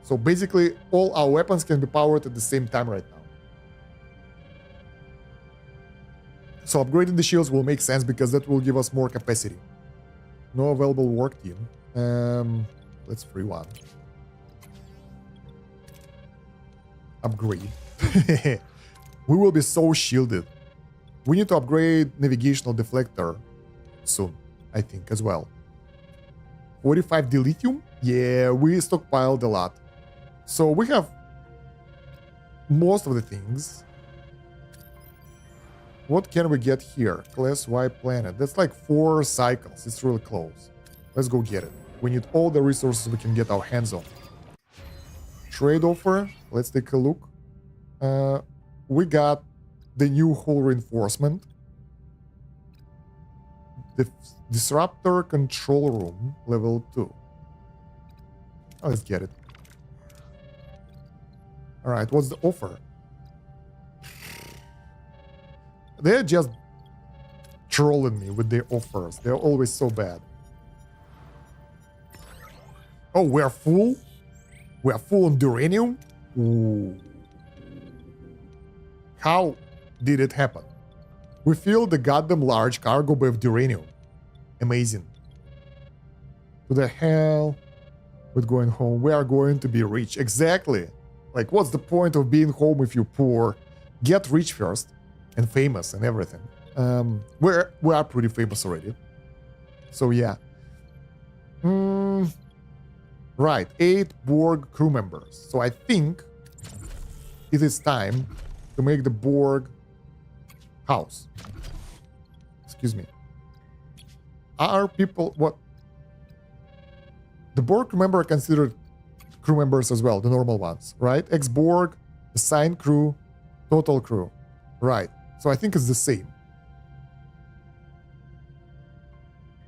So basically, all our weapons can be powered at the same time right now. So upgrading the shields will make sense because that will give us more capacity. No available work team. Let's free one. Upgrade. We will be so shielded. We need to upgrade navigational deflector soon, I think, as well. 45 dilithium? Yeah, we stockpiled a lot. So we have most of the things. What can we get here? Class Y planet. That's like 4 cycles. It's really close. Let's go get it. We need all the resources we can get our hands on. Trade offer. Let's take a look. We got the new hull reinforcement. The disruptor control room, level 2. Let's get it. Alright, what's the offer? They're just trolling me with their offers. They're always so bad. Oh, we're full? We're full on uranium? Ooh. How did it happen? We filled the goddamn large cargo bay of uranium. Amazing. To the hell with going home. We are going to be rich. Exactly. Like, what's the point of being home if you're poor? Get rich first. And famous and everything. We are pretty famous already. So yeah. Right, 8 Borg crew members. So I think it is time to make the Borg house. Excuse me. Are people what? The Borg crew member are considered crew members as well, the normal ones, right? Ex-Borg, assigned crew, total crew. Right. So I think it's the same.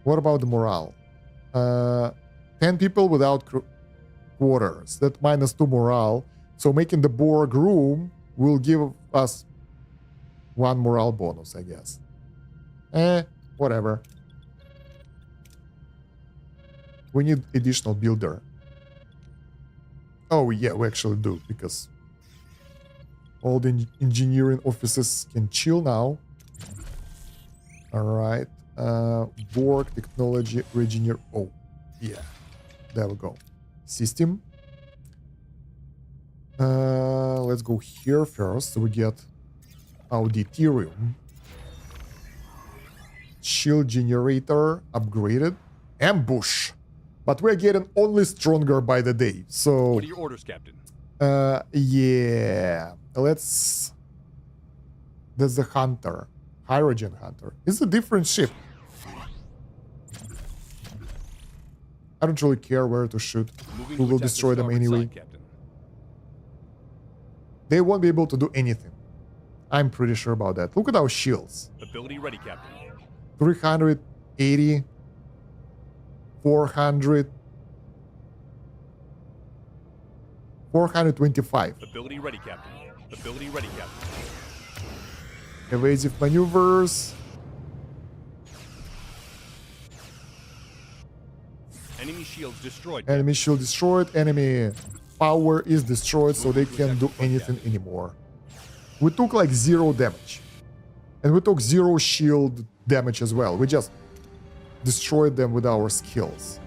What about the morale? 10 people without quarters. That -2 morale. So making the Borg room will give us 1 morale bonus, I guess. Whatever. We need additional builder. Oh yeah, we actually do, because all the engineering offices can chill now. Alright. Borg technology engineer. Oh, yeah. There we go. System. Let's go here first. So we get auditorium. Shield generator upgraded. Ambush. But we're getting only stronger by the day. So. What are your orders, Captain? Yeah. That's the Hunter. Hydrogen Hunter. It's a different ship. I don't really care where to shoot. We will destroy them anyway. They won't be able to do anything. I'm pretty sure about that. Look at our shields. Ability ready, Captain. 380. 400. 425. Ability ready, Captain. Ability ready, Captain. Evasive maneuvers. Enemy shields destroyed. Enemy shield destroyed. Enemy power is destroyed, so they can't do anything anymore. We took like 0 damage. And we took 0 shield damage as well. We just destroyed them with our skills.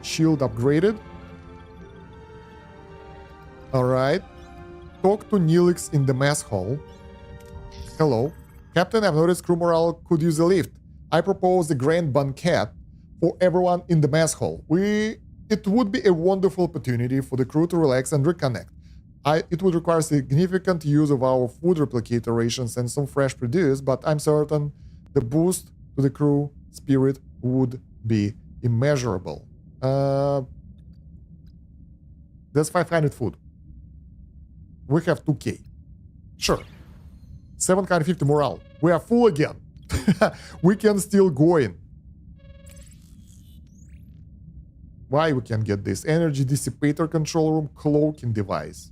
Shield upgraded. Alright. Talk to Neelix in the mess hall. Hello. Captain, I've noticed crew morale could use a lift. I propose a grand banquet for everyone in the mess hall. It would be a wonderful opportunity for the crew to relax and reconnect. It would require significant use of our food replicator rations and some fresh produce, but I'm certain the boost to the crew spirit would be immeasurable. That's 500 food. We have 2k. Sure. 750 morale. We are full again. We can still go in. Why we can get this? Energy dissipator control room, cloaking device.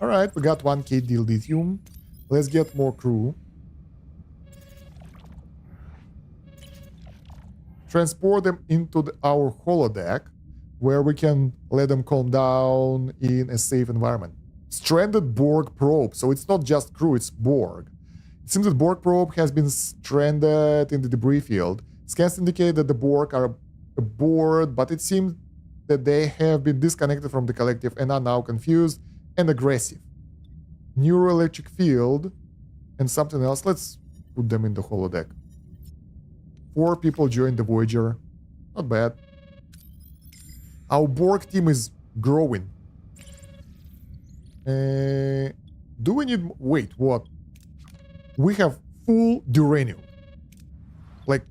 Alright, we got 1k dilithium. Let's get more crew. Transport them into our holodeck, where we can let them calm down in a safe environment. Stranded Borg probe. So it's not just crew, it's Borg. It seems that Borg probe has been stranded in the debris field. Scans indicate that the Borg are aboard, but it seems that they have been disconnected from the collective and are now confused and aggressive. Neuroelectric field and something else. Let's put them in the holodeck. 4 people joined the Voyager. Not bad. Our Borg team is growing. Do we need... Wait, what? We have full uranium. Like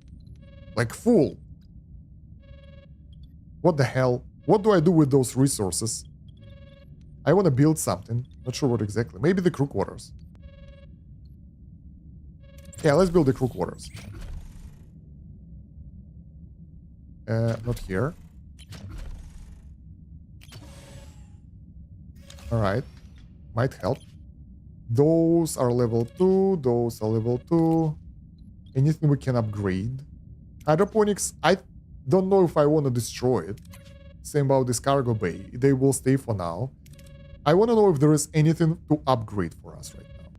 full. What the hell? What do I do with those resources? I want to build something. Not sure what exactly. Maybe the crew quarters. Yeah, let's build the crew quarters. Not here. Alright. Might help. Those are level 2. Those are level 2. Anything we can upgrade. Hydroponics, I don't know if I want to destroy it. Same about this cargo bay. They will stay for now. I want to know if there is anything to upgrade for us right now.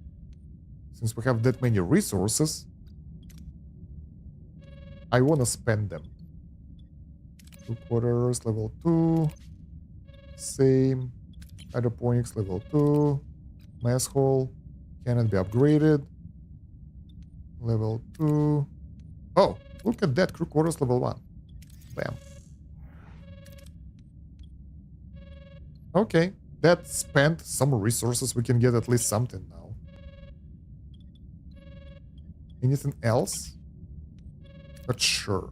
Since we have that many resources, I want to spend them. 2 quarters, level 2. Same. Hydroponics, level 2. Mess hall cannot be upgraded. Level 2. Oh, look at that. Crew quarters, level 1. Bam. Okay. That spent some resources. We can get at least something now. Anything else? Not sure.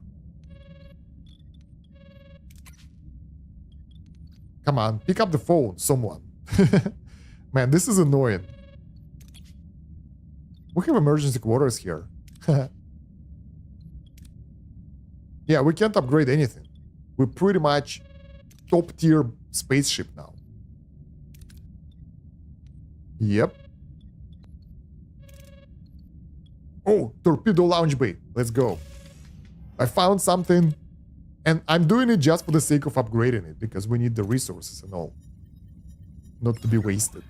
Come on, pick up the phone, someone. Man, this is annoying. We have emergency quarters here. Yeah, we can't upgrade anything. We're pretty much top tier spaceship now. Yep. Oh, torpedo launch bay. Let's go. I found something. And I'm doing it just for the sake of upgrading it, because we need the resources and all. Not to be wasted.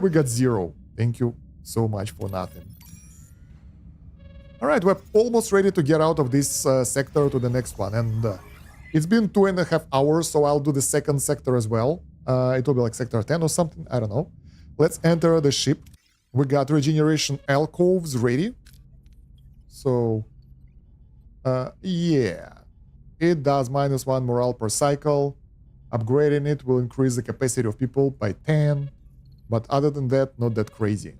We got 0. Thank you so much for nothing. Alright, we're almost ready to get out of this sector to the next one. And it's been 2.5 hours, so I'll do the second sector as well. It will be like sector 10 or something, I don't know. Let's enter the ship. We got regeneration alcoves ready. So, yeah. It does -1 morale per cycle. Upgrading it will increase the capacity of people by 10. But other than that, not that crazy.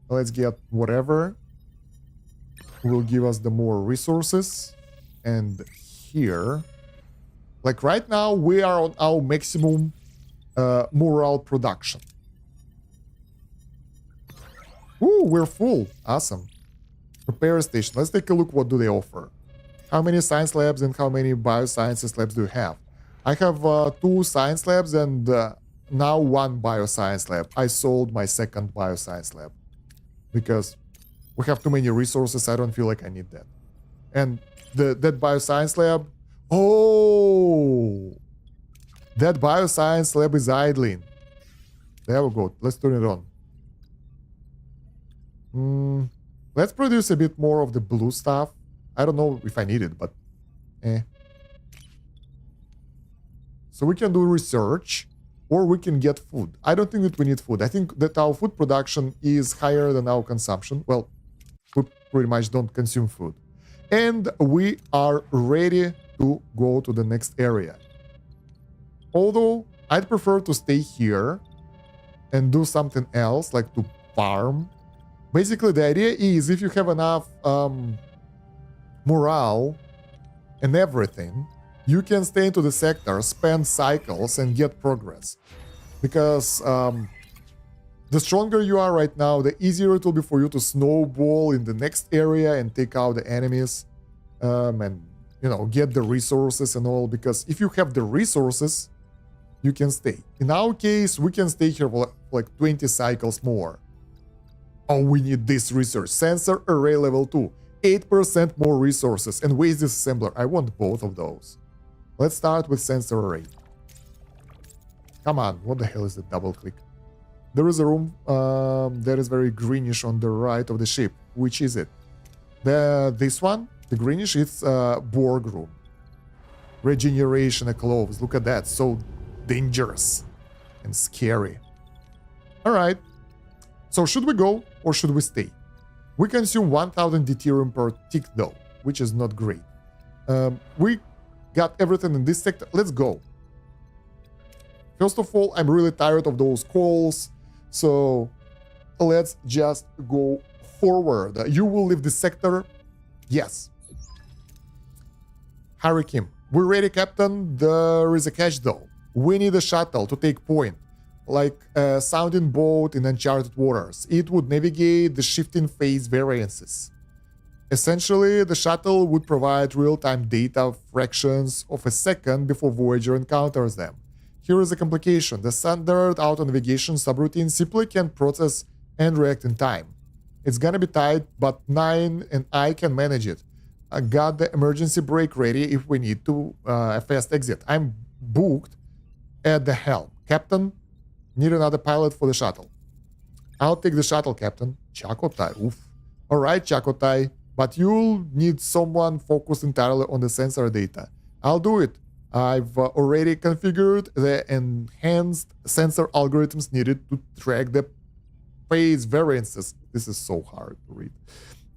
Let's get whatever will give us the more resources. And here, like right now, we are on our maximum morale production. Ooh, we're full. Awesome. Repair station. Let's take a look. What do they offer? How many science labs and how many biosciences labs do you have? I have 2 science labs and now 1 bioscience lab. I sold my second bioscience lab because we have too many resources. I don't feel like I need that. And that bioscience lab, oh, that bioscience lab is idling. There we go. Let's turn it on. Let's produce a bit more of the blue stuff. I don't know if I need it, but So we can do research or we can get food. I don't think that we need food. I think that our food production is higher than our consumption. Well, we pretty much don't consume food. And we are ready to go to the next area. Although I'd prefer to stay here and do something else, like to farm. Basically, the idea is if you have enough morale and everything, you can stay into the sector, spend cycles, and get progress. Because the stronger you are right now, the easier it will be for you to snowball in the next area and take out the enemies and, you know, get the resources and all. Because if you have the resources, you can stay. In our case, we can stay here for like 20 cycles more. Oh, we need this research. Sensor array level 2. 8% more resources. And waste disassembler. I want both of those. Let's start with sensor array. Come on, what the hell is the double click? There is a room that is very greenish on the right of the ship. Which is it? This one? The greenish is Borg room. Regeneration of clothes. Look at that. So dangerous and scary. Alright. So should we go or should we stay? We consume 1000 deuterium per tick though, which is not great. We got everything in this sector. Let's go. First of all, I'm really tired of those calls. So let's just go forward. You will leave this sector? Yes. Harry Kim. We're ready, Captain. There is a catch though. We need a shuttle to take point. Like a sounding boat in uncharted waters. It would navigate the shifting phase variances. Essentially, the shuttle would provide real-time data fractions of a second before Voyager encounters them. Here is a complication. The standard auto-navigation subroutine simply can't process and react in time. It's gonna be tight, but Nine and I can manage it. I got the emergency brake ready if we need to a fast exit. I'm booked at the helm. Captain, need another pilot for the shuttle. I'll take the shuttle, Captain. Chakotay, oof. Alright, Chakotay, but you'll need someone focused entirely on the sensor data. I'll do it. I've already configured the enhanced sensor algorithms needed to track the phase variances. This is so hard to read.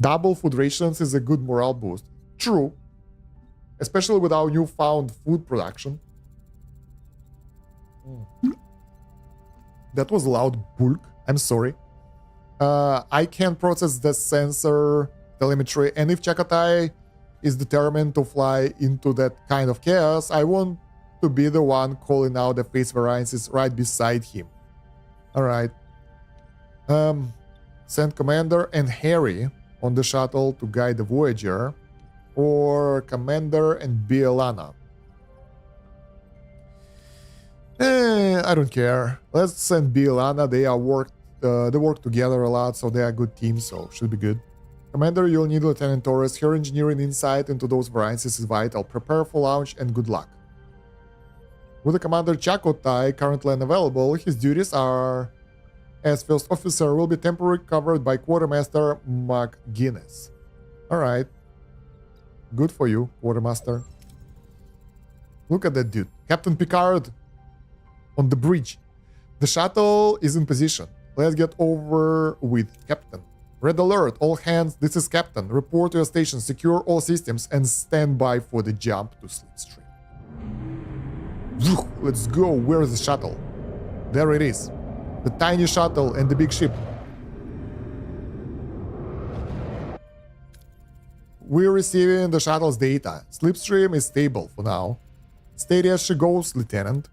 Double food rations is a good morale boost. True. Especially with our newfound food production. That was loud bulk. I'm sorry. I can't process the sensor telemetry, and if Chakotay is determined to fly into that kind of chaos, I want to be the one calling out the phase variances right beside him. Alright. Send Commander and Harry on the shuttle to guide the Voyager, or Commander and Bielana. I don't care. Let's send Bielana. They work together a lot, so they are a good team, so should be good. Commander, you'll need Lieutenant Torres. Her engineering insight into those variances is vital. Prepare for launch and good luck. With the Commander Chakotay currently unavailable, his duties are as first officer will be temporarily covered by Quartermaster McGuinness. Alright. Good for you, Quartermaster. Look at that dude. Captain Picard on the bridge. The shuttle is in position. Let's get over with Captain. Red alert, all hands, this is Captain. Report to your station, secure all systems, and stand by for the jump to Slipstream. Let's go. Where is the shuttle? There it is. The tiny shuttle and the big ship. We're receiving the shuttle's data. Slipstream is stable for now. Steady as she goes, Lieutenant.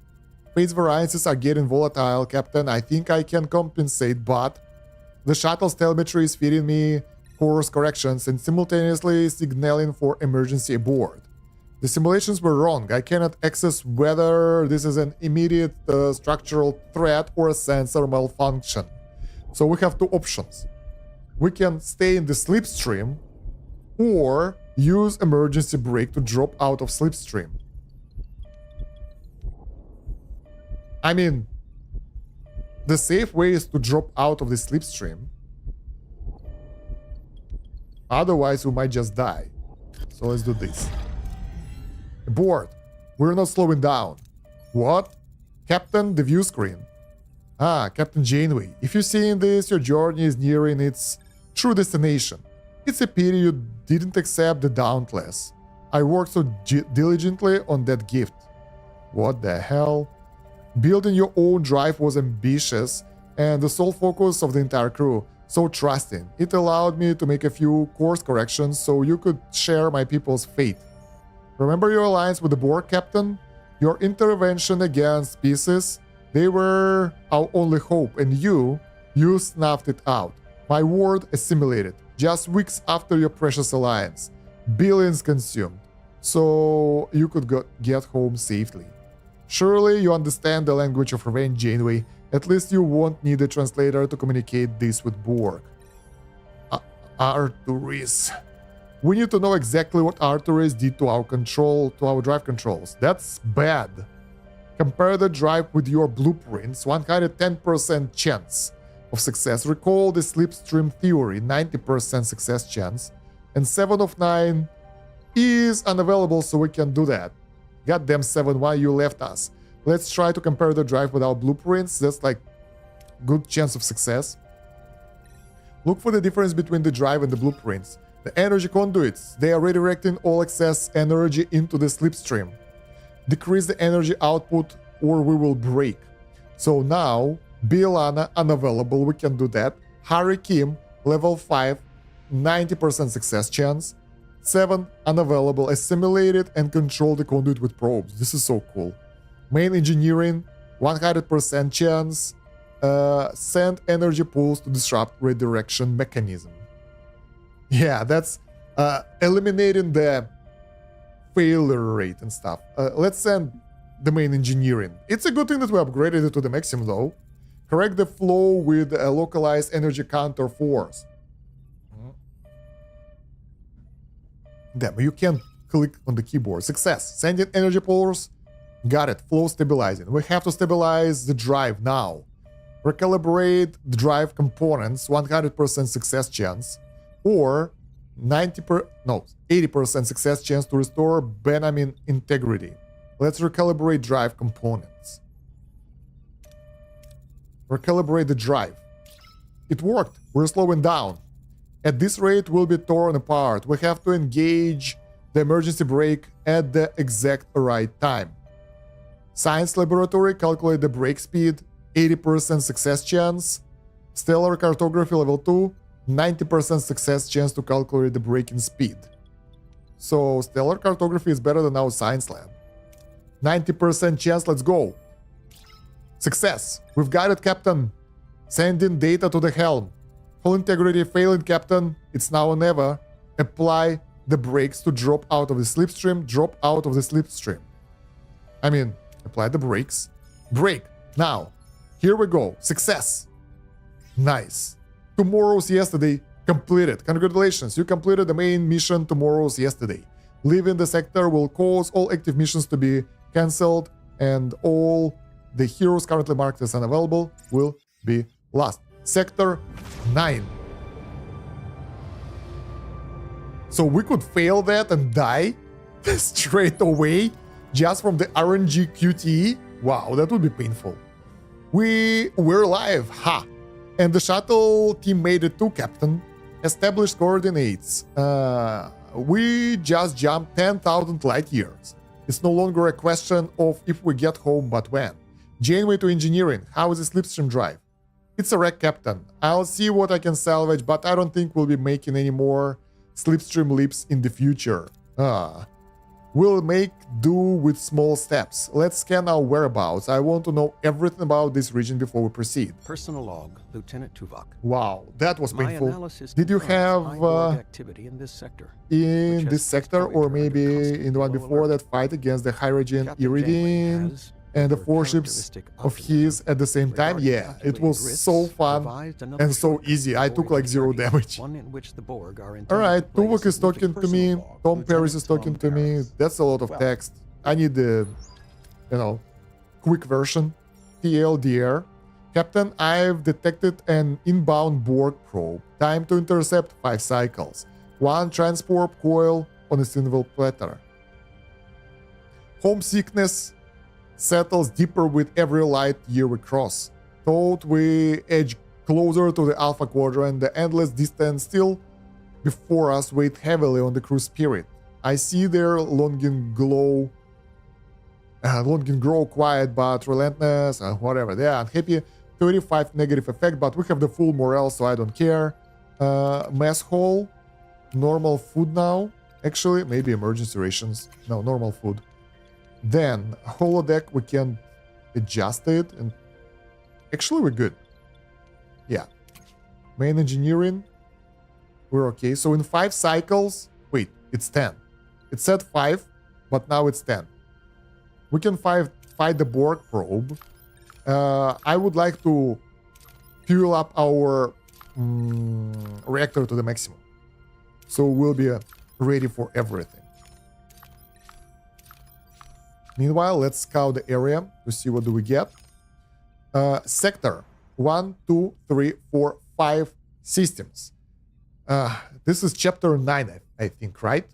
Phase variances are getting volatile, Captain. I think I can compensate, but the shuttle's telemetry is feeding me course corrections and simultaneously signaling for emergency aboard. The simulations were wrong. I cannot access whether this is an immediate structural threat or a sensor malfunction. So we have two options. We can stay in the slipstream or use emergency brake to drop out of slipstream. I mean, the safe way is to drop out of the slipstream. Otherwise, we might just die. So let's do this. Aboard. We're not slowing down. What? Captain, the view screen. Ah, Captain Janeway. If you're seeing this, your journey is nearing its true destination. It's a pity you didn't accept the Dauntless. I worked so diligently on that gift. What the hell? Building your own drive was ambitious and the sole focus of the entire crew, so trusting. It allowed me to make a few course corrections so you could share my people's fate. Remember your alliance with the Borg, Captain? Your intervention against species? They were our only hope, and you snuffed it out. My word assimilated, just weeks after your precious alliance. Billions consumed, so you could get home safely. Surely you understand the language of revenge, Janeway. At least you won't need a translator to communicate this with Borg. Arturis. We need to know exactly what Arturis did to our drive controls. That's bad. Compare the drive with your blueprints. 110% chance of success. Recall the slipstream theory. 90% success chance. And 7 of 9 is unavailable, so we can do that. Goddamn 7, why you left us? Let's try to compare the drive with our blueprints. That's like good chance of success. Look for the difference between the drive and the blueprints. The energy conduits, they are redirecting all excess energy into the slipstream. Decrease the energy output or we will break. So now, Bielana unavailable, we can do that. Harry Kim, level 5, 90% success chance. 7 unavailable, assimilate and control the conduit with probes. This is so cool. Main engineering, 100% chance. Send energy pools to disrupt redirection mechanism. Yeah, that's eliminating the failure rate and stuff. Let's send the main engineering. It's a good thing that we upgraded it to the maximum though. Correct the flow with a localized energy counter force. Damn, you can't click on the keyboard. Success. Sending energy pools. Got it. Flow stabilizing. We have to stabilize the drive now. Recalibrate the drive components. 100% success chance. Or 80% success chance to restore Benjamin integrity. Let's recalibrate drive components. Recalibrate the drive. It worked. We're slowing down. At this rate, we'll be torn apart. We have to engage the emergency brake at the exact right time. Science laboratory, calculate the brake speed. 80% success chance. Stellar cartography level 2. 90% success chance to calculate the braking speed. So stellar cartography is better than our science lab. 90% chance, let's go. Success. We've got it, Captain. Sending data to the helm. Full integrity, failing, Captain. It's now or never. Apply the brakes to drop out of the slipstream. Drop out of the slipstream. I mean, apply the brakes. Brake. Now. Here we go. Success. Nice. Tomorrow's yesterday completed. Congratulations. You completed the main mission tomorrow's yesterday. Leaving the sector will cause all active missions to be cancelled and all the heroes currently marked as unavailable will be lost. Sector 9. So we could fail that and die straight away just from the RNG QTE? Wow, that would be painful. We're alive, ha! And the shuttle team made it too, Captain. Established coordinates. We just jumped 10,000 light years. It's no longer a question of if we get home, but when. Janeway to engineering. How is the slipstream drive? It's a wreck, Captain. I'll see what I can salvage, but I don't think we'll be making any more slipstream leaps in the future. We'll make do with small steps. Let's scan our whereabouts. I want to know everything about this region before we proceed. Personal log, Lieutenant Tuvok. Wow, that was My painful. analysis Did you confirms have high-org activity in this sector? in which this has sector, placed or Voyager under maybe constant in the one global before alert. that fight against the Hydrogen Captain Janeway Iridium has, and the over 4 ships characteristic of his at the same time? regarding Yeah, it calculating was grits, so fun devised another and so shortcut easy. I for took like Voyager 0 30, damage. one in which the Borg are intended All right, to play a Tuvok is talking significant to me. personal log. Tom Paris is Lieutenant talking to me. Paris. That's a lot of Well, text. I need the, quick version. TLDR. Captain, I've detected an inbound Borg probe. Time to intercept 5 cycles. 1 transport coil on a single platter. Homesickness settles deeper with every light year we cross. Thought we edge closer to the Alpha Quadrant, the endless distance still before us weighed heavily on the crew spirit. I see their longing grow quiet but relentless, whatever. They are unhappy. 35 negative effect, but we have the full morale, so I don't care. Mess hall. Normal food now. Actually, maybe emergency rations. No, normal food. Then, holodeck, we can adjust it, and actually we're good. Yeah. Main engineering, we're okay. So in 5 cycles, wait, it's 10. It said 5, but now it's 10. We can fight the Borg probe. I would like to fuel up our reactor to the maximum. So we'll be ready for everything. Meanwhile, let's scout the area to see what do we get. Sector 1, 2, 3, 4, 5 systems. This is chapter 9, I think, right?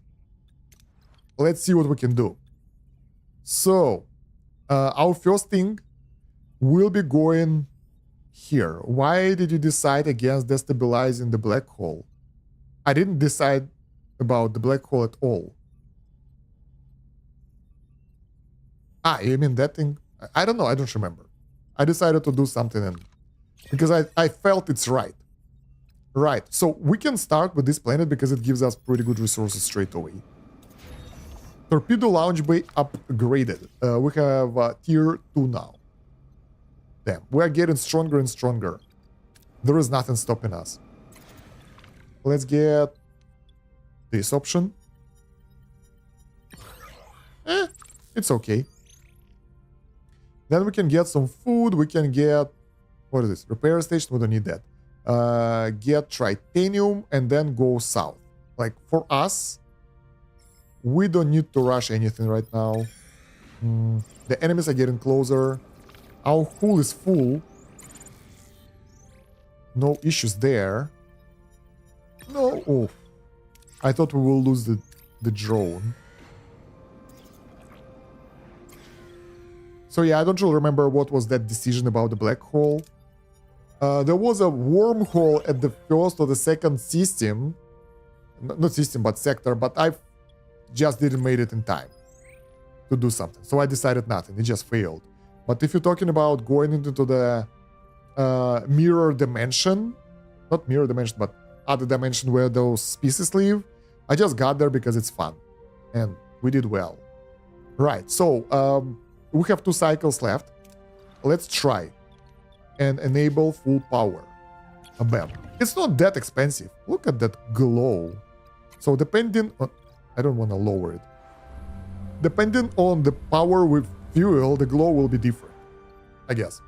Let's see what we can do. So, our first thing will be going here. Why did you decide against destabilizing the black hole? I didn't decide about the black hole at all. You mean that thing? I don't know. I don't remember. I decided to do something because I felt it's right. Right. So we can start with this planet because it gives us pretty good resources straight away. Torpedo launch bay upgraded. We have tier 2 now. Damn. We are getting stronger and stronger. There is nothing stopping us. Let's get this option. It's okay. Then we can get some food. We can get... What is this? Repair station. We don't need that. Get titanium and then go south. Like, for us, we don't need to rush anything right now. The enemies are getting closer. Our hull is full. No issues there. No. Oh. I thought we will lose the drone. So yeah, I don't really remember what was that decision about the black hole. There was a wormhole at the first or the second system. Not system, but sector. But I just didn't make it in time to do something. So I decided nothing. It just failed. But if you're talking about going into the mirror dimension, not mirror dimension, but other dimension where those species live, I just got there because it's fun. And we did well. Right, so we have 2 cycles left. Let's try and enable full power. Bam. It's not that expensive. Look at that glow. So depending on... I don't want to lower it. Depending on the power with fuel, the glow will be different, I guess.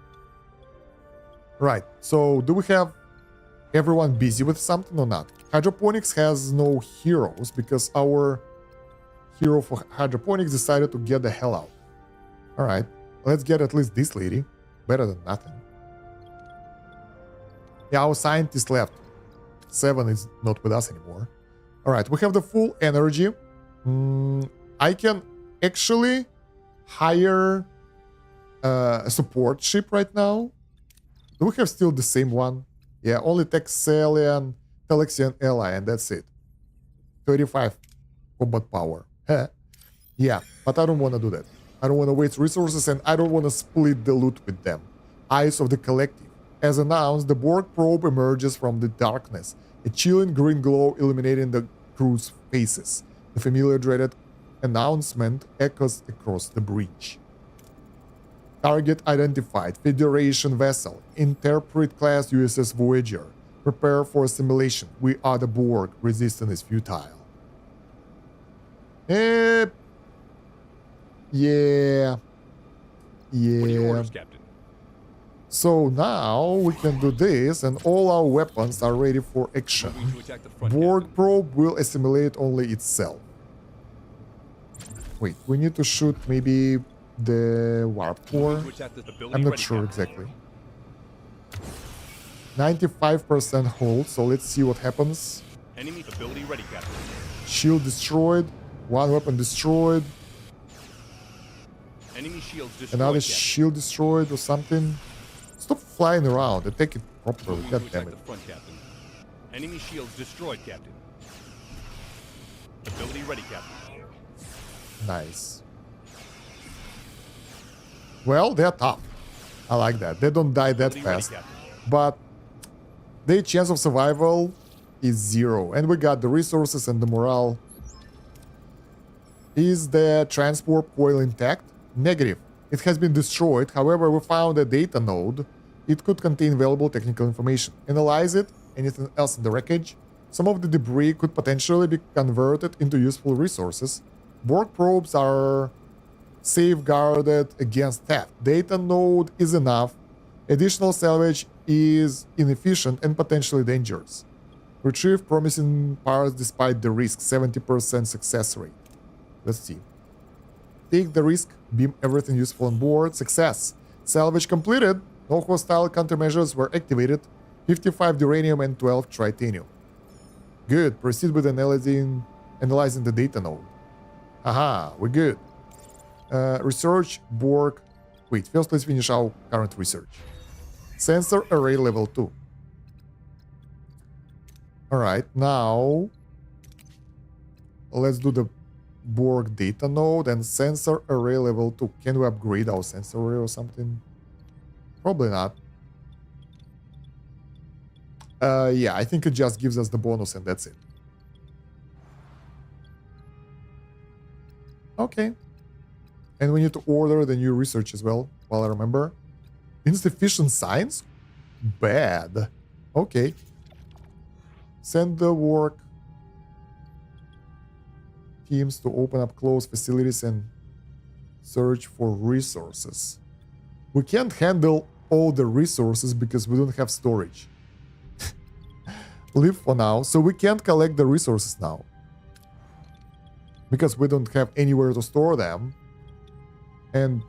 Right, so do we have everyone busy with something or not? Hydroponics has no heroes because our hero for hydroponics decided to get the hell out. Alright, let's get at least this lady. Better than nothing. Yeah, our scientist left. 7 is not with us anymore. Alright, we have the full energy. I can actually hire a support ship right now. Do we have still the same one? Yeah, only Texelian, Telexian ally, and that's it. 35 combat power. Yeah, but I don't want to do that. I don't want to waste resources, and I don't want to split the loot with them. Eyes of the Collective. As announced, the Borg probe emerges from the darkness, a chilling green glow illuminating the crew's faces. The familiar dreaded announcement echoes across the breach. Target identified. Federation vessel. Interpret class USS Voyager. Prepare for assimilation. We are the Borg. Resistance is futile. Yeah. Orders, Captain. So now we can do this, and all our weapons are ready for action. Moving to attack the front, Borg Captain. probe will assimilate only itself. Wait, we need to shoot maybe the warp core? Moving to attack the ability I'm not ready, sure Captain. exactly. 95% hold, so let's see what happens. Enemy ability ready, Captain. Shield destroyed. One weapon destroyed. Enemy shields destroyed, Another Captain. shield destroyed or something. Stop flying around and take it properly. Moving God to damn attack it. the front, Captain. Enemy shields destroyed, Captain. Ability ready, Captain. Nice. Well, they're tough. I like that. They don't die that Ability ready, fast. Captain. But their chance of survival is 0. And we got the resources and the morale. Is the transport coil intact? Negative. It has been destroyed. However, we found a data node. It could contain valuable technical information. Analyze it. Anything else in the wreckage? Some of the debris could potentially be converted into useful resources. Borg probes are safeguarded against theft. Data node is enough. Additional salvage is inefficient and potentially dangerous. Retrieve promising parts despite the risk. 70% success rate. Let's see. Take the risk. Beam everything useful on board. Success. Salvage completed. No hostile countermeasures were activated. 55 uranium and 12 tritanium. Good. Proceed with analyzing the data node. Aha, we're good. Research Borg. Wait, first let's finish our current research. Sensor array level 2. Alright, now let's do the Borg data node and sensor array level 2. Can we upgrade our sensor array or something? Probably not. Yeah, I think it just gives us the bonus and that's it. Okay. And we need to order the new research as well, while I remember. Insufficient science? Bad. Okay. Send the work teams to open up closed facilities and search for resources. We can't handle all the resources because we don't have storage. Leave for now, so we can't collect the resources now. Because we don't have anywhere to store them. And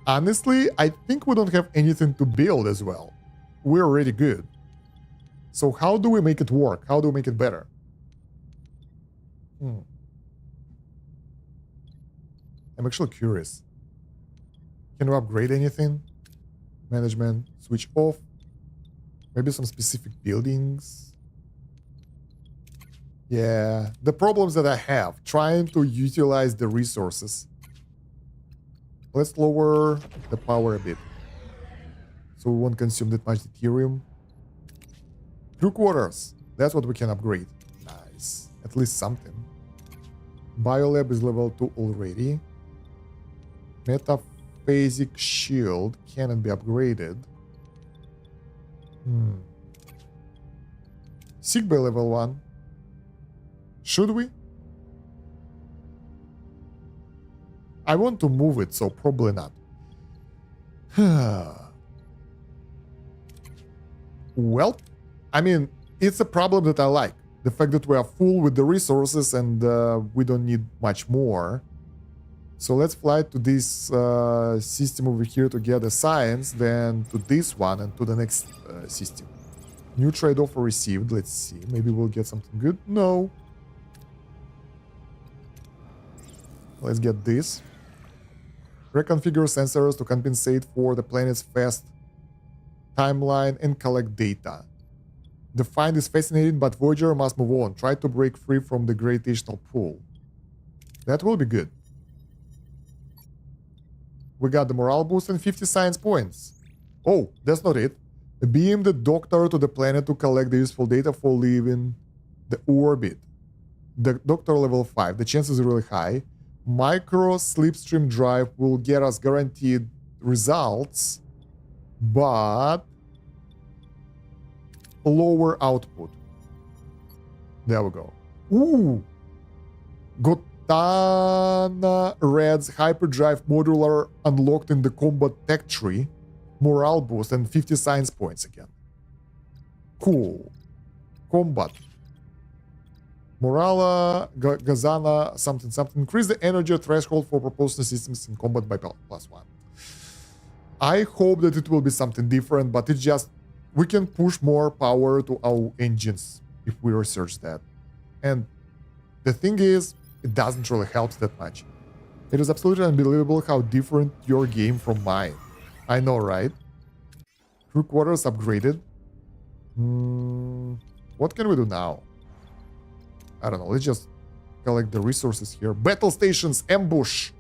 honestly, I think we don't have anything to build as well. We're already good. So how do we make it work? How do we make it better? I'm actually curious. Can we upgrade anything? Management, switch off. Maybe some specific buildings. Yeah, the problems that I have trying to utilize the resources. Let's lower the power a bit, so we won't consume that much deuterium. Crew quarters, that's what we can upgrade. Nice, at least something. Biolab is level 2 already. Metaphasic shield cannot be upgraded. Sickbay level 1. Should we? I want to move it, so probably not. Well, I mean, it's a problem that I like. The fact that we are full with the resources and we don't need much more. So let's fly to this system over here to get the science, then to this one and to the next system. New trade offer received. Let's see. Maybe we'll get something good. No. Let's get this. Reconfigure sensors to compensate for the planet's fast timeline and collect data. The find is fascinating, but Voyager must move on. Try to break free from the gravitational pull. That will be good. We got the morale boost and 50 science points. Oh, that's not it. Beam the doctor to the planet to collect the useful data for leaving the orbit. The doctor level 5. The chances are really high. Micro slipstream drive will get us guaranteed results, but lower output. There we go. Ooh! Gotana Red's hyperdrive modular unlocked in the combat tech tree. Morale boost and 50 science points again. Cool. Combat. Morala, Gazana, something. Increase the energy threshold for propulsion systems in combat by +1. I hope that it will be something different, but it's just, we can push more power to our engines if we research that. And the thing is, it doesn't really help that much. It is absolutely unbelievable how different your game from mine. I know, right? Crew quarters upgraded. What can we do now? I don't know, let's just collect the resources here. Battle stations, ambush.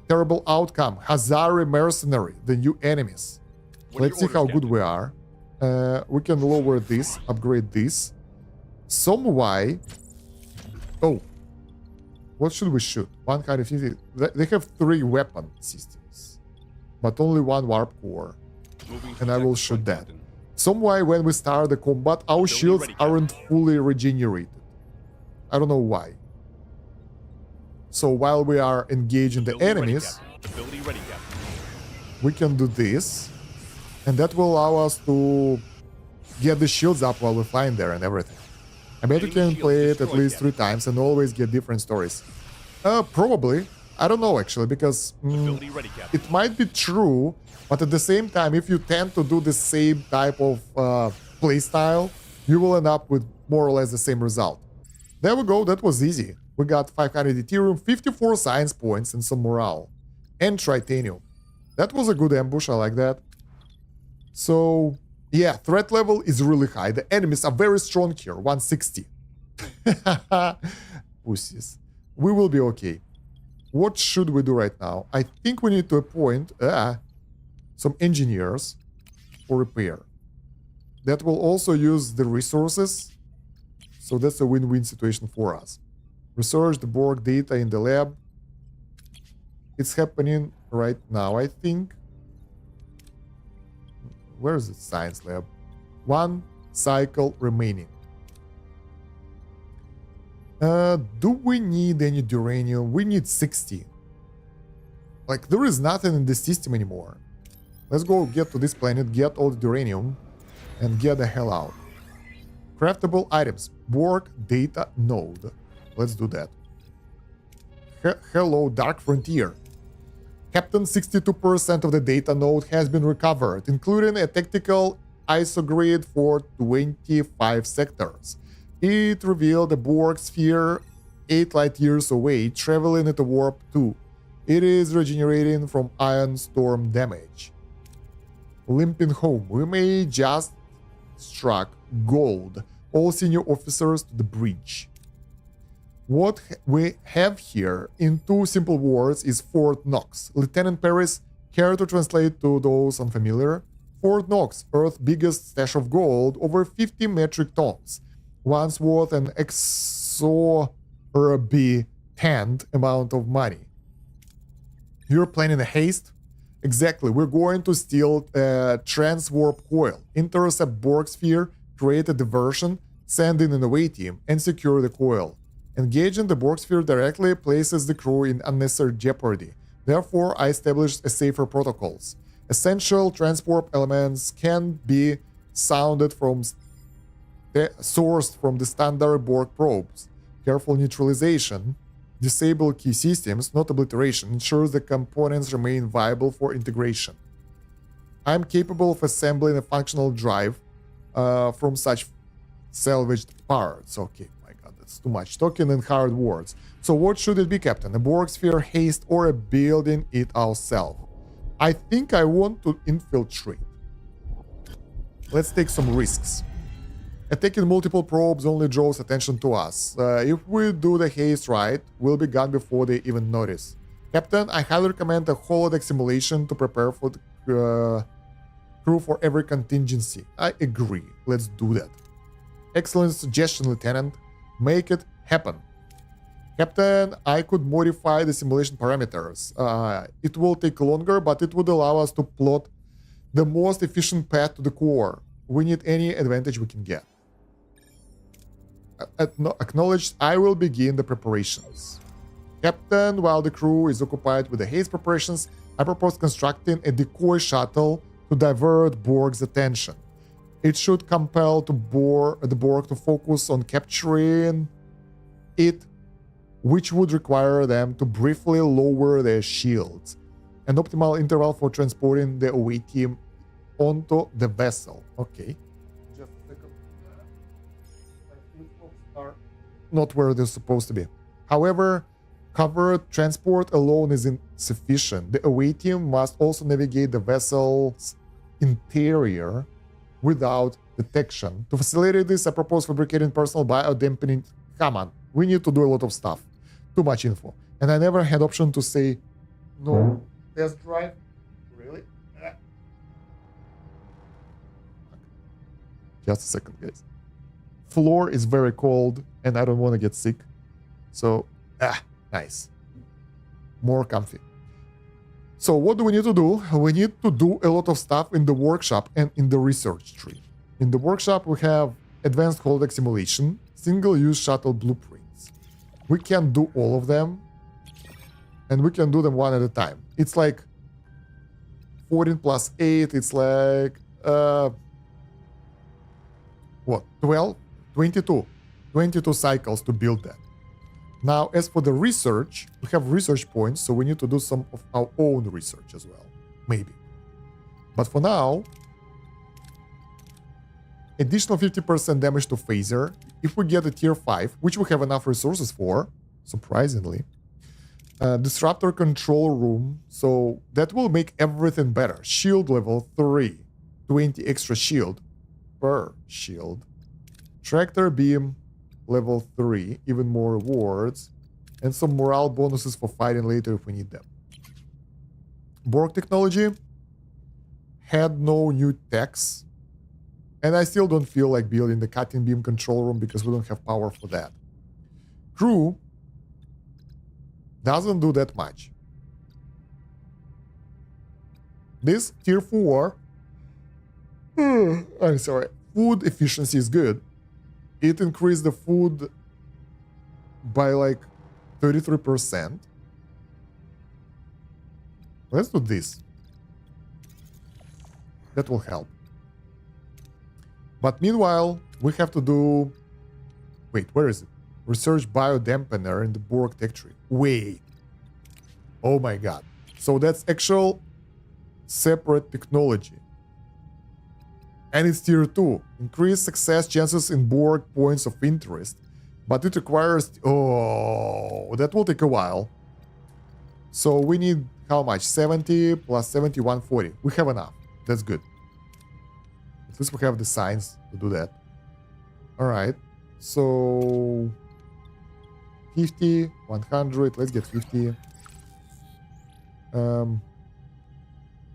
Terrible outcome. Hazari mercenary, the new enemies. Let's see how good we are. We can lower this, upgrade this. Some Y. Oh. What should we shoot? 150. They have 3 weapon systems, but only 1 warp core. And I will shoot that. Some Y, when we start the combat, our shields aren't fully regenerated. I don't know why. So while we are engaging the enemies, we can do this, and that will allow us to get the shields up while we're flying there and everything. I bet you can play it at least 3 times and always get different stories. Probably. I don't know actually, because Ability ready, Captain. it might be true, but at the same time, if you tend to do the same type of playstyle, you will end up with more or less the same result. There we go, that was easy. We got 500 Ethereum, 54 science points, and some morale. And Tritanium. That was a good ambush, I like that. So, yeah, threat level is really high. The enemies are very strong here, 160. Pussies. We will be okay. What should we do right now? I think we need to appoint some engineers for repair. That will also use the resources. So that's a win-win situation for us. Research the Borg data in the lab. It's happening right now, I think. Where is the science lab? 1 cycle remaining. Do we need any uranium? We need 60. Like, there is nothing in this system anymore. Let's go get to this planet, get all the uranium, and get the hell out. Craftable items. Borg data node. Let's do that. Hello, Dark Frontier. Captain, 62% of the data node has been recovered, including a tactical isogrid for 25 sectors. It revealed a Borg sphere 8 light years away, traveling at a warp 2. It is regenerating from ion storm damage. Limping home. We may just struck gold. All senior officers to the bridge. What we have here, in 2 simple words, is Fort Knox. Lieutenant Paris, care to translate to those unfamiliar? Fort Knox, Earth's biggest stash of gold, over 50 metric tons. Once worth an exorbitant amount of money. You're planning a haste? Exactly, we're going to steal a transwarp coil, intercept Borg sphere, create a diversion, send in an away team, and secure the coil. Engaging the Borg sphere directly places the crew in unnecessary jeopardy. Therefore, I established a safer protocols. Essential transport elements can be sounded from sourced from the standard Borg probes. Careful neutralization, disable key systems, not obliteration, ensures the components remain viable for integration. I'm capable of assembling a functional drive from such salvaged parts. Okay, my god, that's too much talking and hard words. So what should it be, Captain? A Borg sphere, haste, or a building it ourselves? I think I want to infiltrate. Let's take some risks. Attacking multiple probes only draws attention to us. If we do the haste right, we'll be gone before they even notice. Captain, I highly recommend a holodeck simulation to prepare for the crew for every contingency. I agree. Let's do that. Excellent suggestion, Lieutenant. Make it happen. Captain, I could modify the simulation parameters. It will take longer, but it would allow us to plot the most efficient path to the core. We need any advantage we can get. Acknowledged, I will begin the preparations. Captain, while the crew is occupied with the haste preparations, I propose constructing a decoy shuttle to divert Borg's attention. It should compel the Borg to focus on capturing it, which would require them to briefly lower their shields. An optimal interval for transporting the away team onto the vessel. Okay. Just a second. Are not where they're supposed to be. However, covered transport alone is insufficient. The away team must also navigate the vessel's interior without detection. To facilitate this, I propose fabricating personal biodampening. Come on, we need to do a lot of stuff. Too much info. And I never had option to say no. Test drive? Really? Just a second, guys. Floor is very cold and I don't want to get sick. So, nice. More comfy. So what do we need to do? We need to do a lot of stuff in the workshop and in the research tree. In the workshop, we have advanced holodeck simulation, single-use shuttle blueprints. We can do all of them, and we can do them one at a time. It's like 14 plus 8, it's like, what, 12? 22. 22 cycles to build that. Now, as for the research, we have research points, so we need to do some of our own research as well. Maybe. But for now, additional 50% damage to phaser. If we get a tier 5, which we have enough resources for, surprisingly. Disruptor control room, so that will make everything better. Shield level 3, 20 extra shield per shield. Tractor beam level 3, even more rewards. And some morale bonuses for fighting later if we need them. Borg technology had no new techs. And I still don't feel like building the cutting beam control room because we don't have power for that. Crew doesn't do that much. This tier 4, I'm sorry, food efficiency is good. It increased the food by like 33%. Let's do this. That will help. But meanwhile, we have to do... Wait, where is it? Research biodampener in the Borg tech tree. Wait. Oh my god. So that's actual separate technology. And it's tier 2. Increase success chances in Borg points of interest. But it requires... Oh, that will take a while. So we need how much? 70 plus 70, 140. We have enough. That's good. At least we have the signs to do that. Alright. So... 50, 100. Let's get 50.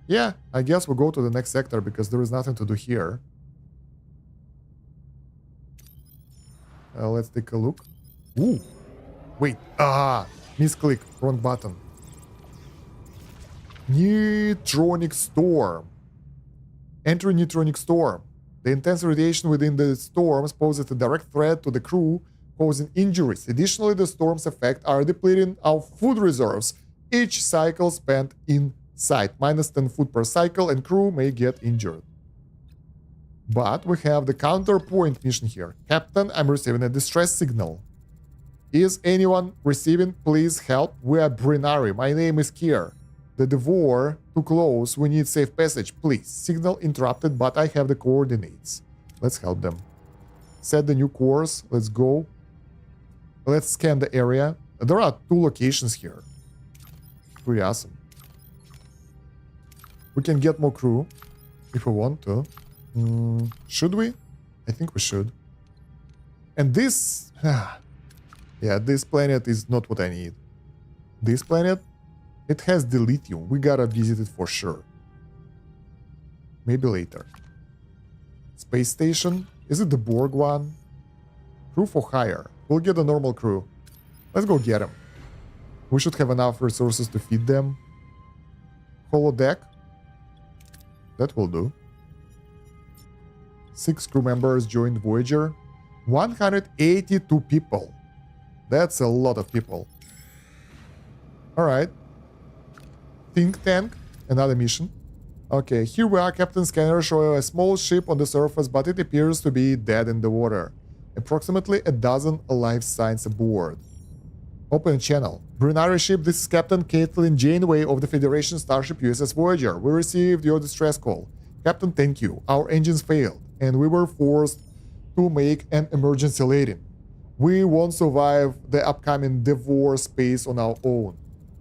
Yeah, I guess we'll go to the next sector because there is nothing to do here. Let's take a look. Ooh. Wait. Misclick. Wrong button. Neutronic storm. Enter neutronic storm. The intense radiation within the storms poses a direct threat to the crew, causing injuries. Additionally, the storm's effect are depleting our food reserves each cycle spent inside. Minus 10 food per cycle, and crew may get injured. But we have the counterpoint mission here. Captain, I'm receiving a distress signal. Is anyone receiving? Please help. We are Brinari. My name is Kier. The Devore too close. We need safe passage, please. Signal interrupted, but I have the coordinates. Let's help them. Set the new course. Let's go. Let's scan the area. There are 2 locations here. Pretty awesome. We can get more crew if we want to. Should we? I think we should. And this... yeah, this planet is not what I need. This planet, it has the lithium. We gotta visit it for sure. Maybe later. Space station. Is it the Borg one? Crew for hire. We'll get a normal crew. Let's go get them. We should have enough resources to feed them. Holodeck. That will do. 6 crew members joined Voyager. 182 people. That's a lot of people. Alright. Think tank. Another mission. Okay, here we are. Captain Scanner showing a small ship on the surface, but it appears to be dead in the water. Approximately a dozen alive signs aboard. Open channel. Brinari ship, this is Captain Caitlin Janeway of the Federation starship USS Voyager. We received your distress call. Captain, thank you. Our engines failed, and we were forced to make an emergency landing. We won't survive the upcoming Devore space on our own.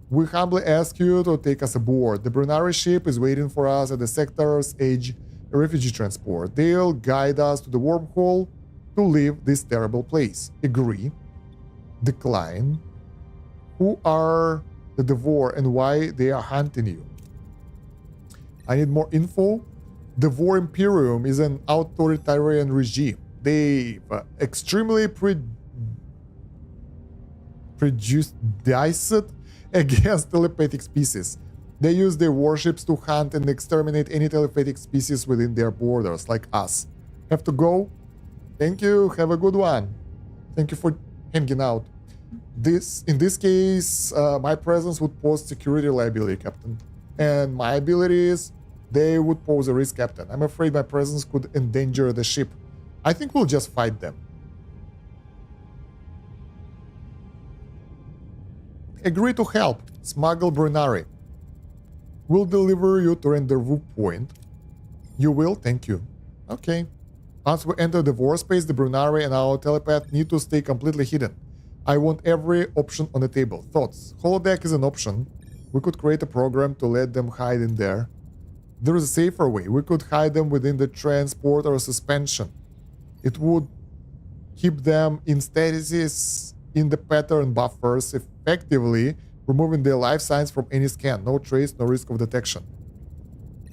We humbly ask you to take us aboard. The Brinari ship is waiting for us at the sector's edge refugee transport. They'll guide us to the wormhole to leave this terrible place. Agree. Decline. Who are the Devore and why they are hunting you? I need more info. Devore Imperium is an authoritarian regime. They extremely prejudiced against telepathic species. They use their warships to hunt and exterminate any telepathic species within their borders, like us. Have to go? Thank you. Have a good one. Thank you for hanging out. In this case, my presence would pose security liability, Captain. And my abilities, they would pose a risk, Captain. I'm afraid my presence could endanger the ship. I think we'll just fight them. Agree to help. Smuggle Brunari. We'll deliver you to rendezvous point. You will? Thank you. Okay. Once we enter the war space, the Brunari and our telepath need to stay completely hidden. I want every option on the table. Thoughts. Holodeck is an option. We could create a program to let them hide in there. There is a safer way. We could hide them within the transporter suspension. It would keep them in stasis in the pattern buffers, effectively removing their life signs from any scan. No trace, no risk of detection.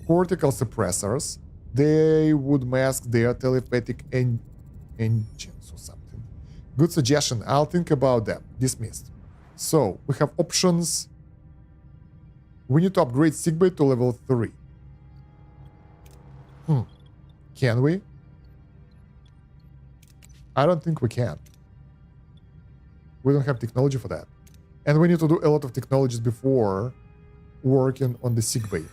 Cortical suppressors. They would mask their telepathic engines or something. Good suggestion. I'll think about them. Dismissed. So, we have options. We need to upgrade Sigbay to level 3. Can we? I don't think we can. We don't have technology for that. And we need to do a lot of technologies before working on the Sigbay.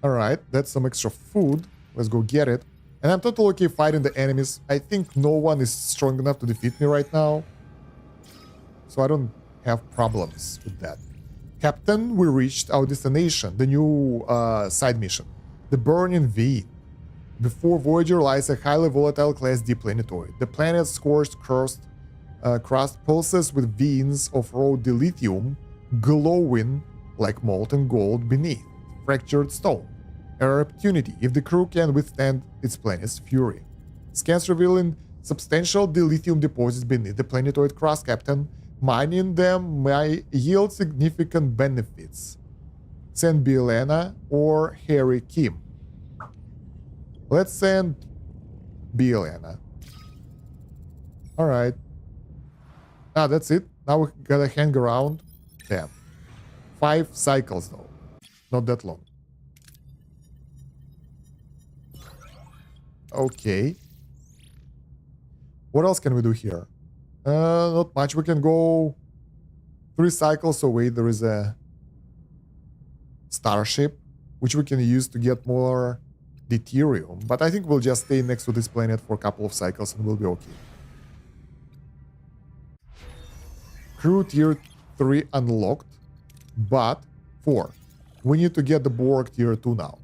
Alright, that's some extra food. Let's go get it. And I'm totally okay fighting the enemies. I think no one is strong enough to defeat me right now. So I don't have problems with that. Captain, we reached our destination, the new side mission. The Burning Vein. Before Voyager lies a highly volatile Class D planetoid. The planet's scorched crust pulses with veins of raw dilithium glowing like molten gold beneath fractured stone. A rare opportunity if the crew can withstand its planet's fury. Scans revealing substantial dilithium deposits beneath the planetoid crust, Captain. Mining them may yield significant benefits. Send Bielena or Harry Kim. Let's send Bielena. Alright. Ah, that's it. Now we gotta hang around. Damn. 5 cycles though. Not that long. Okay. What else can we do here? Not much. We can go 3 cycles away. There is a starship, which we can use to get more deuterium. But I think we'll just stay next to this planet for a couple of cycles and we'll be okay. Crew tier 3 unlocked, but 4. We need to get the Borg tier 2 now.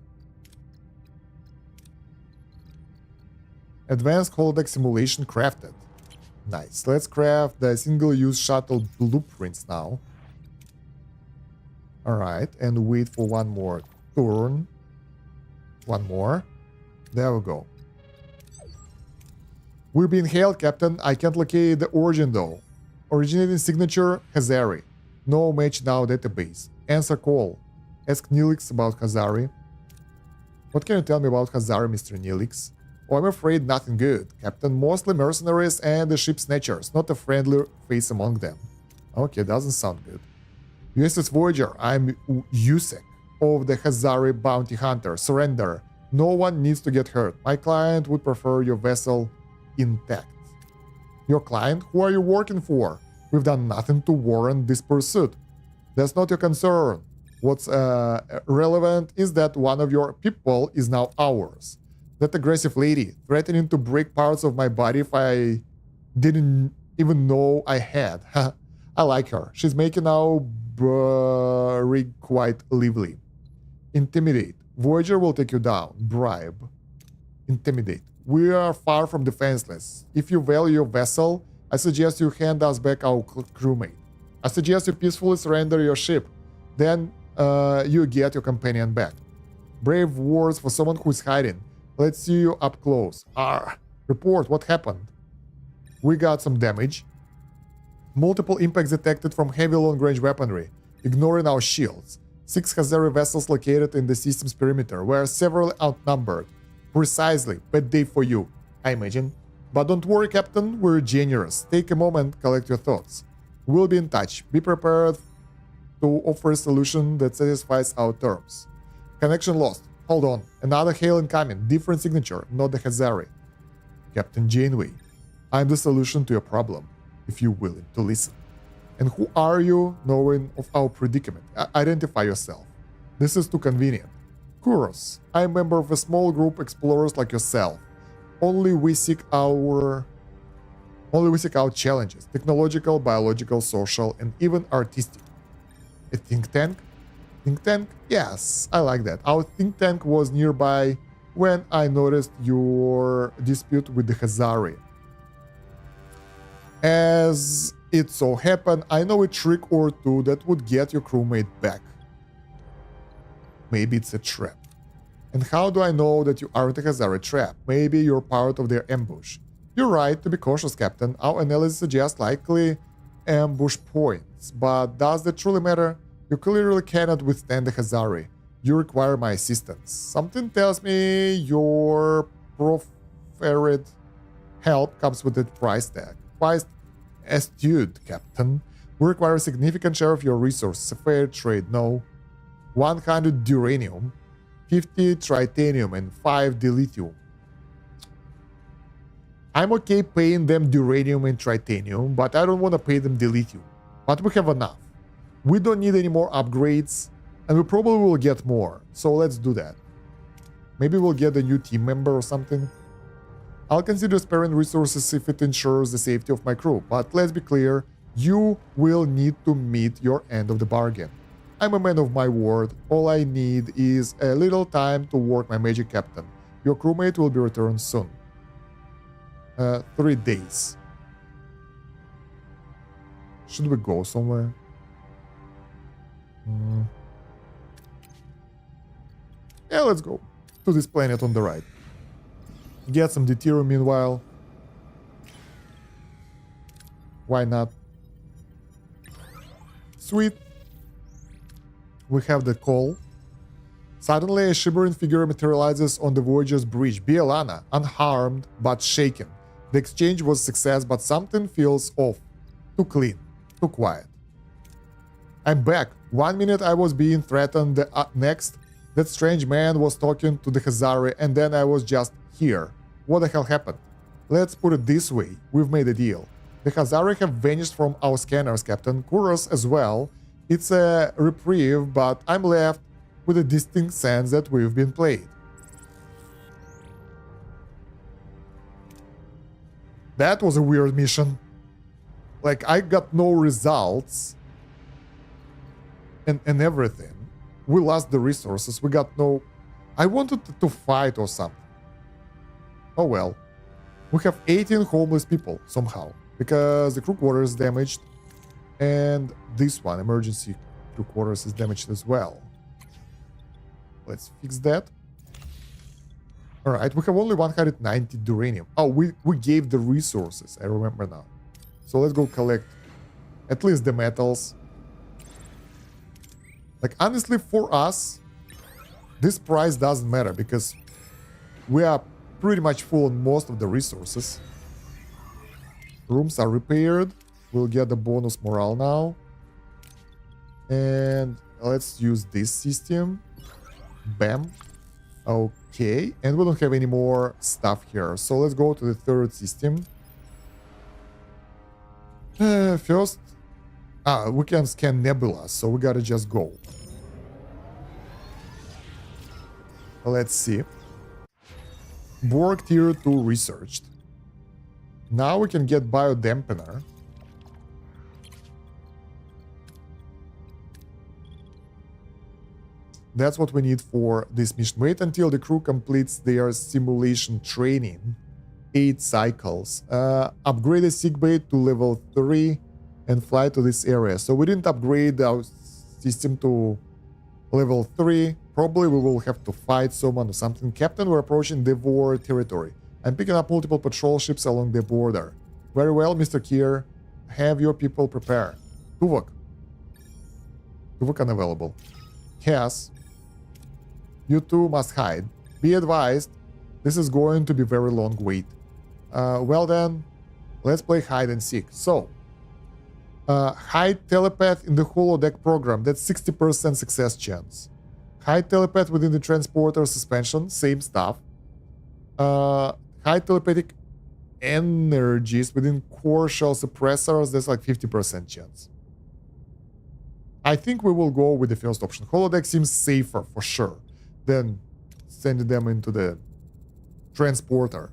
Advanced holodeck simulation crafted. Nice. Let's craft the single-use shuttle blueprints now. Alright, and wait for one more turn. One more. There we go. We're being hailed, Captain. I can't locate the origin though. Originating signature, Hazari. No match now database. Answer call. Ask Neelix about Hazari. What can you tell me about Hazari, Mr. Neelix? Oh, I'm afraid nothing good, Captain. Mostly mercenaries and the ship snatchers, not a friendly face among them. Okay, doesn't sound good. USS Voyager, I'm Yusek of the Hazari Bounty Hunter. Surrender. No one needs to get hurt. My client would prefer your vessel intact. Your client? Who are you working for? We've done nothing to warrant this pursuit. That's not your concern. What's relevant is that one of your people is now ours. That aggressive lady, threatening to break parts of my body if I didn't even know I had. I like her. She's making our rig quite lively. Intimidate. Voyager will take you down. Bribe. Intimidate. We are far from defenseless. If you value your vessel, I suggest you hand us back our crewmate. I suggest you peacefully surrender your ship. Then you get your companion back. Brave words for someone who is hiding. Let's see you up close. Report, what happened? We got some damage. Multiple impacts detected from heavy long-range weaponry, ignoring our shields. 6 Hazari vessels located in the system's perimeter were severely outnumbered. Precisely, bad day for you, I imagine. But don't worry, Captain, we're generous. Take a moment, collect your thoughts. We'll be in touch. Be prepared to offer a solution that satisfies our terms. Connection lost. Hold on. Another hail incoming. Different signature, not the Hazari. Captain Janeway, I'm the solution to your problem, if you're willing to listen. And who are you, knowing of our predicament? Identify yourself. This is too convenient. Kuros, I'm a member of a small group explorers like yourself. Only Only we seek out challenges, technological, biological, social, and even artistic. A think tank? Think tank? Yes, I like that. Our think tank was nearby when I noticed your dispute with the Hazari. As it so happened, I know a trick or two that would get your crewmate back. Maybe it's a trap. And how do I know that you aren't a Hazari trap? Maybe you're part of their ambush. You're right to be cautious, Captain. Our analysis suggests likely ambush points. But does that truly matter? You clearly cannot withstand the Hazari. You require my assistance. Something tells me your proffered help comes with a price tag. Quite astute, Captain. We require a significant share of your resources. A fair trade, no. 100 duranium, 50 tritanium, and 5 dilithium. I'm okay paying them duranium and tritanium, but I don't want to pay them dilithium. But we have enough. We don't need any more upgrades, and we probably will get more. So let's do that. Maybe we'll get a new team member or something. I'll consider sparing resources if it ensures the safety of my crew, but let's be clear, you will need to meet your end of the bargain. I'm a man of my word. All I need is a little time to work my magic, Captain. Your crewmate will be returned soon. 3 days. Should we go somewhere? Yeah, let's go to this planet on the right. Get some deuterium meanwhile. Why not? Sweet. We have the call. Suddenly, a shivering figure materializes on the Voyager's bridge. Bielana, unharmed but shaken. The exchange was a success, but something feels off. Too clean. Too quiet. I'm back. 1 minute I was being threatened, the next that strange man was talking to the Hazari, and then I was just here. What the hell happened? Let's put it this way, we've made a deal. The Hazari have vanished from our scanners, Captain. Kuros as well. It's a reprieve, but I'm left with a distinct sense that we've been played. That was a weird mission. Like, I got no results and everything. We lost the resources. We got no... I wanted to fight or something. Oh well. We have 18 homeless people somehow, because the crew quarters is damaged, and this one, emergency crew quarters, is damaged as well. Let's fix that. Alright, we have only 190 duranium. Oh, we gave the resources, I remember now. So let's go collect at least the metals. Like, honestly, for us, this price doesn't matter, because we are pretty much full on most of the resources. Rooms are repaired. We'll get the bonus morale now. And let's use this system. Bam. Okay. And we don't have any more stuff here. So let's go to the third system. First, we can scan nebula, so we gotta just go. Let's see. Borg tier 2 researched. Now we can get biodampener. That's what we need for this mission. Wait until the crew completes their simulation training. 8 cycles. Upgrade a sickbay to level 3 and fly to this area. So we didn't upgrade our system to level 3. Probably we will have to fight someone or something. Captain, we're approaching Devor territory. I'm picking up multiple patrol ships along the border. Very well, Mr. Kier. Have your people prepare. Tuvok. Tuvok unavailable. Yes. You two must hide. Be advised, this is going to be a very long wait. Well then, let's play hide and seek. So, hide telepath in the holodeck program. That's 60% success chance. Hide telepath within the transporter suspension. Same stuff. Hide telepathic energies within core shell suppressors. That's like 50% chance. I think we will go with the first option. Holodeck seems safer for sure than sending them into the transporter.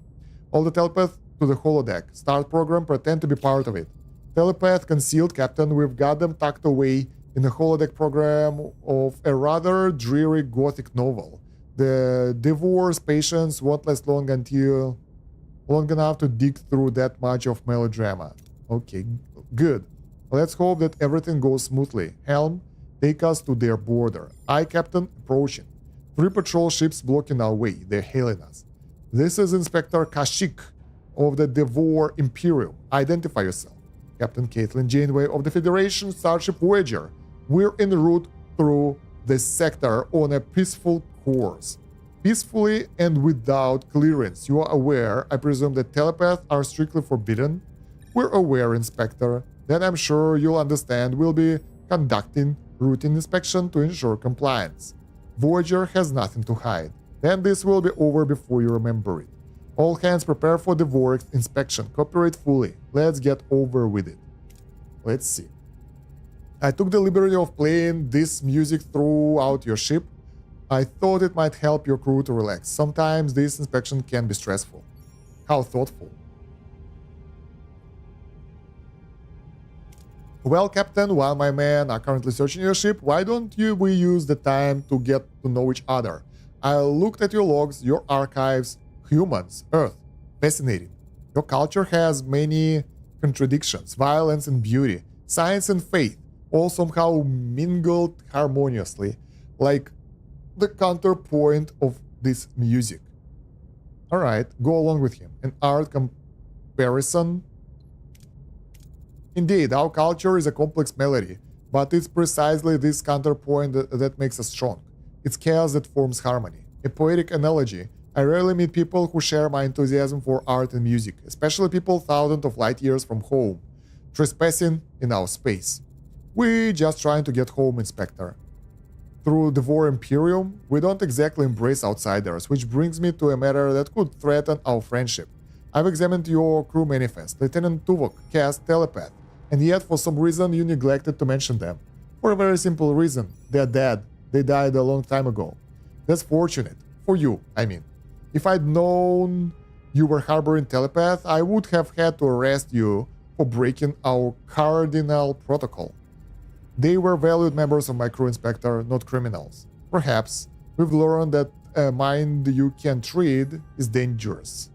All the telepath to the holodeck. Start program, pretend to be part of it. Telepath concealed, Captain. We've got them tucked away in the holodeck program of a rather dreary gothic novel. The divorce patience won't last long enough to dig through that much of melodrama. Okay, good. Let's hope that everything goes smoothly. Helm, take us to their border. Aye, Captain, approaching. 3 patrol ships blocking our way. They're hailing us. This is Inspector Kashyyyk of the Devor Imperium. Identify yourself. Captain Caitlin Janeway of the Federation starship Voyager. We're en route through this sector on a peaceful course. Peacefully and without clearance. You are aware, I presume, that telepaths are strictly forbidden? We're aware, Inspector. Then I'm sure you'll understand we'll be conducting routine inspection to ensure compliance. Voyager has nothing to hide. Then this will be over before you remember it. All hands prepare for the Vorex inspection. Cooperate fully. Let's get over with it. Let's see. I took the liberty of playing this music throughout your ship. I thought it might help your crew to relax. Sometimes this inspection can be stressful. How thoughtful. Well, Captain, while my men are currently searching your ship, why don't we use the time to get to know each other? I looked at your logs, your archives, humans, Earth. Fascinating. Your culture has many contradictions, violence and beauty, science and faith, all somehow mingled harmoniously, like the counterpoint of this music. Alright, go along with him. An art comparison. Indeed, our culture is a complex melody, but it's precisely this counterpoint that makes us strong. It's chaos that forms harmony. A poetic analogy. I rarely meet people who share my enthusiasm for art and music, especially people thousands of light years from home, trespassing in our space. We're just trying to get home, Inspector. Through the Devor Imperium, we don't exactly embrace outsiders, which brings me to a matter that could threaten our friendship. I've examined your crew manifest. Lieutenant Tuvok cast telepath, and yet for some reason you neglected to mention them. For a very simple reason. They're dead. They died a long time ago. That's fortunate. For you, I mean. If I'd known you were harboring telepath, I would have had to arrest you for breaking our cardinal protocol. They were valued members of my crew, Inspector, not criminals. Perhaps we've learned that a mind you can't read is dangerous.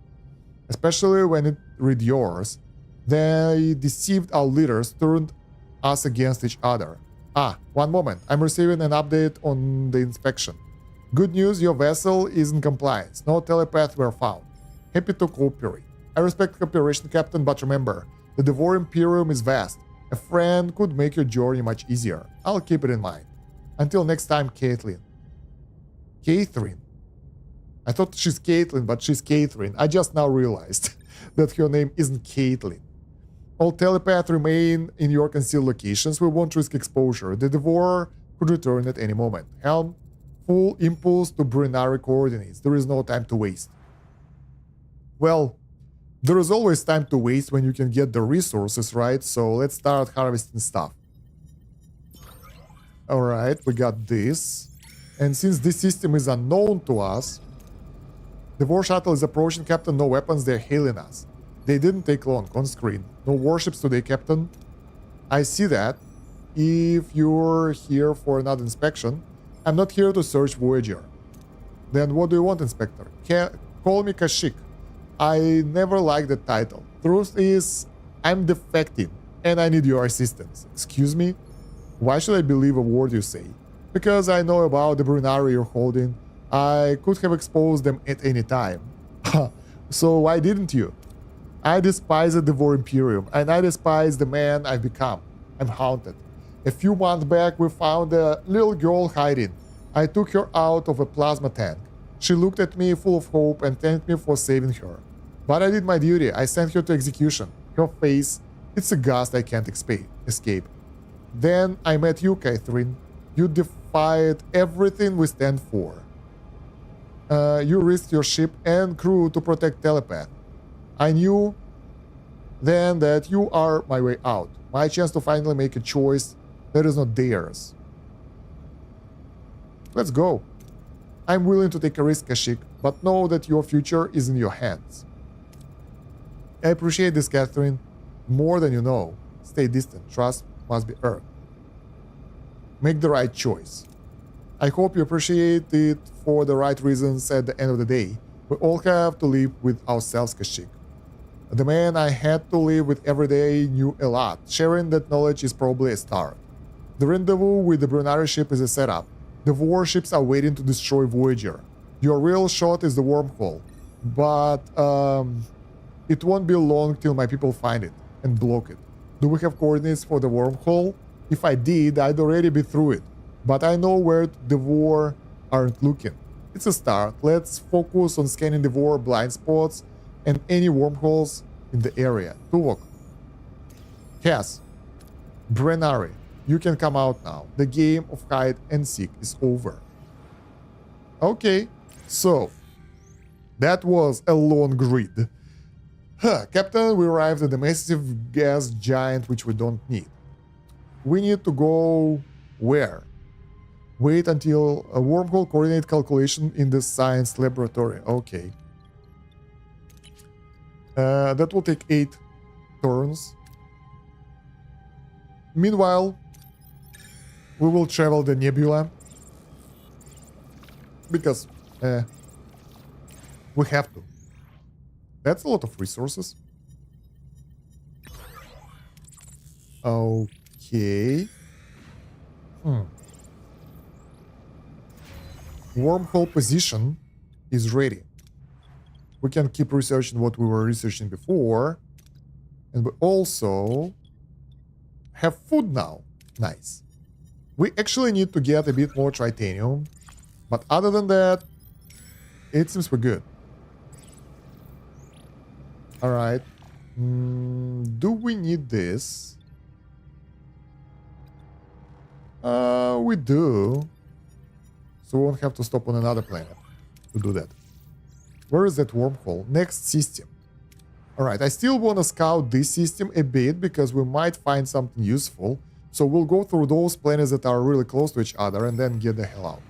Especially when it read yours. They deceived our leaders, turned us against each other. One moment. I'm receiving an update on the inspection. Good news, your vessel is in compliance. No telepaths were found. Happy to cooperate. I respect cooperation, Captain, but remember, the Devor Imperium is vast. A friend could make your journey much easier. I'll keep it in mind. Until next time, Caitlin. Catherine. I thought she's Caitlin, but she's Catherine. I just now realized that her name isn't Caitlin. All telepaths remain in your concealed locations. We won't risk exposure. The Devor could return at any moment. Helm, full impulse to Brinari coordinates. There is no time to waste. Well, there is always time to waste when you can get the resources, right? So let's start harvesting stuff. Alright, we got this. And since this system is unknown to us, the war shuttle is approaching, Captain. No weapons, they're hailing us. They didn't take long. On screen. No warships today, Captain. I see that. If you're here for another inspection, I'm not here to search Voyager. Then what do you want, Inspector? Call me Kashyyyk. I never liked the title. Truth is, I'm defecting, and I need your assistance. Excuse me? Why should I believe a word you say? Because I know about the Brinari you're holding. I could have exposed them at any time. So why didn't you? I despise the Devor Imperium, and I despise the man I've become. I'm haunted. A few months back, we found a little girl hiding. I took her out of a plasma tank. She looked at me full of hope and thanked me for saving her. But I did my duty. I sent her to execution. Her face, it's a ghost I can't escape. Then I met you, Catherine. You defied everything we stand for. You risked your ship and crew to protect telepath. I knew then that you are my way out. My chance to finally make a choice that is not theirs. Let's go. I'm willing to take a risk, Kashyyyk, but know that your future is in your hands. I appreciate this, Catherine, more than you know. Stay distant. Trust must be earned. Make the right choice. I hope you appreciate it for the right reasons at the end of the day. We all have to live with ourselves, Kashyyyk. The man I had to live with every day knew a lot. Sharing that knowledge is probably a start. The rendezvous with the Brunari ship is a setup. The warships are waiting to destroy Voyager. Your real shot is the wormhole. But, it won't be long till my people find it and block it. Do we have coordinates for the wormhole? If I did, I'd already be through it. But I know where the war aren't looking. It's a start. Let's focus on scanning the war blind spots and any wormholes in the area. Tuvok. Cass. Brennari. You can come out now. The game of hide and seek is over. Okay. So. That was a long grid. Captain, we arrived at the massive gas giant which we don't need. We need to go where? Wait until a wormhole coordinate calculation in the science laboratory. Okay. That will take 8 turns. Meanwhile, we will travel the nebula. Because we have to. That's a lot of resources. Okay. Wormhole position is ready. We can keep researching what we were researching before. And we also have food now. Nice. We actually need to get a bit more titanium. But other than that, it seems we're good. Alright. Do we need this? We do. So we won't have to stop on another planet to do that. Where is that wormhole? Next system. Alright, I still want to scout this system a bit because we might find something useful. So we'll go through those planets that are really close to each other and then get the hell out.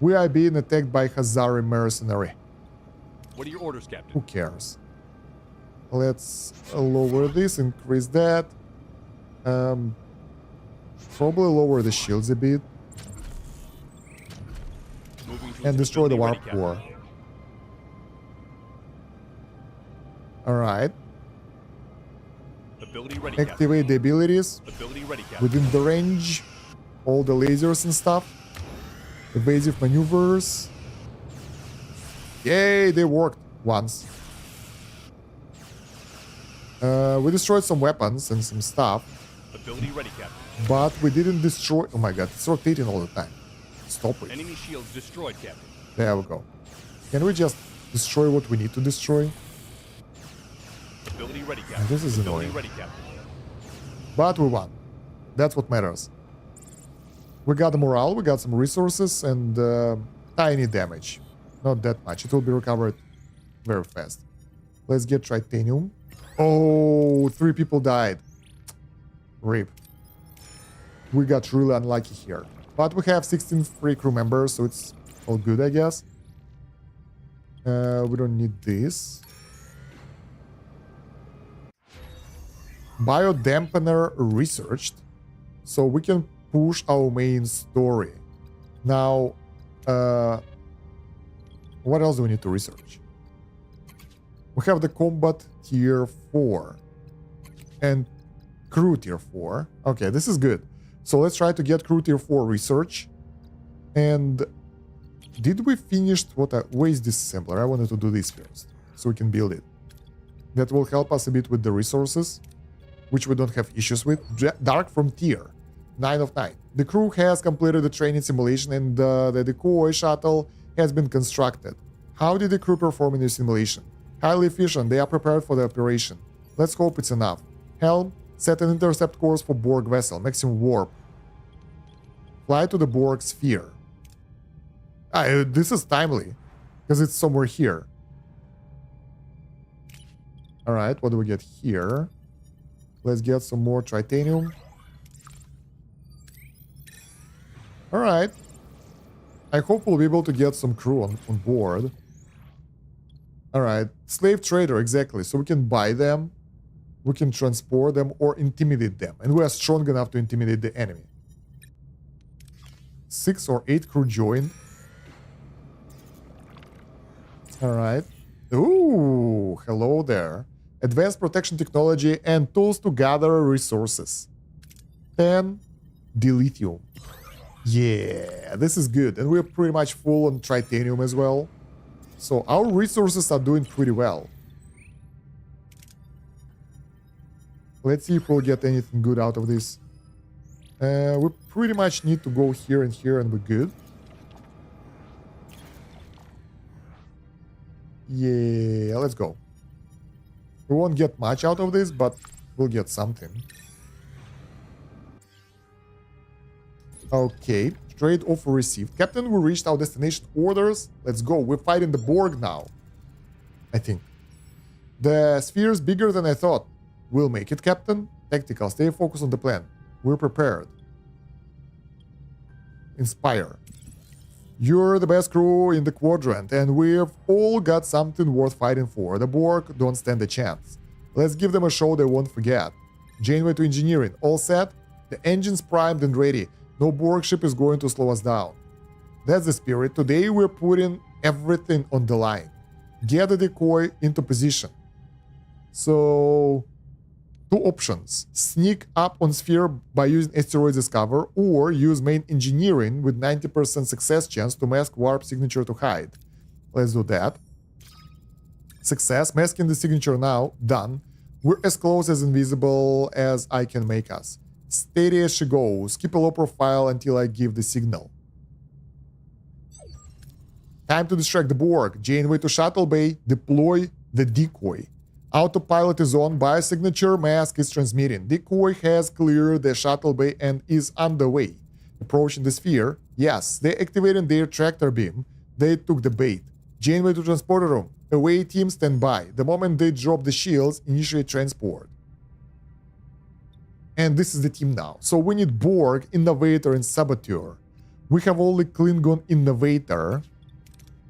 We are being attacked by Hazari mercenary. What are your orders, Captain? Who cares? Let's lower this, increase that. Probably lower the shields a bit. And destroy the warp core. Alright. Activate the abilities within the range. All the lasers and stuff. Evasive maneuvers. Yay, they worked once. We destroyed some weapons and some stuff. Ability ready, Captain. But we didn't destroy... Oh my god, it's rotating all the time. Stop it. Enemy shields destroyed, Captain. There we go. Can we just destroy what we need to destroy? Ability ready, Captain. This is annoying. Ready, Captain. But we won. That's what matters. We got the morale, we got some resources, and tiny damage. Not that much. It will be recovered very fast. Let's get titanium. Oh, 3 people died. RIP. We got really unlucky here. But we have 16 free crew members, so it's all good, I guess. We don't need this. Biodampener researched. So we can push our main story. Now, what else do we need to research? We have the combat tier 4 and crew tier 4. Okay, this is good. So let's try to get crew tier 4 research. And did we finish what? Where is this assembler? I wanted to do this first so we can build it. That will help us a bit with the resources, which we don't have issues with. Dark Frontier, 9 of 9. The crew has completed the training simulation and the Kosh shuttle has been constructed. How did the crew perform in the simulation? Highly efficient, they are prepared for the operation. Let's hope it's enough. Helm, set an intercept course for Borg vessel, maximum warp. Fly to the Borg sphere. This is timely, because it's somewhere here. Alright, what do we get here? Let's get some more titanium. Alright. I hope we'll be able to get some crew on board. All right. Slave trader, exactly. So we can buy them, we can transport them, or intimidate them. And we are strong enough to intimidate the enemy. 6 or 8 crew join. All right. Ooh, hello there. Advanced protection technology and tools to gather resources. 10 dilithium. Yeah, this is good. And we're pretty much full on titanium as well. So our resources are doing pretty well. Let's see if we'll get anything good out of this. We pretty much need to go here and here and we're good. Yeah, let's go. We won't get much out of this, but we'll get something. Okay, trade offer received. Captain, we reached our destination orders. Let's go. We're fighting the Borg now, I think. The sphere is bigger than I thought. We'll make it, Captain. Tactical, stay focused on the plan. We're prepared. Inspire. You're the best crew in the quadrant, and we've all got something worth fighting for. The Borg don't stand a chance. Let's give them a show they won't forget. Janeway to engineering. All set? The engine's primed and ready. No Borg ship is going to slow us down. That's the spirit. Today we're putting everything on the line. Get the decoy into position. So, 2 options. Sneak up on sphere by using asteroid discover, or use main engineering with 90% success chance to mask warp signature to hide. Let's do that. Success. Masking the signature now. Done. We're as close as invisible as I can make us. Steady as she goes. Keep a low profile until I give the signal. Time to distract the Borg. Janeway to shuttle bay. Deploy the decoy. Autopilot is on. Biosignature mask is transmitting. Decoy has cleared the shuttle bay and is underway. Approaching the sphere. Yes, they're activating their tractor beam. They took the bait. Janeway to transporter room. Away team stand by. The moment they drop the shields, initiate transport. And this is the team now. So we need Borg, Innovator, and Saboteur. We have only Klingon Innovator.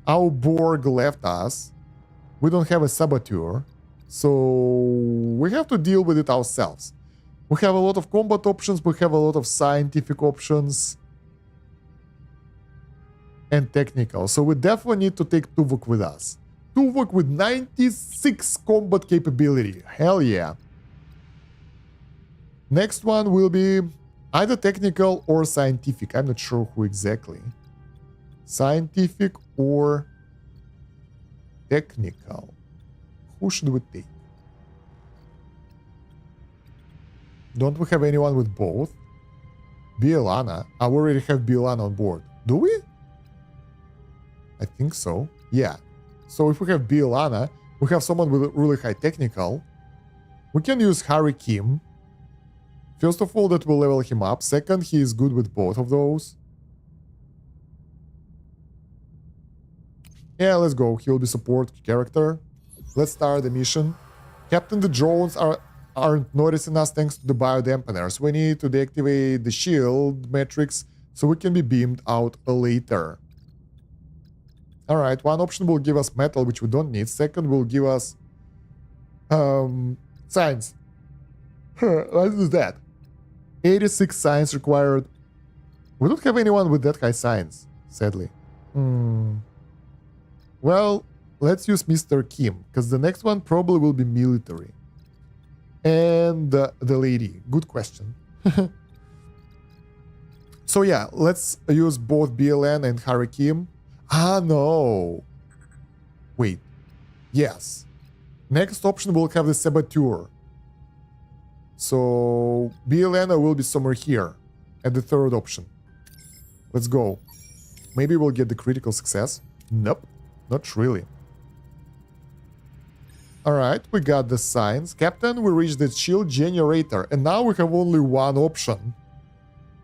Our Borg left us. We don't have a Saboteur. So we have to deal with it ourselves. We have a lot of combat options. We have a lot of scientific options. And technical. So we definitely need to take Tuvok with us. Tuvok with 96 combat capability. Hell yeah. Next one will be either technical or scientific. I'm not sure who exactly. Scientific or technical. Who should we take? Don't we have anyone with both? Bielana. I already have Bielana on board. Do we? I think so. Yeah. So if we have Bielana, we have someone with really high technical. We can use Harry Kim. First of all, that will level him up. Second, he is good with both of those. Yeah, let's go. He'll be support character. Let's start the mission. Captain, the drones aren't noticing us thanks to the biodampeners. We need to deactivate the shield matrix so we can be beamed out later. Alright, one option will give us metal, which we don't need. Second will give us science. Let's do that. 86 science required. We don't have anyone with that high science, sadly. Well, let's use Mr. Kim, because the next one probably will be military. And the lady. Good question. So yeah, let's use both BLN and Harry Kim. Ah, no. Wait. Yes. Next option will have the Saboteur. So BLN will be somewhere here at the third option. Let's go. Maybe we'll get the critical success. Nope. Not really. Alright, we got the science. Captain, we reached the shield generator. And now we have only one option.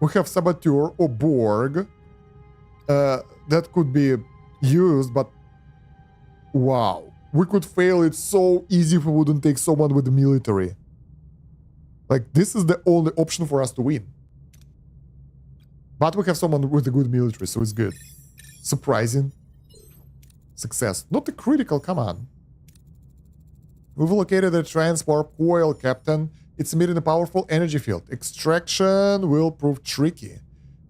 We have Saboteur or Borg. That could be used, but wow. We could fail it so easy if we wouldn't take someone with the military. Like, this is the only option for us to win. But we have someone with a good military, so it's good. Surprising. Success. Not a critical, come on. We've located a transport coil, Captain. It's emitting a powerful energy field. Extraction will prove tricky.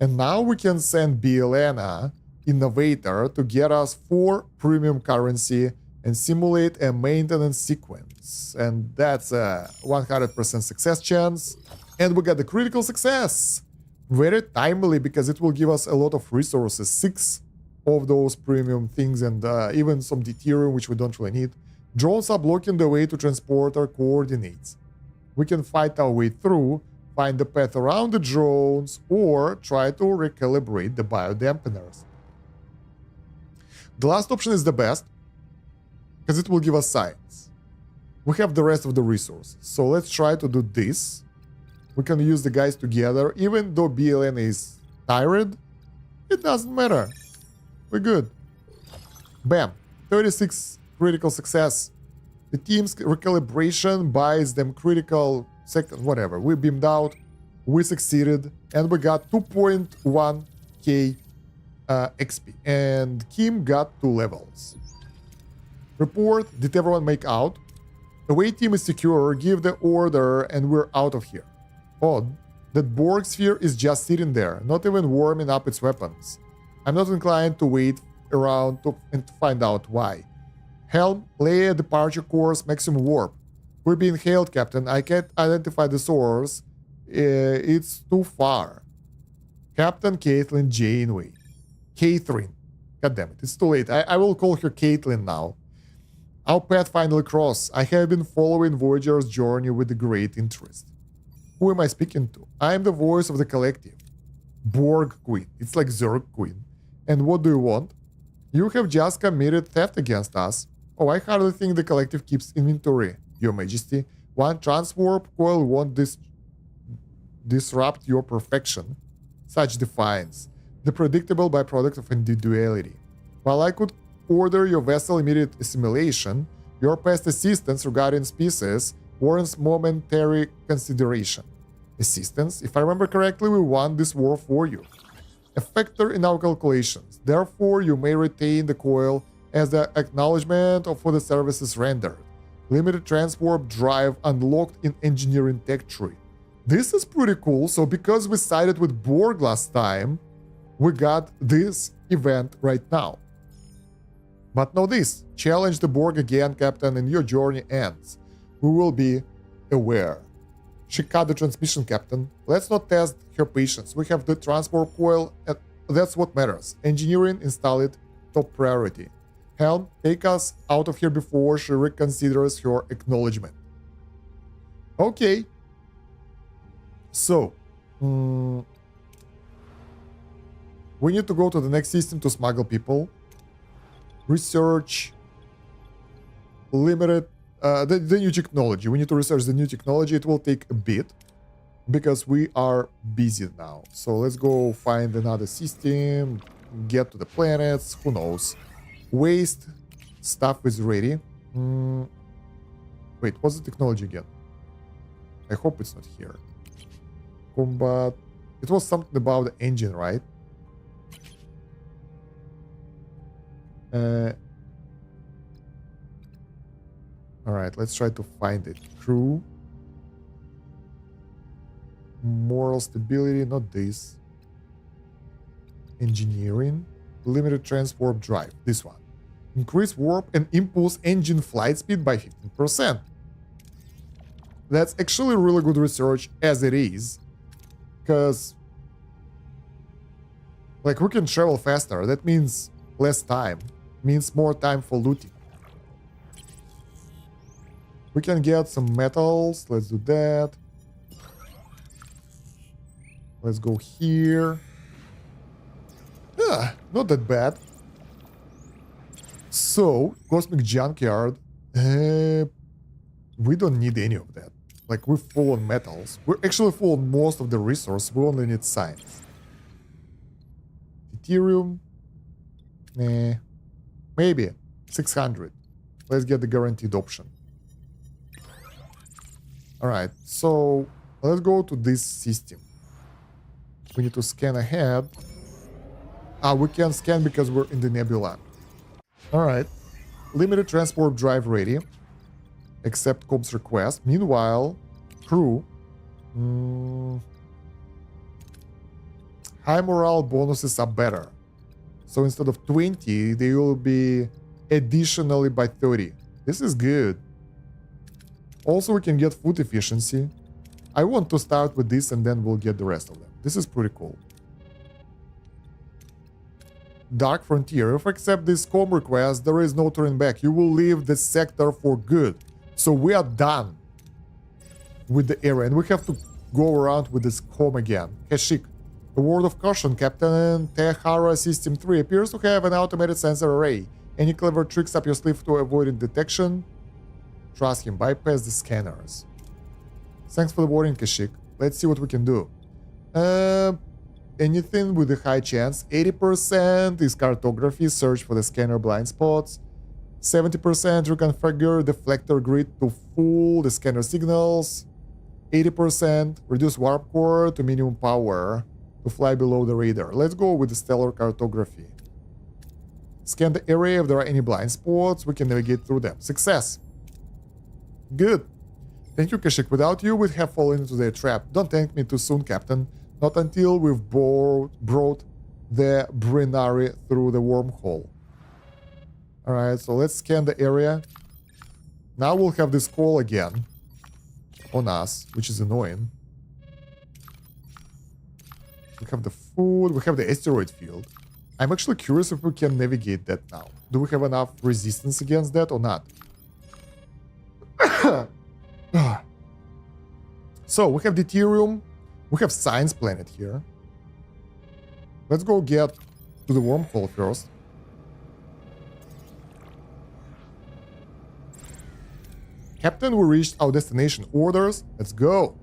And now we can send Bielena, Innovator, to get us 4 premium currency and simulate a maintenance sequence. And that's a 100% success chance. And we got the critical success. Very timely, because it will give us a lot of resources. 6 of those premium things, and even some deuterium, which we don't really need. Drones are blocking the way to transporter coordinates. We can fight our way through, find the path around the drones, or try to recalibrate the biodampeners. The last option is the best, because it will give us science. We have the rest of the resources, so let's try to do this. We can use the guys together. Even though BLN is tired, it doesn't matter. We're good. Bam. 36 critical success. The team's recalibration buys them critical second, whatever. We beamed out. We succeeded. And we got 2.1k XP. And Kim got 2 levels. Report. Did everyone make out? The away team is secure. Give the order and we're out of here. Odd. That Borg sphere is just sitting there, not even warming up its weapons. I'm not inclined to wait around and to find out why. Helm, lay a departure course, maximum warp. We're being hailed, Captain. I can't identify the source. It's too far. Captain Caitlin Janeway. Catherine. God damn it, it's too late. I will call her Caitlin now. Our path finally crossed. I have been following Voyager's journey with great interest. Who am I speaking to? I am the voice of the collective. Borg Queen. It's like Zerg Queen. And what do you want? You have just committed theft against us. Oh, I hardly think the collective keeps inventory, Your Majesty. One transwarp coil won't disrupt your perfection. Such defiance. The predictable byproduct of individuality. While I could order your vessel immediate assimilation, your past assistance regarding species warrants momentary consideration. Assistance? If I remember correctly, we won this war for you. A factor in our calculations. Therefore, you may retain the coil as the acknowledgement for the services rendered. Limited transport drive unlocked in engineering tech tree. This is pretty cool. So because we sided with Borg last time, we got this event right now. But know this, challenge the Borg again, Captain, and your journey ends. We will be aware. She cut the transmission, Captain. Let's not test her patience. We have the transport coil, and that's what matters. Engineering, install it, top priority. Helm, take us out of here before she reconsiders her acknowledgement. Okay. So, we need to go to the next system to smuggle people. Research limited the new technology. We need to research the new technology. It will take a bit because we are busy now. So let's go find another system, get to the planets, who knows. Waste stuff is ready. Wait, what's the technology again? I hope it's not here. Combat. It was something about the engine, right? Alright, let's try to find it. Crew. Moral stability, not this. Engineering. Limited transport drive, this one. Increase warp and impulse engine flight speed by 15%. That's actually really good research as it is. Because, like, we can travel faster. That means less time. Means more time for looting. We can get some metals. Let's do that. Let's go here. Not that bad. So, Cosmic Junkyard. We don't need any of that. Like, we're full on metals. We're actually full on most of the resource. We only need science. Deuterium. Maybe. 600. Let's get the guaranteed option. Alright, so let's go to this system. We need to scan ahead. We can scan because we're in the nebula. Alright. Limited transport drive ready. Accept Cobb's request. Meanwhile, crew. High morale bonuses are better. So instead of 20, they will be additionally by 30. This is good. Also, we can get food efficiency. I want to start with this and then we'll get the rest of them. This is pretty cool. Dark Frontier. If I accept this com request, there is no turning back. You will leave the sector for good. So we are done with the area. And we have to go around with this com again. Kashik. A word of caution, Captain. Tehara System 3 appears to have an automated sensor array. Any clever tricks up your sleeve to avoid detection? Trust him. Bypass the scanners. Thanks for the warning, Kashik. Let's see what we can do. Anything with a high chance. 80% is cartography. Search for the scanner blind spots. 70% reconfigure deflector grid to full the scanner signals. 80% reduce warp core to minimum power to fly below the radar. Let's go with the stellar cartography. Scan the area. If there are any blind spots, we can navigate through them. Success. Good. Thank you, Kashik. Without you, we'd have fallen into their trap. Don't thank me too soon, Captain. Not until we've brought the Brinari through the wormhole. Alright, so let's scan the area. Now we'll have this call again on us, which is annoying. We have the food, we have the asteroid field. I'm actually curious if we can navigate that now. Do we have enough resistance against that or not? So, we have deuterium. We have Science Planet here. Let's go get to the wormhole first. Captain, we reached our destination. Orders. Let's go.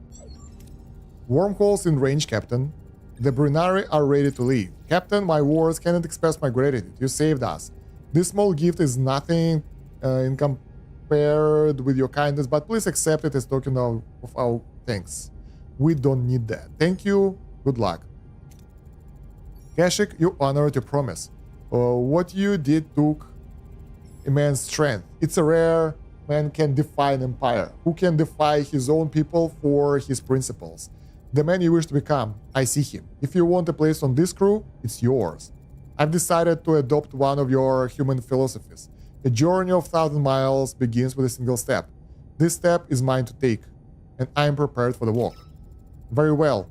Wormholes in range, Captain. The Brinari are ready to leave. Captain, my words cannot express my gratitude. You saved us. This small gift is nothing compared with your kindness, but please accept it as token of our thanks. We don't need that. Thank you. Good luck. Kashik, you honored your promise. What you did took immense strength. It's a rare man can defy an empire, who can defy his own people for his principles. The man you wish to become, I see him. If you want a place on this crew, it's yours. I've decided to adopt one of your human philosophies. A journey of 1,000 miles begins with a single step. This step is mine to take, and I am prepared for the walk. Very well.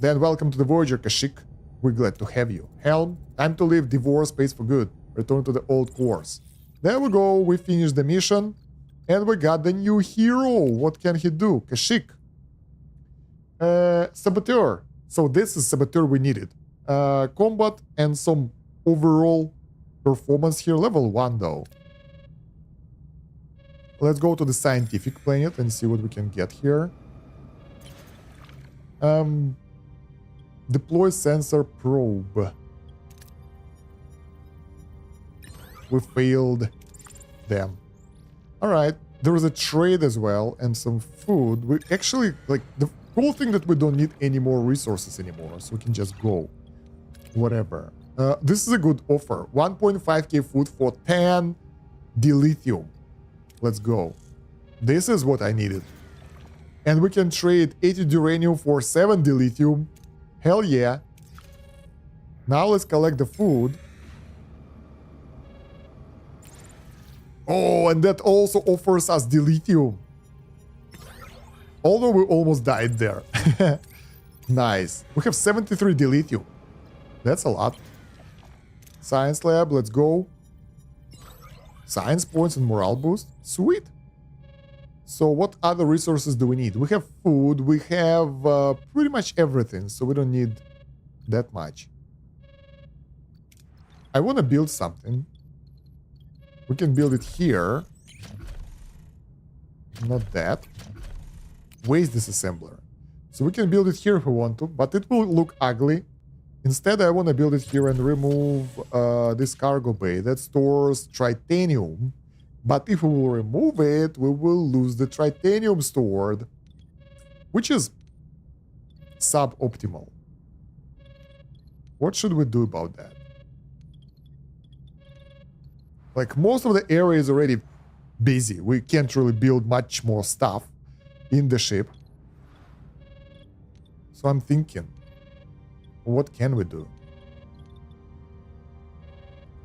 Then welcome to the Voyager, Kashik. We're glad to have you. Helm, time to leave Devour space for good. Return to the old course. There we go. We finished the mission. And we got the new hero. What can he do? Kashik. Saboteur. So this is Saboteur we needed. Combat and some overall performance here. Level 1 though. Let's go to the scientific planet and see what we can get here. Deploy sensor probe. We failed them. Alright, there is a trade as well and some food. We actually, like, the cool thing that we don't need any more resources anymore, so we can just go. Whatever. This is a good offer. 1.5k food for 10 dilithium. Let's go. This is what I needed. And we can trade 80 uranium for 7 dilithium. Hell yeah. Now let's collect the food. Oh, and that also offers us dilithium. Although we almost died there. Nice. We have 73 dilithium. That's a lot. Science lab, let's go. Science points and morale boost. Sweet. So what other resources do we need? We have food. We have pretty much everything. So we don't need that much. I want to build something. We can build it here. Not that. Waste disassembler. So we can build it here if we want to, but it will look ugly. Instead, I want to build it here and remove this cargo bay that stores tritanium. But if we will remove it, we will lose the tritanium stored, which is suboptimal. What should we do about that? Like, most of the area is already busy. We can't really build much more stuff in the ship. So I'm thinking, what can we do?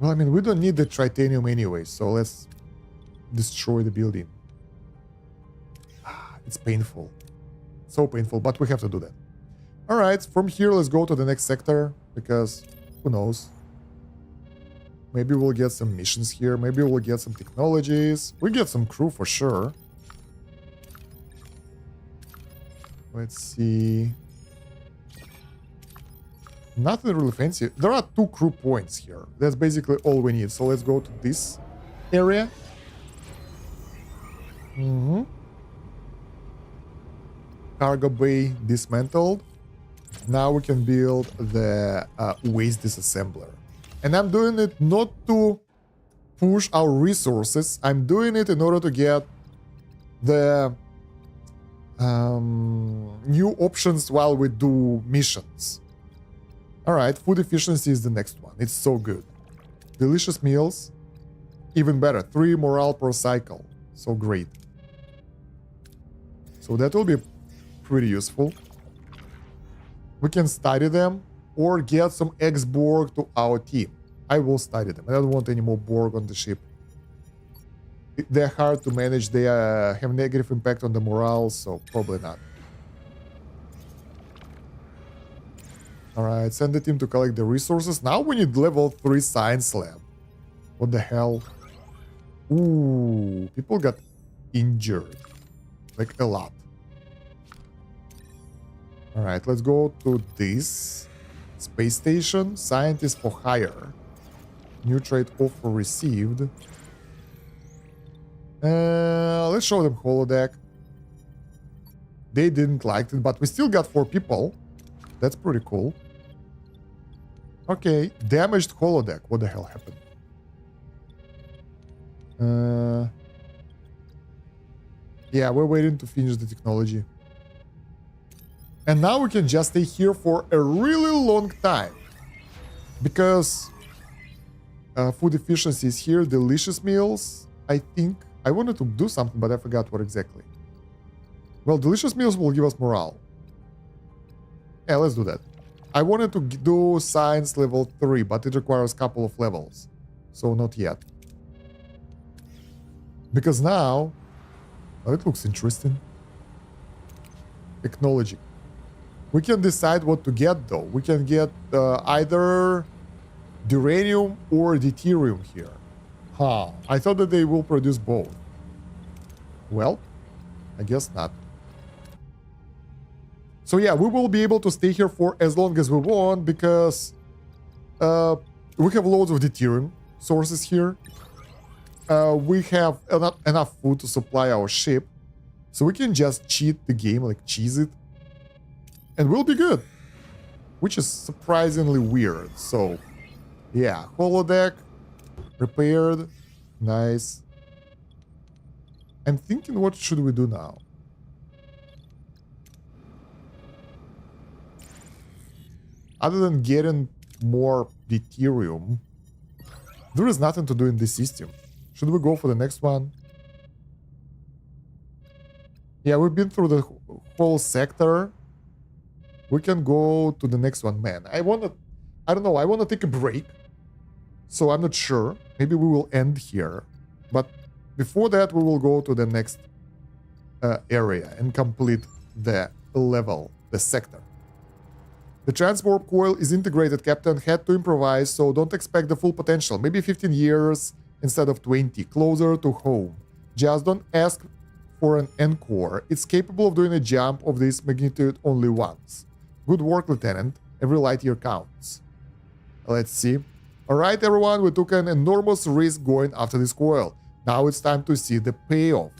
Well, I mean, we don't need the titanium anyway, so let's destroy the building. It's painful. So painful, but we have to do that. All right, from here, let's go to the next sector, because who knows? Maybe we'll get some missions here. Maybe we'll get some technologies. We get some crew for sure. Let's see. Nothing really fancy. There are 2 crew points here. That's basically all we need. So let's go to this area. Cargo bay dismantled. Now we can build the waste disassembler. And I'm doing it not to push our resources. I'm doing it in order to get the new options while we do missions. Alright, food efficiency is the next one. It's so good. Delicious meals. Even better, 3 morale per cycle. So great. So that will be pretty useful. We can study them or get some ex-Borg to our team. I will study them. I don't want any more Borg on the ship. They're hard to manage. They have negative impact on the morale, so probably not. Alright, send the team to collect the resources. Now we need level 3 science lab. What the hell? Ooh, people got injured. Like a lot. Alright, let's go to this. Space station. Scientist for hire. New trade offer received. Let's show them holodeck. They didn't like it, but we still got 4 people. That's pretty cool. Okay, damaged holodeck. What the hell happened? Yeah, we're waiting to finish the technology. And now we can just stay here for a really long time. Because food efficiency is here. Delicious meals, I think. I wanted to do something, but I forgot what exactly. Well, delicious meals will give us morale. Yeah, let's do that. I wanted to do science level 3, but it requires a couple of levels. So not yet. Because now... Oh, it looks interesting. Technology. We can decide what to get, though. We can get either duranium or deuterium here. Huh. I thought that they will produce both. Well, I guess not. So yeah, we will be able to stay here for as long as we want because we have loads of deuterium sources here. We have enough food to supply our ship. So we can just cheat the game, like cheese it. And we'll be good. Which is surprisingly weird. So yeah, holodeck repaired. Nice. I'm thinking, what should we do now? Other than getting more deuterium, there is nothing to do in this system. Should we go for the next one? Yeah, we've been through the whole sector. We can go to the next one. Man, I don't know, I want to take a break. So I'm not sure. Maybe we will end here. But before that, we will go to the next area and complete the level, the sector. The transwarp coil is integrated, Captain. Had to improvise, so don't expect the full potential. Maybe 15 years instead of 20. Closer to home. Just don't ask for an encore. It's capable of doing a jump of this magnitude only once. Good work, Lieutenant. Every light year counts. Let's see. Alright, everyone, we took an enormous risk going after this coil. Now it's time to see the payoff.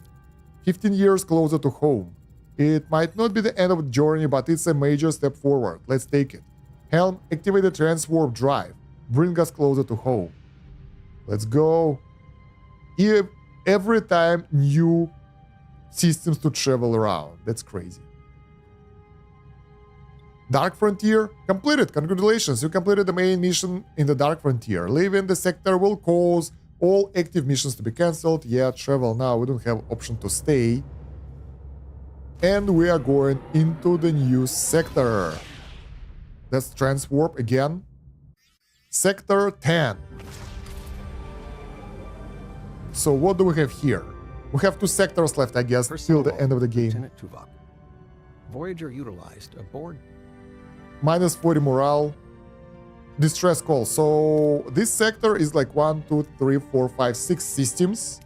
15 years closer to home. It might not be the end of the journey, but it's a major step forward. Let's take it. Helm, activate the transwarp drive. Bring us closer to home. Let's go. Every time new systems to travel around. That's crazy. Dark Frontier completed. Congratulations, you completed the main mission in the Dark Frontier. Leaving the sector will cause All active missions to be cancelled. Yeah, travel now. We don't have option to stay. And we are going into the new sector. That's transwarp again. Sector 10. So what do we have here? We have 2 sectors left, I guess, till the end of the game. Lieutenant Tuvok. Voyager utilized a board. Minus 40 morale. Distress call. So this sector is like 1, 2, 3, 4, 5, 6 systems.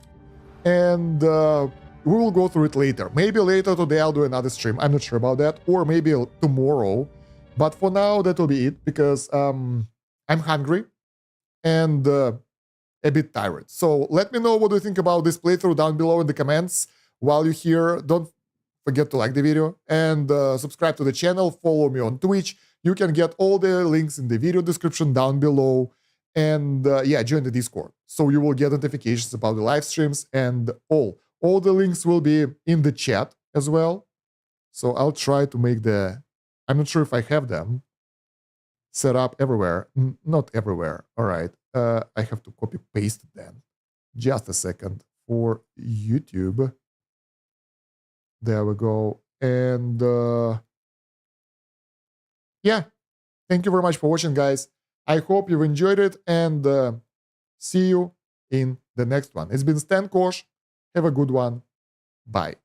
And we will go through it later. Maybe later today I'll do another stream. I'm not sure about that. Or maybe tomorrow. But for now, that will be it. Because I'm hungry. And a bit tired. So let me know what you think about this playthrough down below in the comments. While you're here, don't forget to like the video and subscribe to the channel. Follow me on Twitch. You can get all the links in the video description down below. And yeah, join the Discord. So you will get notifications about the live streams and all. All the links will be in the chat as well. So I'll try to make the... I'm not sure if I have them set up everywhere. Not everywhere. All right. I have to copy paste it then. Just a second for YouTube. There we go. And yeah, thank you very much for watching, guys. I hope you've enjoyed it and see you in the next one. It's been Stan Kosh. Have a good one. Bye.